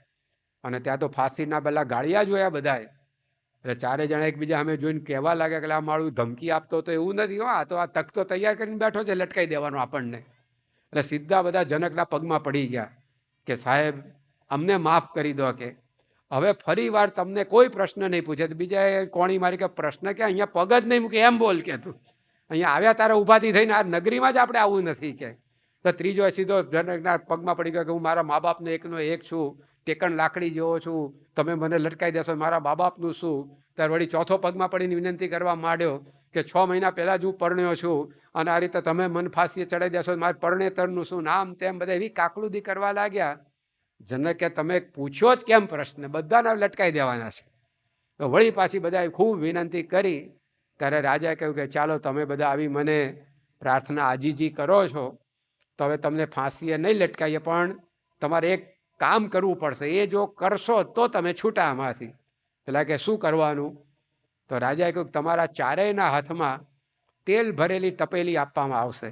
A: અને ત્યાં તો ફાંસીના પેલા ગાળિયા જોયા બધાએ. એટલે 4 જણા એકબીજા અમે જોઈને કહેવા લાગ્યા કે આ માળું ધમકી આપતો તો એવું નથી, આ તો આ તખતો તૈયાર કરીને બેઠો છે લટકાઈ દેવાનો આપણને. એટલે સીધા બધા જનકના પગમાં પડી ગયા કે સાહેબ અમને માફ કરી દો, કે હવે ફરી વાર તમને કોઈ પ્રશ્ન નહીં પૂછે. બીજાએ કોણી મારી કે પ્રશ્ન કે અહીંયા પગ જ નહીં મૂકે એમ બોલ કે તું અહીંયા આવ્યા તારે ઊભાથી થઈને આ નગરીમાં જ આપણે આવવું નથી. કે તો ત્રીજો સીધો જનકના પગમાં પડી ગયો કે હું મારા મા બાપનો એકનો એક છું, ટેકણ લાકડી જેવો છું, તમે મને લટકાઈ દેશો, મારા મા બાપનું શું? ત્યારે વળી ચોથો પગમાં પડીને વિનંતી કરવા માંડ્યો કે 6 મહિના પહેલાં જ હું પરણ્યો છું અને આ રીતે તમે મને ફાંસીએ ચડાવી દેશો, મારે પરણેતરનું શું? નામ તેમ બધા એવી કાકલુદી કરવા લાગ્યા. જનકે તમે પૂછ્યો જ કેમ પ્રશ્ન? બધાને લટકાઈ દેવાના છે. તો વળી પાછી બધાએ ખૂબ વિનંતી કરી. ત્યારે રાજાએ કહ્યું કે ચાલો તમે બધા આવી મને પ્રાર્થના આજીજી કરો છો તો હવે તમને ફાંસીએ નહીં લટકાઈએ, પણ તમારે એક કામ કરવું પડશે, એ જો કરશો તો તમે છૂટા આમાંથી. પેલા કે શું કરવાનું? તો રાજાએ કહ્યું તમારા 4ના હાથમાં તેલ ભરેલી તપેલી આપવામાં આવશે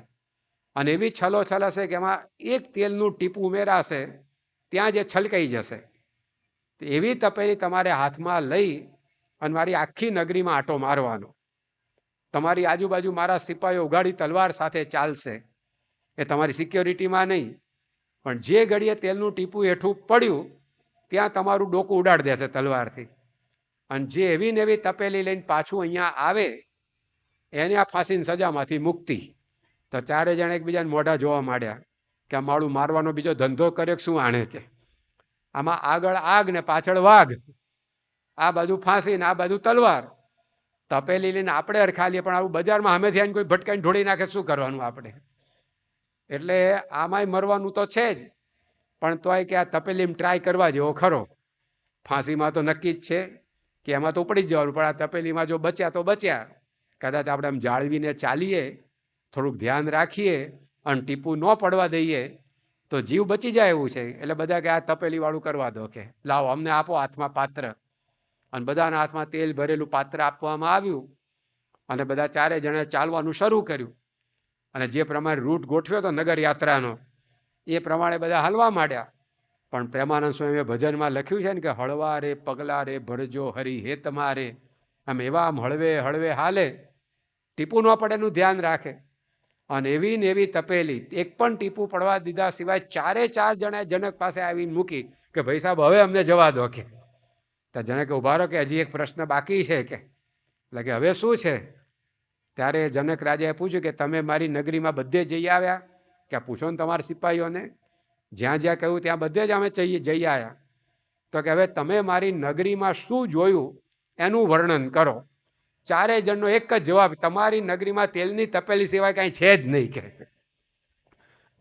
A: અને એવી છલોછલ હશે કે એમાં એક તેલનું ટીપું ઉમેરાશે, ત્યાં જે છલકાઈ જશે. એવી તપેલી તમારે હાથમાં લઈ અને મારી આખી નગરીમાં આંટો મારવાનો. તમારી આજુબાજુ મારા સિપાહીઓ ઉઘાડી તલવાર સાથે ચાલશે. એ તમારી સિક્યોરિટીમાં નહીં, પણ જે ઘડીએ તેલનું ટીપું હેઠું પડ્યું ત્યાં તમારું ડોકું ઉડાડી દેશે તલવારથી. અને જે એવી ને એવી તપેલી લઈને પાછું અહીંયા આવે એને આ ફાંસીની સજામાંથી મુક્તિ. તો 4 જણા એકબીજાને મોઢા જોવા માંડ્યા કે આ માળું મારવાનો બીજો ધંધો કરે શું આણે? કે આમાં આગળ આગ ને પાછળ વાઘ, આ બાજુ ફાંસી ને આ બાજુ તલવાર. તપેલી લઈને આપણે અરખાલીએ, પણ આવું બજારમાં સામેથી આવીને કોઈ ભટકાઈને ઢોળી નાખે શું કરવાનું આપણે? એટલે આમાંય મરવાનું તો છે જ, પણ તોય કે આ તપેલીમાં ટ્રાય કરવા જેવો ખરો. ફાંસીમાં તો નક્કી જ છે કે એમાં તો ઉપડી જ જવાનું, પણ આ તપેલીમાં જો બચ્યા તો બચ્યા. કદાચ આપણે આમ જાળવીને ચાલીએ, થોડુંક ધ્યાન રાખીએ અને ટીપું ન પડવા દઈએ તો જીવ બચી જાય એવું છે. એટલે બધા કે આ તપેલીવાળું કરવા દો, કે લાવો અમને આપો હાથમાં પાત્ર. અને બધાના હાથમાં તેલ ભરેલું પાત્ર આપવામાં આવ્યું અને બધા 4 જણાએ ચાલવાનું શરૂ કર્યું. અને જે પ્રમાણે રૂટ ગોઠવ્યો હતો નગર યાત્રાનો એ પ્રમાણે બધા હાલવા માંડ્યા. પણ પ્રેમાનંદ સ્વામીએ ભજનમાં લખ્યું છે ને કે હળવા રે પગલા રે ભરજો હરી હે તમારે. આમ એવા આમ હળવે હળવે હાલે, ટીપું ન પડે એનું ધ્યાન રાખે. અને એવી ને એવી તપેલી એક પણ ટીપું પડવા દીધા સિવાય 4 જણાએ જનક પાસે આવીને મૂકી કે ભાઈ સાહેબ હવે અમને જવા દો. કે તો જનકે ઉભા રહો કે હજી એક પ્રશ્ન બાકી છે. કે એટલે કે હવે શું છે? ત્યારે જનક રાજાએ પૂછ્યું કે તમે મારી નગરીમાં બધે જઈ આવ્યા? કે પૂછો ને તમારા સિપાહીઓને, જ્યાં જ્યાં કહ્યું ત્યાં બધે જ અમે જઈ આવ્યા. તો કે હવે તમે મારી નગરીમાં શું જોયું એનું વર્ણન કરો. 4 જણનો એક જ જવાબ, તમારી નગરીમાં તેલની તપેલી સિવાય કાંઈ છે જ નહીં. કે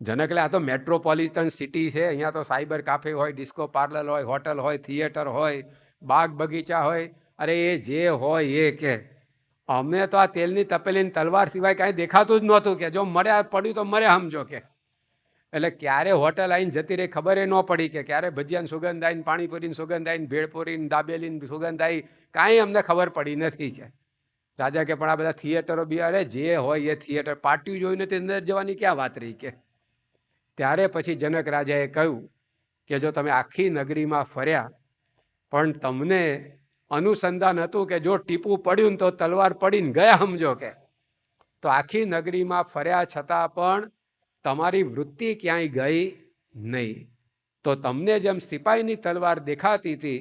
A: જનકલે આ તો મેટ્રોપોલિટન સિટી છે, અહીંયા તો સાયબર કાફે હોય, ડિસ્કો પાર્લર હોય, હોટલ હોય, થિયેટર હોય, બાગ બગીચા હોય. અરે એ જે હોય એ કે અમને તો આ તેલની તપેલીની તલવાર સિવાય કાંઈ દેખાતું જ નહોતું, કે જો મર્યા પડ્યું તો મરે સમજો કે. એટલે ક્યારે હોટલ આવીને જતી રહી ખબર ન પડી, કે ક્યારે ભજીયાની સુગંધ આવીને, પાણીપુરીની સુગંધ આવીને, ભેળપુરીની દાબેલીની સુગંધ આવી, કાંઈ અમને ખબર પડી નથી કે. રાજા કે પણ આ બધા થિયેટરો બી, અરે જે હોય એ થિયેટર, પાર્ટી જોઈને તે અંદર જવાની ક્યાં વાત રહી કે. ત્યારે પછી જનક રાજાએ કહ્યું કે જો તમે આખી નગરીમાં ફર્યા પણ તમને અનુસંધાન હતું કે જો ટીપું પડ્યું ને તો તલવાર પડીને ગયા સમજો કે, તો આખી નગરીમાં ફર્યા છતાં પણ તમારી વૃત્તિ ક્યાંય ગઈ નહીં. તો તમને જેમ સિપાહીની તલવાર દેખાતી હતી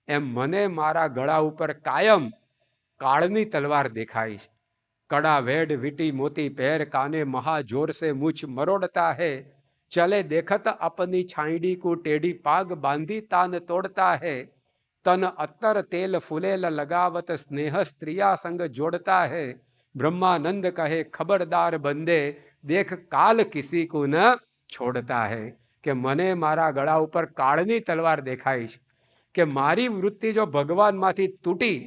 A: એમ મને મારા ગળા ઉપર કાયમ કાળની તલવાર દેખાઈ છે. કડા વેડ વીટી મોતી પહેર, કાને મહા જોર સે મૂછ મરોડતા હે, ચલે દેખત अपनी छाईडी को टेढ़ी पाग बांधी तान तोड़ता है, तन अत्तर तेल फुलेल लगावत स्नेह स्त्रिया संग जोड़ता है, ब्रह्मानंद कहे खबरदार बंदे देख काल किसी को न છોડતા હે. કે મને મારા ગળા ઉપર કાળની તલવાર દેખાય છે, કે મારી વૃત્તિ જો ભગવાનમાંથી તૂટી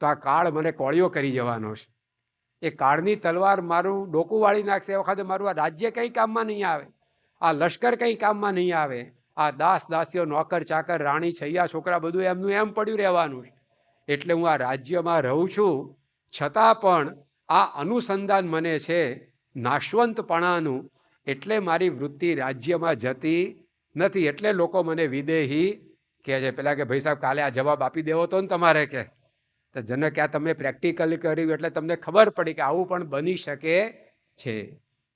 A: તો આ કાળ મને કોળિયો કરી જવાનો છે. એ કાળની તલવાર મારું ડોકું વાળી નાખશે, એ વખતે મારું આ રાજ્ય કંઈ કામમાં નહીં આવે, આ લશ્કર કંઈ કામમાં નહીં આવે, આ દાસ દાસીઓ, નોકર ચાકર, રાણી છૈયા છોકરા બધું એમનું એમ પડ્યું રહેવાનું. એટલે હું આ રાજ્યમાં રહું છું, છતાં પણ આ અનુસંધાન મને છે નાશવંતપણાનું, એટલે મારી વૃત્તિ રાજ્યમાં જતી નથી. એટલે લોકો મને વિદેહી કહે છે. પેલા કે ભાઈ સાહેબ કાલે આ જવાબ આપી દેવો તો ને તમારે કે. તો જનક આ તમે પ્રેક્ટિકલી કર્યું એટલે તમને ખબર પડી કે આવું પણ બની શકે છે.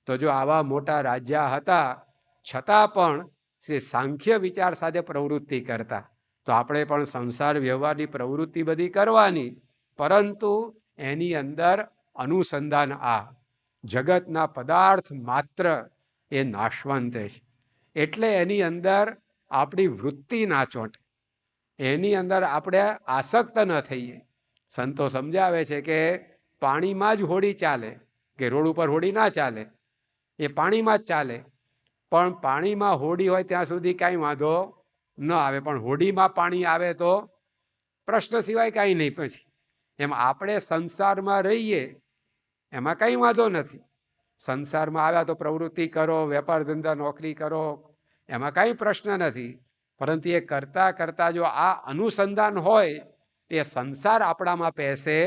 A: તો જો આવા મોટા રાજા હતા છતાં પણ જે સાંખ્ય વિચાર સાથે પ્રવૃત્તિ કરતા, તો આપણે પણ સંસાર વ્યવહારની પ્રવૃત્તિ બધી કરવાની, પરંતુ એની અંદર અનુસંધાન આ જગતના પદાર્થ માત્ર એ નાશવંત છે. એટલે એની અંદર આપણી વૃત્તિ ના ચોંટે, એની અંદર આપણે આસક્ત ન થઈએ. સંતો સમજાવે છે કે પાણીમાં જ હોડી ચાલે, કે રોડ ઉપર હોડી ના ચાલે, એ પાણીમાં જ ચાલે. પણ પાણીમાં હોડી હોય ત્યાં સુધી કાંઈ વાંધો ન આવે, પણ હોડીમાં પાણી આવે તો પ્રશ્ન સિવાય કાંઈ નહીં. પછી એમ આપણે સંસારમાં રહીએ એમાં કંઈ વાંધો નથી. સંસારમાં આવ્યા તો પ્રવૃત્તિ કરો, વેપાર ધંધા નોકરી કરો, એમાં કાંઈ પ્રશ્ન નથી. પરંતુ એ કરતાં કરતાં જો આ અનુસંધાન હોય, એ સંસાર આપણામાં પહેશે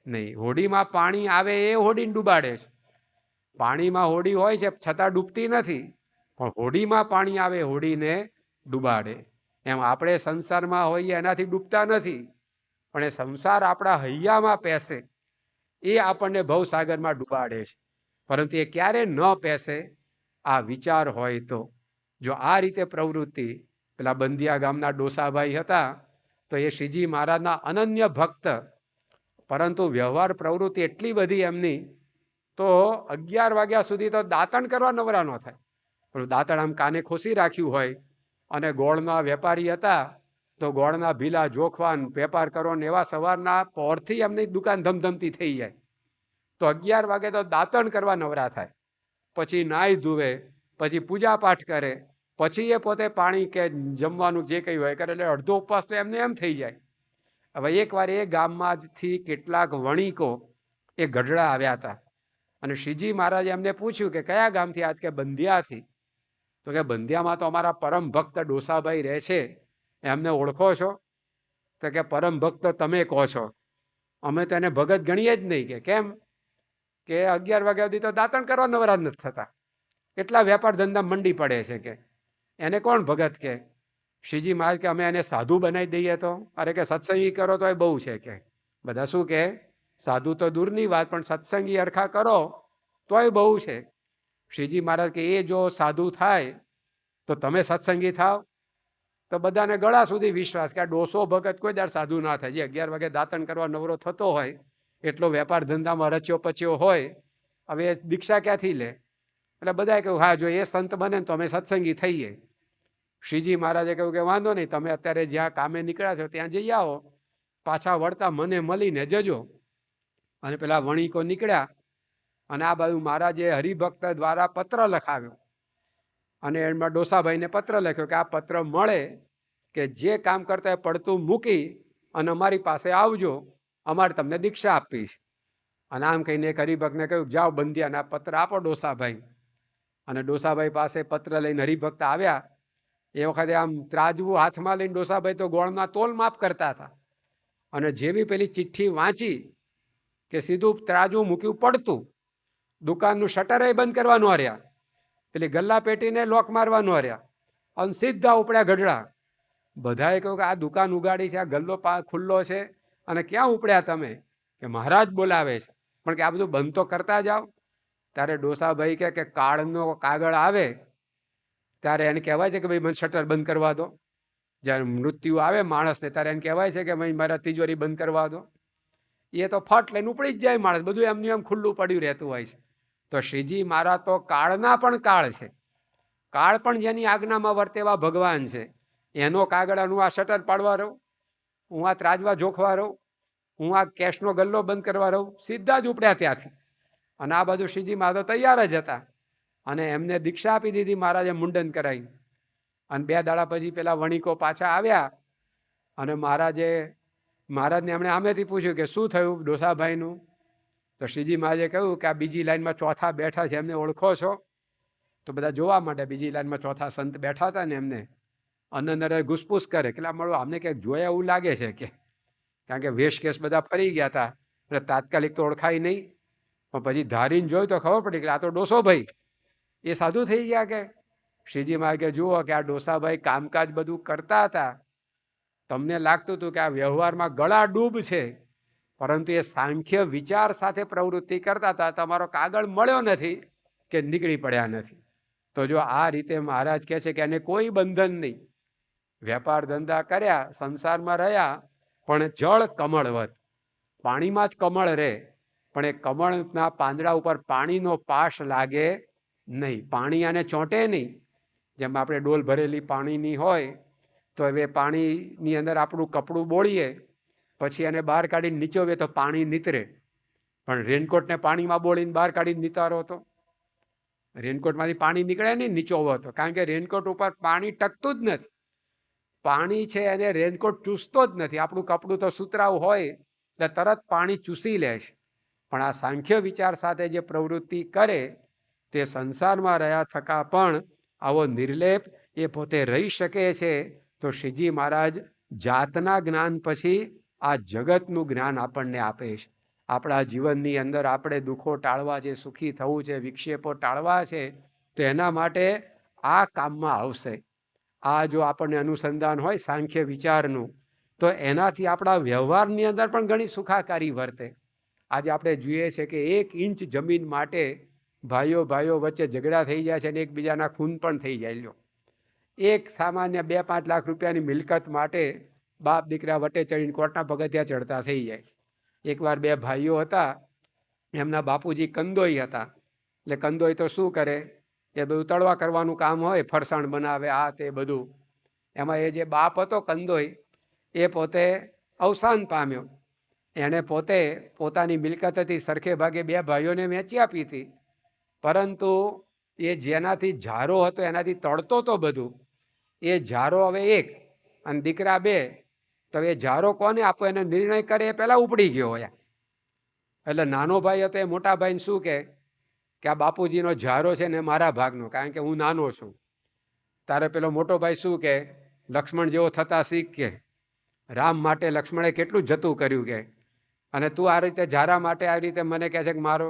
A: નહીં. હોડીમાં પાણી આવે એ હોડીને ડૂબાડે છે. પાણીમાં હોડી હોય છે છતાં ડૂબતી નથી, પણ હોડીમાં પાણી આવે હોડીને ડૂબાડે. એમ આપણે સંસારમાં હોઈએ એનાથી ડૂબતા નથી, પણ એ સંસાર આપણા હૈયામાં પહેશે એ આપણને ભવસાગરમાં ડૂબાડે છે. પરંતુ એ ક્યારે ન પહેશે? આ વિચાર હોય તો. જો આ રીતે પ્રવૃત્તિ, પેલા બંધિયા ગામના ડોસાભાઈ હતા, તો એ શ્રીજી મહારાજના અનન્ય ભક્ત, પરંતુ વ્યવહાર પ્રવૃત્તિ એટલી બધી એમની, તો 11 વાગ્યા સુધી તો દાંતણ કરવા નવરા ન થાય. પણ દાંતણ આમ કાને ખોસી રાખ્યું હોય, અને ગોળના વેપારી હતા, તો ગોળના ભીલા જોખવાન વેપાર કરો ને એવા સવારના પોરથી એમની દુકાન ધમધમતી થઈ જાય. તો 11 વાગે તો દાંતણ કરવા નવરા થાય, પછી નાહી ધુવે, પછી પૂજા પાઠ કરે, પછી એ પોતે પાણી કે જમવાનું જે કંઈ હોય કરે, એટલે અડધો ઉપવાસ તો એમને એમ થઈ જાય. હવે એકવાર એ ગામમાંથી કેટલાક વણિકો એ ગઢડા આવ્યા હતા, અને શ્રીજી મહારાજે એમને પૂછ્યું કે કયા ગામથી? આજ કે બંધિયાથી. તો કે બંધિયામાં તો અમારા પરમ ભક્ત ડોસાભાઈ રહે છે, એમને ઓળખો છો? તો કે પરમ ભક્ત તમે કહો છો, અમે તો એને ભગત ગણીએ જ નહીં. કે કેમ? કે 11 વાગ્યા સુધી તો દાંતણ કરવા નવરા નથી થતા, એટલા વેપાર ધંધા મંડી પડે છે. કે એને કોણ ભગત કે? શ્રીજી મહારાજ કે અમે એને સાધુ બનાવી દઈએ તો? અરે કે સત્સંગી કરો તો એ બહુ છે. કે બધા શું કે સાધુ તો દૂરની વાત, પણ સત્સંગી અરખા કરો તોય બહુ છે. શ્રીજી મહારાજ કે એ જો સાધુ થાય તો તમે સત્સંગી થાવ? તો બધાને ગળા સુધી વિશ્વાસ કે આ ડોસો ભગત કોઈ દાડ સાધુ ના થાય. જે 11 વાગે દાંતણ કરવા નવરો થતો હોય, એટલો વેપાર ધંધામાં રચ્યો પચ્યો હોય, હવે દીક્ષા ક્યાંથી લે? એટલે બધાએ કહ્યું હા, જો એ સંત બને તો અમે સત્સંગી થઈએ. શ્રીજી મહારાજે કહ્યું કે વાંધો નહીં, તમે અત્યારે જ્યાં કામે નીકળ્યા છો ત્યાં જઈ આવો, પાછા વળતા મને મળીને જજો. અને પેલા વણિકો નીકળ્યા, અને આ બાજુ મહારાજે હરિભક્ત દ્વારા પત્ર લખાવ્યો અને એમાં ડોસાભાઈને પત્ર લખ્યો કે આ પત્ર મળે કે જે કામ કરતા એ પડતું મૂકી અને અમારી પાસે આવજો, અમારે તમને દીક્ષા આપીશ. અને આમ કહીને એક હરિભક્તને કહ્યું જાઓ બંધિયાને આ પત્ર આપો ડોસાભાઈ. અને ડોસાભાઈ પાસે પત્ર લઈને હરિભક્ત આવ્યા. એ વખતે આમ ત્રાજવું હાથમાં લઈને ડોસાભાઈ તો ગોળના તોલ માપ કરતા હતા. અને જેવી પેલી ચિઠ્ઠી વાંચી કે સીધું ત્રાજવું મૂક્યું પડતું, દુકાનનું શટરે બંધ કરવાનું હાર્યા, પેલી ગલ્લા પેટીને લોક મારવાનું હાર્યા, અને સીધા ઉપડ્યા ગઢડા. બધાએ કહ્યું કે આ દુકાન ઉગાડી છે, આ ગલ્લો ખુલ્લો છે, અને ક્યાં ઉપડ્યા તમે? કે મહારાજ બોલાવે છે. પણ કે આ બધું બંધ તો કરતા જાઓ. ત્યારે ડોસાભાઈ કે કાળનો કાગળ આવે ત્યારે એને કહેવાય છે કે ભાઈ મને શટર બંધ કરવા દો. જ્યારે મૃત્યુ આવે માણસને ત્યારે એને કહેવાય છે કે ભાઈ મારા તિજોરી બંધ કરવા દો. એ તો ફટ લઈને ઉપડી જ જાય માણસ, બધું એમનું એમ ખુલ્લું પડ્યું રહેતું હોય છે. તો શ્રીજી મારા તો કાળના પણ કાળ છે, કાળ પણ જેની આજ્ઞામાં વર્તેવા ભગવાન છે. એનો કાગળ હું આ શટર પાડવા રહું, હું આ ત્રાજવા જોખવા રહું, હું આ કેશનો ગલ્લો બંધ કરવા રહું? સીધા જ ઉપડ્યા ત્યાંથી. અને આ બાજુ શ્રીજી મહારાજ તૈયાર જ હતા. અને એમને દીક્ષા આપી દીધી, મહારાજે મુંડન કરાવી. અને 2 દાડા પછી પેલા વણિકો પાછા આવ્યા અને મહારાજને એમણે આમેથી પૂછ્યું કે શું થયું ડોસાભાઈનું? તો શ્રીજી મહારાજે કહ્યું કે આ બીજી લાઈનમાં ચોથા બેઠા છે, એમને ઓળખો છો? તો બધા જોવા માટે બીજી લાઈનમાં ચોથા સંત બેઠા હતા ને એમને અંદર ઘૂસપૂસ કરે કે મળો અમને ક્યાંક જોયા એવું લાગે છે કે, કારણ કે વેશ કેસ બધા ફરી ગયા હતા એટલે તાત્કાલિક તો ઓળખાય નહીં. પણ પછી ધારીને જોયું તો ખબર પડી કે આ તો ડોસોભાઈ. એ સાધુ થઈ ગયા કે? શ્રીજી મહારાજ કે જુઓ કે આ ડોસાભાઈ કામકાજ બધું કરતા હતા, તમને લાગતું હતું કે આ વ્યવહારમાં ગળા ડૂબ છે, પરંતુ એ સાંખ્ય વિચાર સાથે પ્રવૃત્તિ કરતા હતા. તમારો કાગળ મળ્યો નથી કે નીકળી પડ્યા નથી. તો જો આ રીતે મહારાજ કહે છે કે એને કોઈ બંધન નહીં, વેપાર ધંધા કર્યા, સંસારમાં રહ્યા, પણ જળ કમળવત, પાણીમાં જ કમળ રહે, પણ એ કમળના પાંદડા ઉપર પાણીનો પાશ લાગે નહીં, પાણી આને ચોંટે નહીં. જેમ આપણે ડોલ ભરેલી પાણીની હોય તો હવે પાણીની અંદર આપણું કપડું બોળીએ પછી એને બહાર કાઢીને નીચોવીએ તો પાણી નીતરે. પણ રેનકોટને પાણીમાં બોળીને બહાર કાઢીને નીતારો તો રેનકોટમાંથી પાણી નીકળે નહીં નીચોવો તો, કારણ કે રેનકોટ ઉપર પાણી ટકતું જ નથી. પાણી છે એને રેનકોટ ચૂસતો જ નથી. આપણું કપડું તો સુતરાવ હોય એટલે તરત પાણી ચૂસી લે છે. પણ આ સાંખ્ય વિચાર સાથે જે પ્રવૃત્તિ કરે તે સંસારમાં રહ્યા થકા પણ આવો નિર્લેપ એ પોતે રહી શકે છે. તો શ્રીજી મહારાજ જાતના જ્ઞાન પછી આ જગતનું જ્ઞાન આપણને આપે છે. આપણા જીવનની અંદર આપણે દુઃખો ટાળવા છે, સુખી થવું છે, વિક્ષેપો ટાળવા છે, તો એના માટે આ કામમાં આવશે. આ જો આપણને અનુસંધાન હોય સાંખ્ય વિચારનું તો એનાથી આપણા વ્યવહારની અંદર પણ ઘણી સુખાકારી વર્તે. આજે આપણે જોઈએ છે કે 1 ઇંચ જમીન માટે ભાઈઓ વચ્ચે ઝઘડા થઈ જાય છે અને એકબીજાના ખૂન પણ થઈ જાય. લ્યો, એક સામાન્ય 2-5 લાખ રૂપિયાની મિલકત માટે બાપ દીકરા વટે ચડીને કોર્ટના પગથિયા ચડતા થઈ જાય. એકવાર 2 ભાઈઓ હતા, એમના બાપુજી કંદોઈ હતા. એટલે કંદોઈ તો શું કરે, એ બધું તળવા કરવાનું કામ હોય, ફરસાણ બનાવે, આ તે બધું. એમાં એ જે બાપ હતો કંદોઈ, એ પોતે અવસાન પામ્યો. એણે પોતે પોતાની મિલકત હતી સરખે ભાગે 2 ભાઈઓને વેચી આપી હતી. પરંતુ એ જેનાથી ઝારો હતો એનાથી તળતો તો બધું, એ ઝારો હવે 1 અને દીકરા 2, તો એ ઝારો કોને આપવો એને નિર્ણય કરે એ પહેલાં ઉપડી ગયો હોય. એટલે નાનો ભાઈ હતો એ મોટા ભાઈને શું કે આ બાપુજીનો ઝારો છે ને મારા ભાગનો, કારણ કે હું નાનો છું. તારે પેલો મોટો ભાઈ શું કે લક્ષ્મણ જેવો થતા શીખ, કે રામ માટે લક્ષ્મણે કેટલું જતું કર્યું કે, અને તું આ રીતે ઝારા માટે આવી રીતે મને કહે છે કે મારો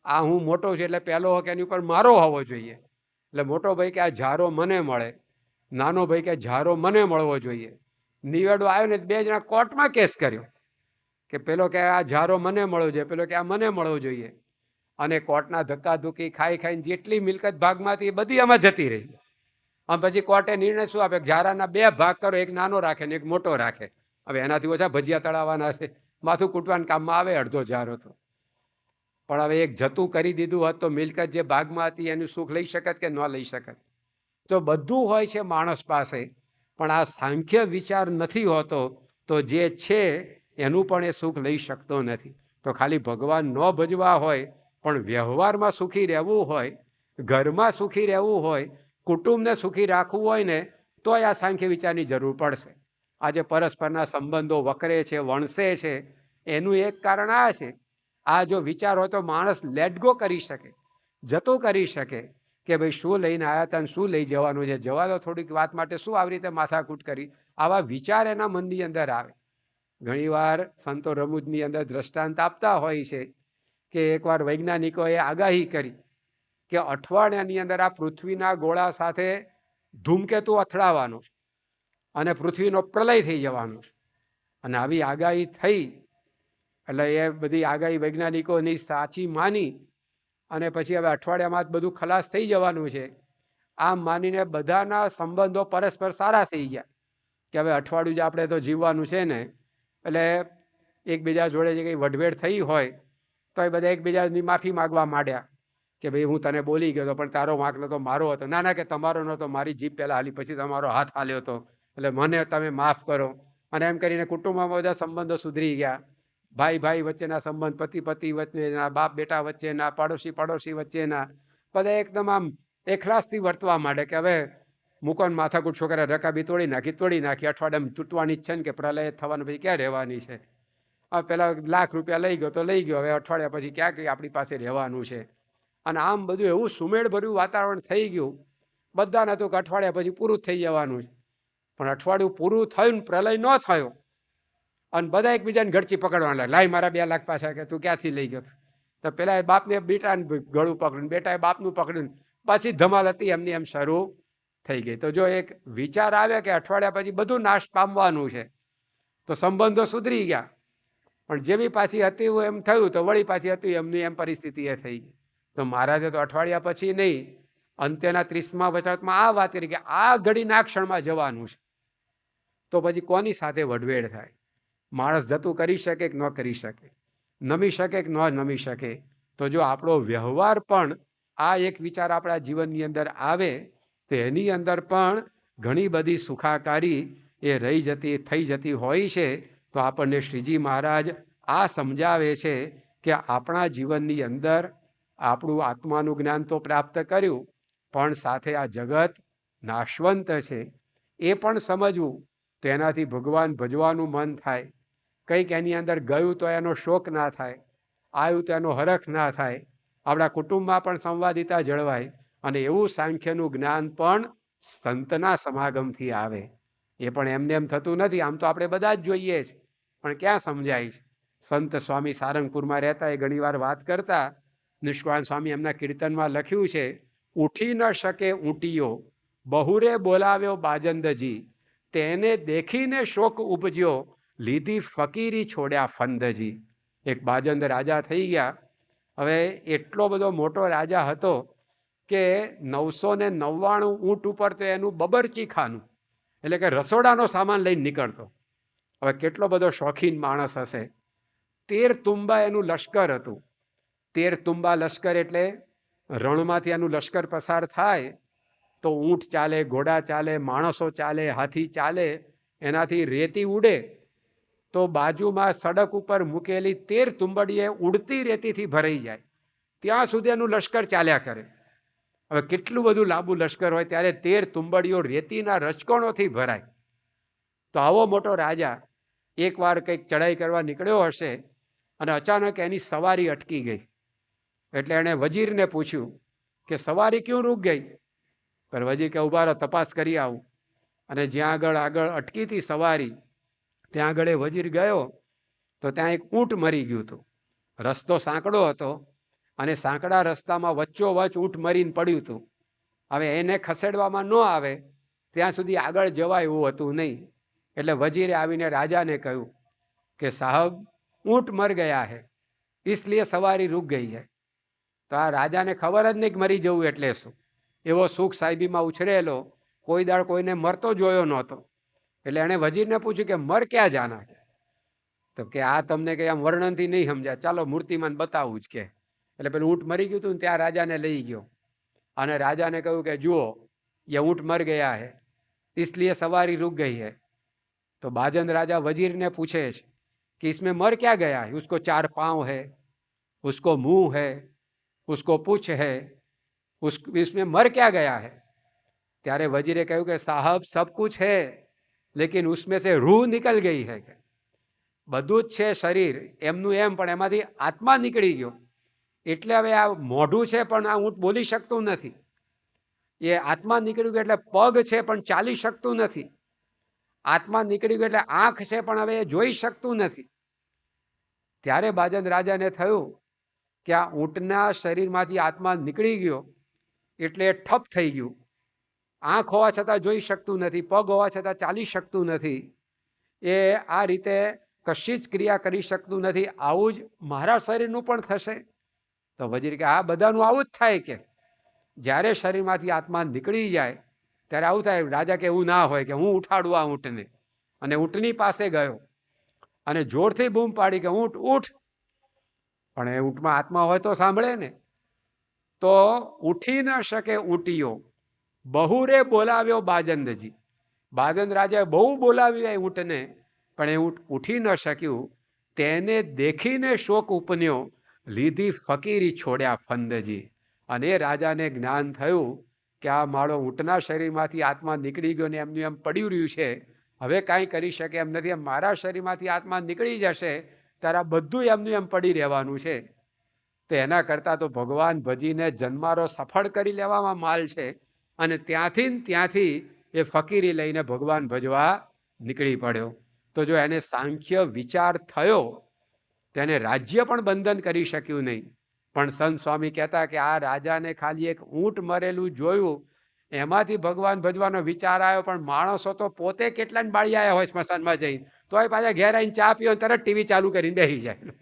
A: આ હું મોટો છું એટલે પહેલો હક એની ઉપર મારો હોવો જોઈએ. એટલે મોટો ભાઈ કે આ ઝારો મને મળે, નાનો ભાઈ કે ઝારો મને મળવો જોઈએ. નિવેડો આવ્યો ને 2 જણા કોર્ટમાં કેસ કર્યો કે પેલો કે આ ઝારો મને મળવો જોઈએ, પેલો કે આ મને મળવો જોઈએ. અને કોર્ટના ધક્કાધુક્કી ખાઈને જેટલી મિલકત ભાગમાંથી બધી આમાં જતી રહી. અને પછી કોર્ટે નિર્ણય શું આપે, ઝારાના 2 ભાગ કરો, એક નાનો રાખે ને એક મોટો રાખે. હવે એનાથી ઓછા ભજીયા તળાવવાના છે, માથું કૂટવાના કામમાં આવે અડધો ઝારો તો. પણ હવે એક જતું કરી દીધું હોત તો મિલકત જે ભાગમાં હતી એનું સુખ લઈ શકત કે ન લઈ શકત? તો બધું હોય છે માણસ પાસે, પણ આ સાંખ્ય વિચાર નથી હોતો તો જે છે એનું પણ એ સુખ લઈ શકતો નથી. તો ખાલી ભગવાન ન ભજવા હોય પણ વ્યવહારમાં સુખી રહેવું હોય, ઘરમાં સુખી રહેવું હોય, કુટુંબને સુખી રાખવું હોય ને તોય આ સાંખ્ય વિચારની જરૂર પડશે. આજે પરસ્પરના સંબંધો વકરે છે, વણસે છે, એનું એક કારણ આ છે. આ જો વિચાર હોય તો માણસ લેટ ગો કરી શકે, જતો કરી શકે કે ભાઈ શું લઈને આવ્યા હતા અને શું લઈ જવાનું છે, જવા દો થોડીક વાત માટે શું આવી રીતે માથાકૂટ કરી. આવા વિચાર એના મનની અંદર આવે. ઘણીવાર સંતો રમૂજની અંદર દ્રષ્ટાંત આપતા હોય છે કે એકવાર વૈજ્ઞાનિકોએ આગાહી કરી કે અઠવાડિયાની અંદર આ પૃથ્વીના ગોળા સાથે ધૂમકેતુ અથડાવાનો અને પૃથ્વીનો પ્રલય થઈ જવાનો. અને આવી આગાહી થઈ એટલે એ બધી આગાહી વૈજ્ઞાનિકોની સાચી માની અને પછી હવે અઠવાડિયામાં જ બધું ખલાસ થઈ જવાનું છે આમ માનીને બધાના સંબંધો પરસ્પર સારા થઈ ગયા કે હવે અઠવાડિયું જ આપણે તો જીવવાનું છે ને. એટલે એકબીજા જોડે જે કંઈ વઢવેડ થઈ હોય તો એ બધા એકબીજાની માફી માગવા માંડ્યા કે ભાઈ હું તને બોલી ગયો હતો પણ તારો વાંક નહોતો, મારો હતો. ના ના, કે તમારો નહોતો, મારી જીભ પહેલાં હાલી પછી તમારો હાથ હાલ્યો હતો, એટલે મને તમે માફ કરો. અને એમ કરીને કુટુંબમાં બધા સંબંધો સુધરી ગયા. ભાઈ ભાઈ વચ્ચેના સંબંધ, પતિ પતિ વચ્ચેના, બાપ બેટા વચ્ચેના, પડોશી પડોશી વચ્ચેના બધા એકદમ આમ એકલાસથી વર્તવા માંડે કે હવે મૂકોને માથાકૂટ છોકરા રકાબી તોડી નાખી, અઠવાડિયામાં તૂટવાની જ છે ને કે પ્રલય થવાનું પછી ક્યાં રહેવાની છે. હવે પેલા ₹1,00,000 લઈ ગયો તો લઈ ગયો, હવે અઠવાડિયા પછી ક્યાં કંઈ આપણી પાસે રહેવાનું છે. અને આમ બધું એવું સુમેળભર્યું વાતાવરણ થઈ ગયું બધાને હતું કે અઠવાડિયા પછી પૂરું થઈ જવાનું છે. પણ અઠવાડિયું પૂરું થયું ને પ્રલય ન થયો અને બધા એકબીજાને ગળચી પકડવા લાય મારા 2 લાખ પાછા, કે તું ક્યાંથી લઈ ગયો. તો પેલા બાપને બેટાને ગળું પકડ્યું, બેટાએ બાપનું પકડ્યું, પાછી ધમાલ હતી એમની એમ શરૂ થઈ ગઈ. તો જો એક વિચાર આવે કે અઠવાડિયા પછી બધું નાશ પામવાનું છે તો સંબંધો સુધરી ગયા. પણ જેવી પાછી હતી એમ થયું તો વળી પાછી હતી એમની એમ પરિસ્થિતિ એ થઈ ગઈ. તો મહારાજે તો અઠવાડિયા પછી નહીં, અંત્યના 30મા વચનમાં આ વાત કરી કે આ ઘડીના ક્ષણમાં જવાનું છે. તો પછી કોની સાથે વઢવેડ થાય? માણસ જતું કરી શકે કે ન કરી શકે, નમી શકે કે ન નમી શકે. તો જો આપણો વ્યવહાર પણ આ એક વિચાર આપણા જીવનની અંદર આવે તો એની અંદર પણ ઘણી બધી સુખાકારી એ થઈ જતી હોય છે. તો આપણને શ્રીજી મહારાજ આ સમજાવે છે કે આપણા જીવનની અંદર આપણું આત્માનું જ્ઞાન તો પ્રાપ્ત કર્યું પણ સાથે આ જગત નાશવંત છે એ પણ સમજવું. તો એનાથી ભગવાન ભજવાનું મન થાય. કંઈક એની અંદર ગયું તો એનો શોક ના થાય, આવ્યું તો એનો હરખ ના થાય. આપણા કુટુંબમાં પણ સંવાદિતા જળવાય. અને એવું સાંખ્યનું જ્ઞાન પણ સંતના સમાગમથી આવે. એ પણ એમને એમ થતું નથી. આમ તો આપણે બધા જ જોઈએ છે પણ ક્યાં સમજાય છે. સંત સ્વામી સારંગપુરમાં રહેતા એ ઘણીવાર વાત કરતા, નિષ્કાળ સ્વામી એમના કીર્તનમાં લખ્યું છે, ઉઠી ન શકે ઊંટીઓ બહુરે બોલાવ્યો બાજંદજી, તેને દેખીને શોક ઉપજ્યો લીધી ફકીરી છોડ્યા ફંદજી. એક બાજંદ રાજા થઈ ગયા. હવે એટલો બધો મોટો રાજા હતો કે 999 ઊંટ ઉપર તો એનું બબરચી ખાનું, એટલે કે રસોડાનો સામાન લઈને નીકળતો. હવે કેટલો બધો શોખીન માણસ હશે. 13 તુંબા એનું લશ્કર હતું. 13 તુંબા લશ્કર એટલે રણમાંથી એનું લશ્કર પસાર થાય તો ઊંટ ચાલે, ઘોડા ચાલે, માણસો ચાલે, હાથી ચાલે. એનાથી રેતી ઉડે તો બાજુમાં સડક ઉપર મૂકેલી 13 તુંબડીએ ઉડતી રેતીથી ભરાઈ જાય ત્યાં સુધી એનું લશ્કર ચાલ્યા કરે. હવે કેટલું બધું લાંબુ લશ્કર હોય ત્યારે 13 તુંબડીઓ રેતીના રચકણોથી ભરાય. તો આવો મોટો રાજા એકવાર કંઈક ચડાઈ કરવા નીકળ્યો હશે અને અચાનક એની સવારી અટકી ગઈ. એટલે એણે વજીરને પૂછ્યું કે સવારી ક્યું રૂક ગઈ? પર વજીર કે ઉભા રહો, તપાસ કરી આવું. અને જ્યાં આગળ અટકી હતી સવારી ત્યાં આગળ એ વજીર ગયો તો ત્યાં એક ઊંટ મરી ગયું હતું. રસ્તો સાંકડો હતો અને સાંકડા રસ્તામાં વચ્ચોવચ ઊંટ મરીને પડ્યું હતું. હવે એને ખસેડવામાં ન આવે ત્યાં સુધી આગળ જવાય એવું હતું નહીં. એટલે વજીરે આવીને રાજાને કહ્યું કે સાહબ ઊંટ મર ગયા હે, इसलिए સવારી રૂક ગઈ હે. તો આ રાજાને ખબર જ નહીં કે મરી જવું એટલે શું. એવો સુખ સાહેબીમાં ઉછરેલો, કોઈ દાડ કોઈને મરતો જોયો નહોતો. એટલે એણે વજીરને પૂછ્યું કે મર ક્યાં જાના? તો કે આ તમને કંઈ આમ વર્ણનથી નહીં સમજાય, ચાલો મૂર્તિમાન બતાવું જ કે. એટલે પેલું ઊંટ મરી ગયું હતું ને ત્યાં રાજાને લઈ ગયો અને રાજાને કહ્યું કે જુઓ ये ऊँट मर गया है इसलिए सवारी रुक गई है. तो बाजन राजा वजीर ने पूछे कि इसमें मर क्या गया है? उसको 4 पाँव है, उसको मुंह है, उसको पूछ है, इसमें मर क्या गया है? ત્યારે વજીરે કહ્યું કે સાહબ સબ કુછ હૈ લેકિન ઉસમેં સે રૂહ નિકલ ગઈ હૈ, કે બધું જ છે શરીર એમનું એમ, પણ એમાંથી આત્મા નીકળી ગયો. એટલે હવે આ મોઢું છે પણ આ ઊંટ બોલી શકતું નથી. એ આત્મા નીકળી ગયો એટલે પગ છે પણ ચાલી શકતું નથી. આત્મા નીકળી ગયો એટલે આંખ છે પણ હવે એ જોઈ શકતું નથી. ત્યારે બાજન રાજાને થયું કે આ ઊંટના શરીરમાંથી આત્મા નીકળી ગયો એટલે એ ઠપ થઈ ગયું. આંખ હોવા છતાં જોઈ શકતું નથી, પગ હોવા છતાં ચાલી શકતું નથી, એ આ રીતે કશી જ ક્રિયા કરી શકતું નથી. આવું જ મારા શરીરનું પણ થશે? તો વજીર કે આ બધાનું આવું જ થાય, કે જ્યારે શરીરમાંથી આત્મા નીકળી જાય ત્યારે આવું થાય. રાજા કે એવું ના હોય, કે હું ઉઠાડું આ ઊંટને. અને ઊંટની પાસે ગયો અને જોરથી બૂમ પાડી કે ઊંટ ઉઠ. પણ એ ઊંટમાં આત્મા હોય તો સાંભળે ને. તો ઉઠી ન શકે ઊંટીયો, બહુ રે બોલાવ્યો બાજંદજી. બાજંદ રાજાએ બહુ બોલાવ્યું એ ઊંટને, પણ એ ઊંટ ઉઠી ન શક્યું. તેને દેખીને શોક ઉપન્યો, લીધી ફકીરી છોડ્યા ફંદજી. અને એ રાજાને જ્ઞાન થયું કે આ મારો ઊંટના શરીરમાંથી આત્મા નીકળી ગયો ને એમનું એમ પડ્યું રહ્યું છે, હવે કાંઈ કરી શકે એમ નથી. મારા શરીરમાંથી આત્મા નીકળી જશે ત્યારે આ બધું એમનું એમ પડી રહેવાનું છે. તો એના કરતાં તો ભગવાન ભજીને જન્મારો સફળ કરી લેવામાં માલ છે. અને ત્યાંથી એ ફકીરી લઈને ભગવાન ભજવા નીકળી પડ્યો. તો જો એને સાંખ્ય વિચાર થયો તો એને રાજ્ય પણ બંધન કરી શક્યું નહીં. પણ સંત સ્વામી કહેતા કે આ રાજાને ખાલી એક ઊંટ મરેલું જોયું એમાંથી ભગવાન ભજવાનો વિચાર આવ્યો. પણ માણસો તો પોતે કેટલાને બાળી આવ્યા હોય સ્મશાનમાં જઈને, તોય પાછા ઘેર આવીને ચા પીઓ તરત ટીવી ચાલુ કરીને બેસી જાય.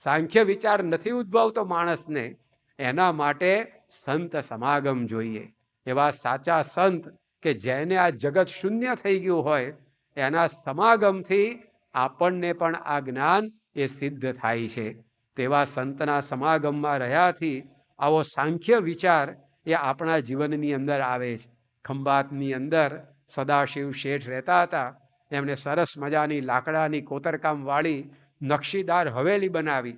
A: સાંખ્ય વિચાર નથી ઉદ્ભવતો માણસને. એના માટે સંત સમાગમ જોઈએ. એવા સાચા સંત કે જેને આ જગત શૂન્ય થઈ ગયું હોય, એના સમાગમથી આપણને પણ આ જ્ઞાન એ સિદ્ધ થાય છે. તેવા સંતના સમાગમમાં રહ્યાથી આવો સાંખ્ય વિચાર એ આપણા જીવનની અંદર આવે છે. ખંભાતની અંદર સદાશિવ શેઠ રહેતા હતા. એમણે સરસ મજાની લાકડાની કોતરકામવાળી નકશીદાર હવેલી બનાવી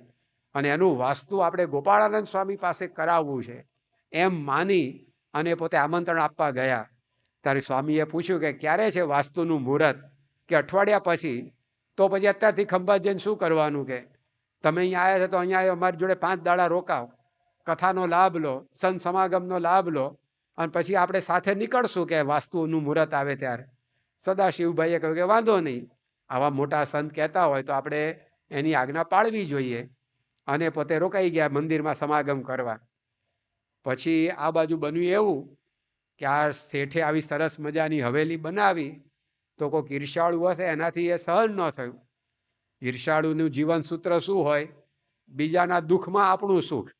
A: અને એનું વાસ્તુ આપણે ગોપાળાનંદ સ્વામી પાસે કરાવવું છે એમ માની અને પોતે આમંત્રણ આપવા ગયા. ત્યારે સ્વામીએ પૂછ્યું કે ક્યારે છે વાસ્તુનું મુહૂર્ત? કે અઠવાડિયા પછી. તો પછી અત્યારથી ખંભાત જઈને શું કરવાનું? કે તમે અહીંયા આવ્યા છો તો અહીંયા અમારી જોડે 5 દાડા રોકાવ, કથાનો લાભ લો, સંત સમાગમનો લાભ લો, અને પછી આપણે સાથે નીકળશું કે વાસ્તુનું મુહૂર્ત આવે ત્યારે. સદાશિવભાઈએ કહ્યું કે વાંધો નહીં, આવા મોટા સંત કહેતા હોય તો આપણે એની આજ્ઞા પાળવી જોઈએ. અને પોતે રોકાઈ ગયા મંદિરમાં સમાગમ કરવા. પછી આ બાજુ બન્યું એવું કે આ શેઠે આવી સરસ મજાની હવેલી બનાવી તો કોઈક ઈર્ષાળુ હશે એનાથી એ સહન ન થયું. ઈર્ષાળુનું જીવન સૂત્ર શું હોય? બીજાના દુઃખમાં આપણું સુખ.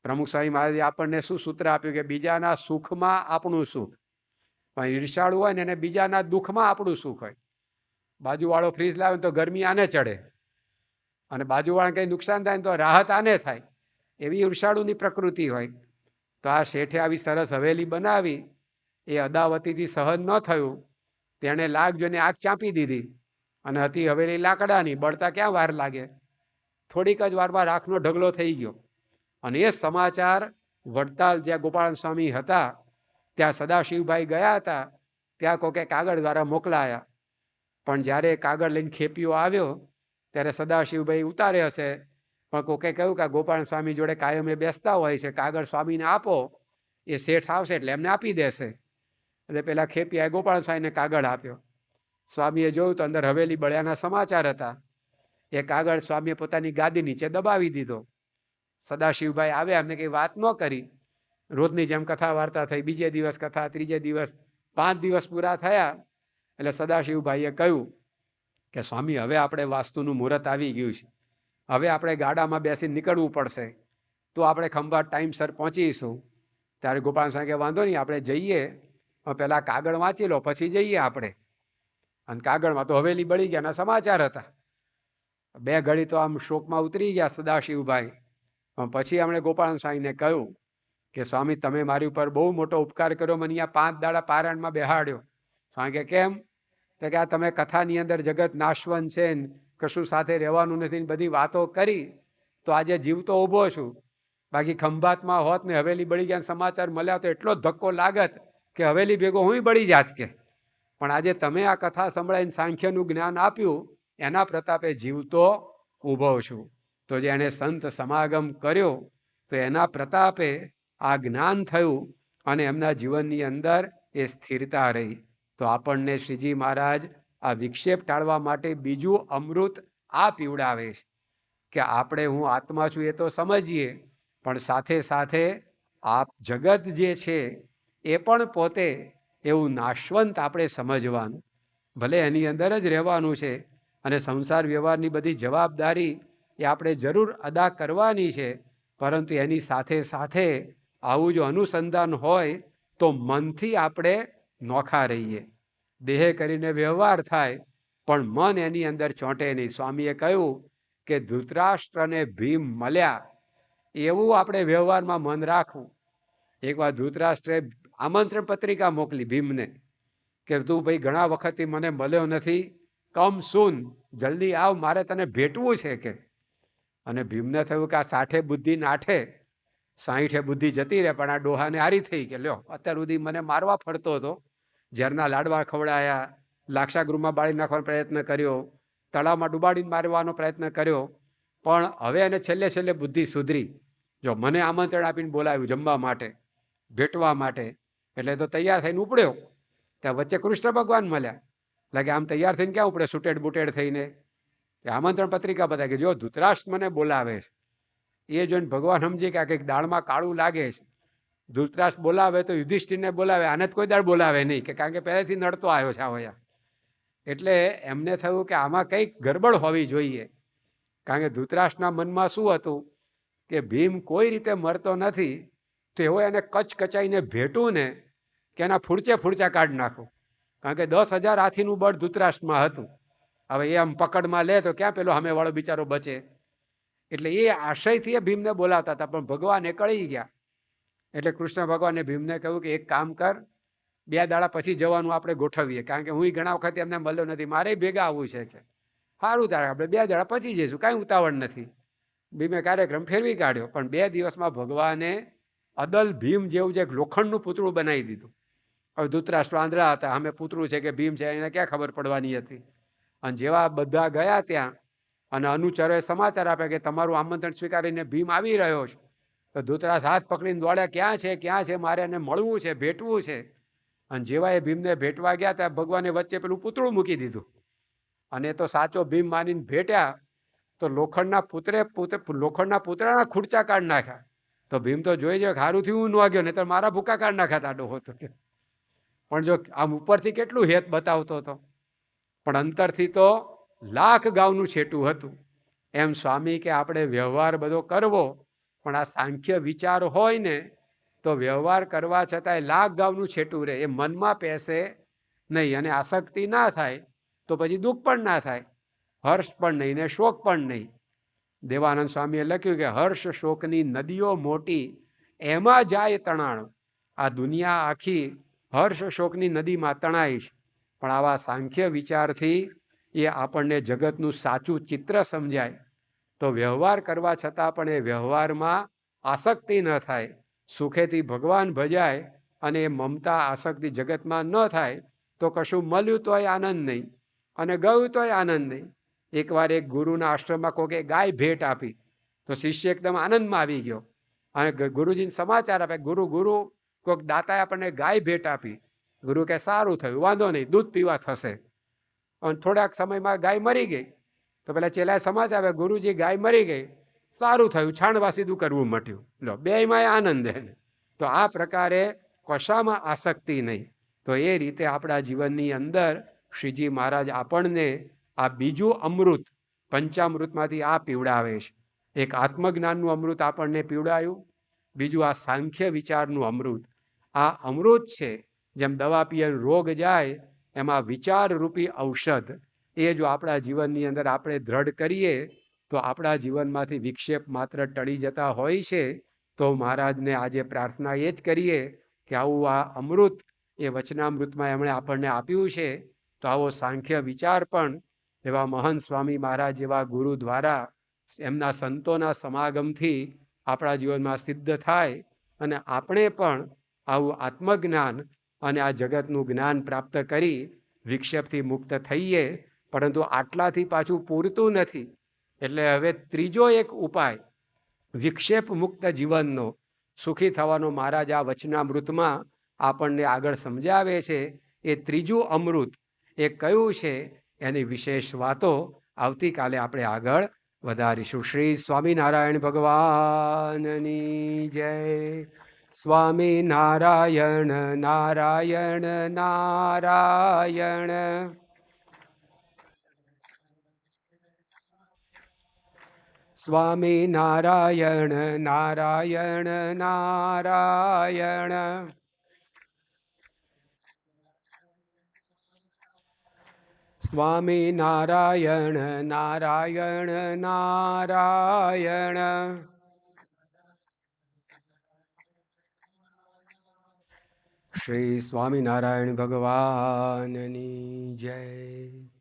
A: પ્રમુખ સ્વામી મહારાજે આપણને શું સૂત્ર આપ્યું? કે બીજાના સુખમાં આપણું સુખ. પણ ઈર્ષાળુ હોય ને એને બીજાના દુઃખમાં આપણું સુખ હોય. બાજુવાળો ફ્રીજ લાવે તો ગરમી આને ચડે, અને બાજુવાળાને કંઈ નુકસાન થાય તો રાહત આને થાય. એવી ઈર્ષાળુની પ્રકૃતિ હોય. તો આ શેઠે આવી સરસ હવેલી બનાવી, એ અદાવતીથી સહન ન થયું. તેણે લાગ જોઈને આગ ચાંપી દીધી. અને હતી હવેલી લાકડાની, બળતા ક્યાં વાર લાગે? થોડીક જ વારમાં રાખનો ઢગલો થઈ ગયો. અને એ સમાચાર વડતાલ જ્યાં ગોપાલ સ્વામી હતા ત્યાં સદાશિવભાઈ ગયા હતા. ત્યાં કોકે કાગળ દ્વારા મોકલાયા. પણ જ્યારે કાગળ લઈને ખેપીઓ આવ્યો ત્યારે સદાશિવભાઈ ઉતારે હશે, પણ કોકે કહ્યું કે ગોપાલ સ્વામી જોડે કાયમ એ બેસતા હોય છે, કાગળ સ્વામીને આપો, એ શેઠ આવશે એટલે એમને આપી દેશે. એટલે પેલા ખેપિયાએ ગોપાલ સ્વામીને કાગળ આપ્યો. સ્વામીએ જોયું તો અંદર હવેલી બળ્યાના સમાચાર હતા. એ કાગળ સ્વામીએ પોતાની ગાદી નીચે દબાવી દીધો. સદાશિવભાઈ આવ્યા, એમને કંઈ વાત ન કરી. રોજની જેમ કથા વાર્તા થઈ. બીજે દિવસ કથા, ત્રીજે દિવસ, 5 દિવસ પૂરા થયા. એટલે સદાશિવભાઈએ કહ્યું કે સ્વામી હવે આપણે વાસ્તુનું મુહૂર્ત આવી ગયું છે, હવે આપણે ગાડામાં બેસીને નીકળવું પડશે, તો આપણે ખંભાત ટાઈમસર પહોંચીશું. ત્યારે ગોપાલ સ્વામી કે વાંધો નહીં, આપણે જઈએ, પહેલાં કાગળ વાંચી લો પછી જઈએ આપણે. અને કાગળમાં તો હવેલી બળી ગયાના સમાચાર હતા. 2 ઘડી તો આમ શોકમાં ઉતરી ગયા સદાશિવભાઈ. પછી એમણે ગોપાલ સ્વામીને કહ્યું કે સ્વામી તમે મારી ઉપર બહુ મોટો ઉપકાર કર્યો, મને અહીંયા 5 દાડા પારાયણમાં બેહાડ્યો. સ્વામી કે કેમ? તો કે આ તમે કથાની અંદર જગત નાશવંત છે ને કશું સાથે રહેવાનું નથી ને બધી વાતો કરી તો આજે જીવતો ઊભો છું. બાકી ખંભાતમાં હોત ને હવેલી બળી ગયા સમાચાર મળ્યા તો એટલો ધક્કો લાગત કે હવેલી ભેગો હું બળી જાત કે, પણ આજે તમે આ કથા સંભળાવીને સાંખ્યનું જ્ઞાન આપ્યું, એના પ્રતાપે જીવતો ઊભો છું. તો જેણે સંત સમાગમ કર્યો તો એના પ્રતાપે આ જ્ઞાન થયું અને એમના જીવનની અંદર એ સ્થિરતા રહી. તો આપણને શ્રીજી મહારાજ આ વિક્ષેપ ટાળવા માટે બીજું અમૃત આ પીવડાવે છે કે આપણે હું આત્મા છું એ તો સમજીએ, પણ સાથે સાથે આ જગત જે છે એ પણ પોતે એવું નાશવંત આપણે સમજવાનું. ભલે એની અંદર જ રહેવાનું છે અને સંસાર વ્યવહારની બધી જવાબદારી એ આપણે જરૂર અદા કરવાની છે, પરંતુ એની સાથે સાથે આવું જો અનુસંધાન હોય તો મનથી આપણે નોખા રહીએ. દેહ કરીને વ્યવહાર થાય પણ મન એની અંદર ચોંટે નહીં. સ્વામીએ કહ્યું કે ધૃતરાષ્ટ્ર અને ભીમ મળ્યા એવું આપણે વ્યવહારમાં મન રાખવું. એકવાર ધૃતરાષ્ટ્રે આમંત્રણ પત્રિકા મોકલી ભીમને કે તું ભાઈ ઘણા વખતથી મને મળ્યો નથી, કમ સૂન, જલ્દી આવ, મારે તને ભેટવું છે કે. અને ભીમને થયું કે આ 60 બુદ્ધિ નાઠે, 60 બુદ્ધિ જતી રહે, પણ આ ડોહાને હારી થઈ કે લ્યો અત્યાર સુધી મને મારવા ફરતો હતો, ઝેરના લાડવા ખવડાયા, લાક્ષાગૃહમાં બાળી નાખવાનો પ્રયત્ન કર્યો, તળાવમાં ડુબાડીને મારવાનો પ્રયત્ન કર્યો, પણ હવે એને છેલ્લે છેલ્લે બુદ્ધિ સુધરી. જો મને આમંત્રણ આપીને બોલાવ્યું જમવા માટે, ભેટવા માટે, એટલે તો તૈયાર થઈને ઉપડ્યો. ત્યાં વચ્ચે કૃષ્ણ ભગવાન મળ્યા. લાગે આમ તૈયાર થઈને ક્યાં ઉપડે સુટેડ બુટેડ થઈને? આમંત્રણ પત્રિકા બતાવે કે જો ધૃતરાષ્ટ્ર મને બોલાવે છે. એ જોઈને ભગવાન સમજી કે આ કંઈક દાળમાં કાળું લાગે છે. ધૃતરાષ્ટ્ર બોલાવે તો યુધિષ્ઠિરને બોલાવે, આને જ કોઈ દાળ બોલાવે નહીં, કે કારણ કે પહેલેથી નડતો આવ્યો છે આ. એટલે એમને થયું કે આમાં કંઈક ગરબડ હોવી જોઈએ, કારણ કે ધૃતરાષ્ટ્રના મનમાં શું હતું કે ભીમ કોઈ રીતે મરતો નથી, તો એવો એને કચકચાઈને ભેટું ને કે એના ફૂડચા કાઢી નાખું. કારણ કે 10,000 હાથીનું બળ ધૃતરાષ્ટ્રમાં હતું. હવે એ આમ પકડમાં લે તો ક્યાં પેલો સામેવાળો બિચારો બચે. એટલે એ આશયથી એ ભીમને બોલાવતા હતા, પણ ભગવાન એ કળી ગયા. એટલે કૃષ્ણ ભગવાને ભીમને કહ્યું કે એક કામ કર, 2 દાડા પછી જવાનું આપણે ગોઠવીએ, કારણ કે હું ઘણા વખત એમને મળ્યો નથી, મારે ભેગા આવવું છે કે. સારું તારે આપણે 2 દાડા પછી જઈશું, કાંઈ ઉતાવળ નથી. ભીમે કાર્યક્રમ ફેરવી કાઢ્યો, પણ 2 દિવસમાં ભગવાને અદલ ભીમ જેવું જે લોખંડનું પૂતળું બનાવી દીધું. હવે ધૃતરાષ્ટ્ર આંધળા હતા, અમે પૂતળું છે કે ભીમ છે એને ક્યાં ખબર પડવાની હતી. અને જેવા બધા ગયા ત્યાં અને અનુચરોએ સમાચાર આપ્યા કે તમારું આમંત્રણ સ્વીકારીને ભીમ આવી રહ્યો છે, તો ધૃતરાષ્ટ્ર હાથ પકડીને દોડ્યા, ક્યાં છે, મારે એને મળવું છે, ભેટવું છે. અને જેવા એ ભીમને ભેટવા ગયા ત્યાં ભગવાને વચ્ચે પેલું પૂતળું મૂકી દીધું. અને તો સાચો ભીમ માનીને ભેટ્યા તો લોખંડના પૂતળાના ખૂડચા કાઢી નાખ્યા. તો ભીમ તો જોઈ જાય સારું થયું ન વાગ્યો, નહીં તો મારા ભૂકા કાઢી નાખ્યા હતા ડોહો તો. પણ જો આમ ઉપરથી કેટલું હેત બતાવતો હતો, પણ અંતરથી તો લાખ ગાઉનું છેટું હતું. એમ સ્વામી કે આપણે વ્યવહાર બધો કરવો, પણ આ સાંખ્ય વિચાર હોય ને તો વ્યવહાર કરવા છતાંય લાખ ગાઉનું છેટું રહે, એ મનમાં પેસે નહીં. અને આસક્તિ ના થાય તો પછી દુઃખ પણ ના થાય, હર્ષ પણ નહીં ને શોક પણ નહીં. દેવાનંદ સ્વામીએ લખ્યું કે હર્ષ શોકની નદીઓ મોટી, એમાં જાય તણાણ. આ દુનિયા આખી હર્ષ શોકની નદીમાં તણાય છે, પણ આવા સાંખ્ય વિચારથી એ આપણને જગતનું સાચું ચિત્ર સમજાય. તો વ્યવહાર કરવા છતાં પણ એ વ્યવહારમાં આસક્તિ ન થાય, સુખેથી ભગવાન ભજાય અને એ મમતા આસક્તિ જગતમાં ન થાય, તો કશું મળ્યું તોય આનંદ નહીં અને ગયું તોય આનંદ નહીં. એકવાર એક ગુરુના આશ્રમમાં કોકે ગાય ભેટ આપી, તો શિષ્ય એકદમ આનંદમાં આવી ગયો અને ગુરુજીને સમાચાર આપે, ગુરુ કોઈક દાતાએ આપણને ગાય ભેટ આપી. ગુરુ કે સારું થયું, વાંધો નહીં, દૂધ પીવા થશે. અને થોડાક સમયમાં ગાય મરી ગઈ. તો પેલા ચેલાએ સમાચાર આપે, ગુરુજી ગાય મરી ગઈ, સારું થયું, છાણવાસીદું કરવું મટ્યું. લો, બેયમાં આનંદ એને. તો આ પ્રકારે કશામાં આસક્તિ નહીં. તો એ રીતે આપણા જીવનની અંદર શ્રીજી મહારાજ આપણને આ બીજું અમૃત પંચામૃતમાંથી આ પીવડાવે છે. એક આત્મજ્ઞાનનું અમૃત આપણને પીવડાયું, બીજું આ સાંખ્ય વિચારનું અમૃત. આ અમૃત છે, જેમ દવા પીએ રોગ જાય, એમાં વિચારરૂપી ઔષધ એ જો આપણા જીવનની અંદર આપણે દ્રઢ કરીએ તો આપણા જીવનમાંથી વિક્ષેપ માત્ર ટળી જતા હોય છે. તો મહારાજને આજે પ્રાર્થના એ જ કરીએ કે આવું આ અમૃત એ વચનામૃતમાં એમણે આપણને આપ્યું છે, તો આવો સાંખ્ય વિચાર પણ એવા મહંત સ્વામી મહારાજ જેવા ગુરુ દ્વારા એમના સંતોના સમાગમથી આપણા જીવનમાં સિદ્ધ થાય અને આપણે પણ આવું આત્મજ્ઞાન અને આ જગતનું જ્ઞાન પ્રાપ્ત કરી વિક્ષેપથી મુક્ત થઈએ. પરંતુ આટલાથી પાછું પૂરતું નથી. એટલે હવે ત્રીજો એક ઉપાય વિક્ષેપ મુક્ત જીવનનો, સુખી થવાનો મહારાજ આ વચનામૃતમાં આપણને આગળ સમજાવે છે. એ ત્રીજું અમૃત એ કયું છે એની વિશેષ વાતો આવતીકાલે આપણે આગળ વધારીશું. શ્રી સ્વામિનારાયણ ભગવાનની જય. સ્વામિનારાયણ નારાયણ નારાયણ. સ્વામિનારાયણ નારાયણ નારાયણ. સ્વામિનારાયણ નારાયણ નારાયણ. શ્રી સ્વામિનારાયણ ભગવાનની જય.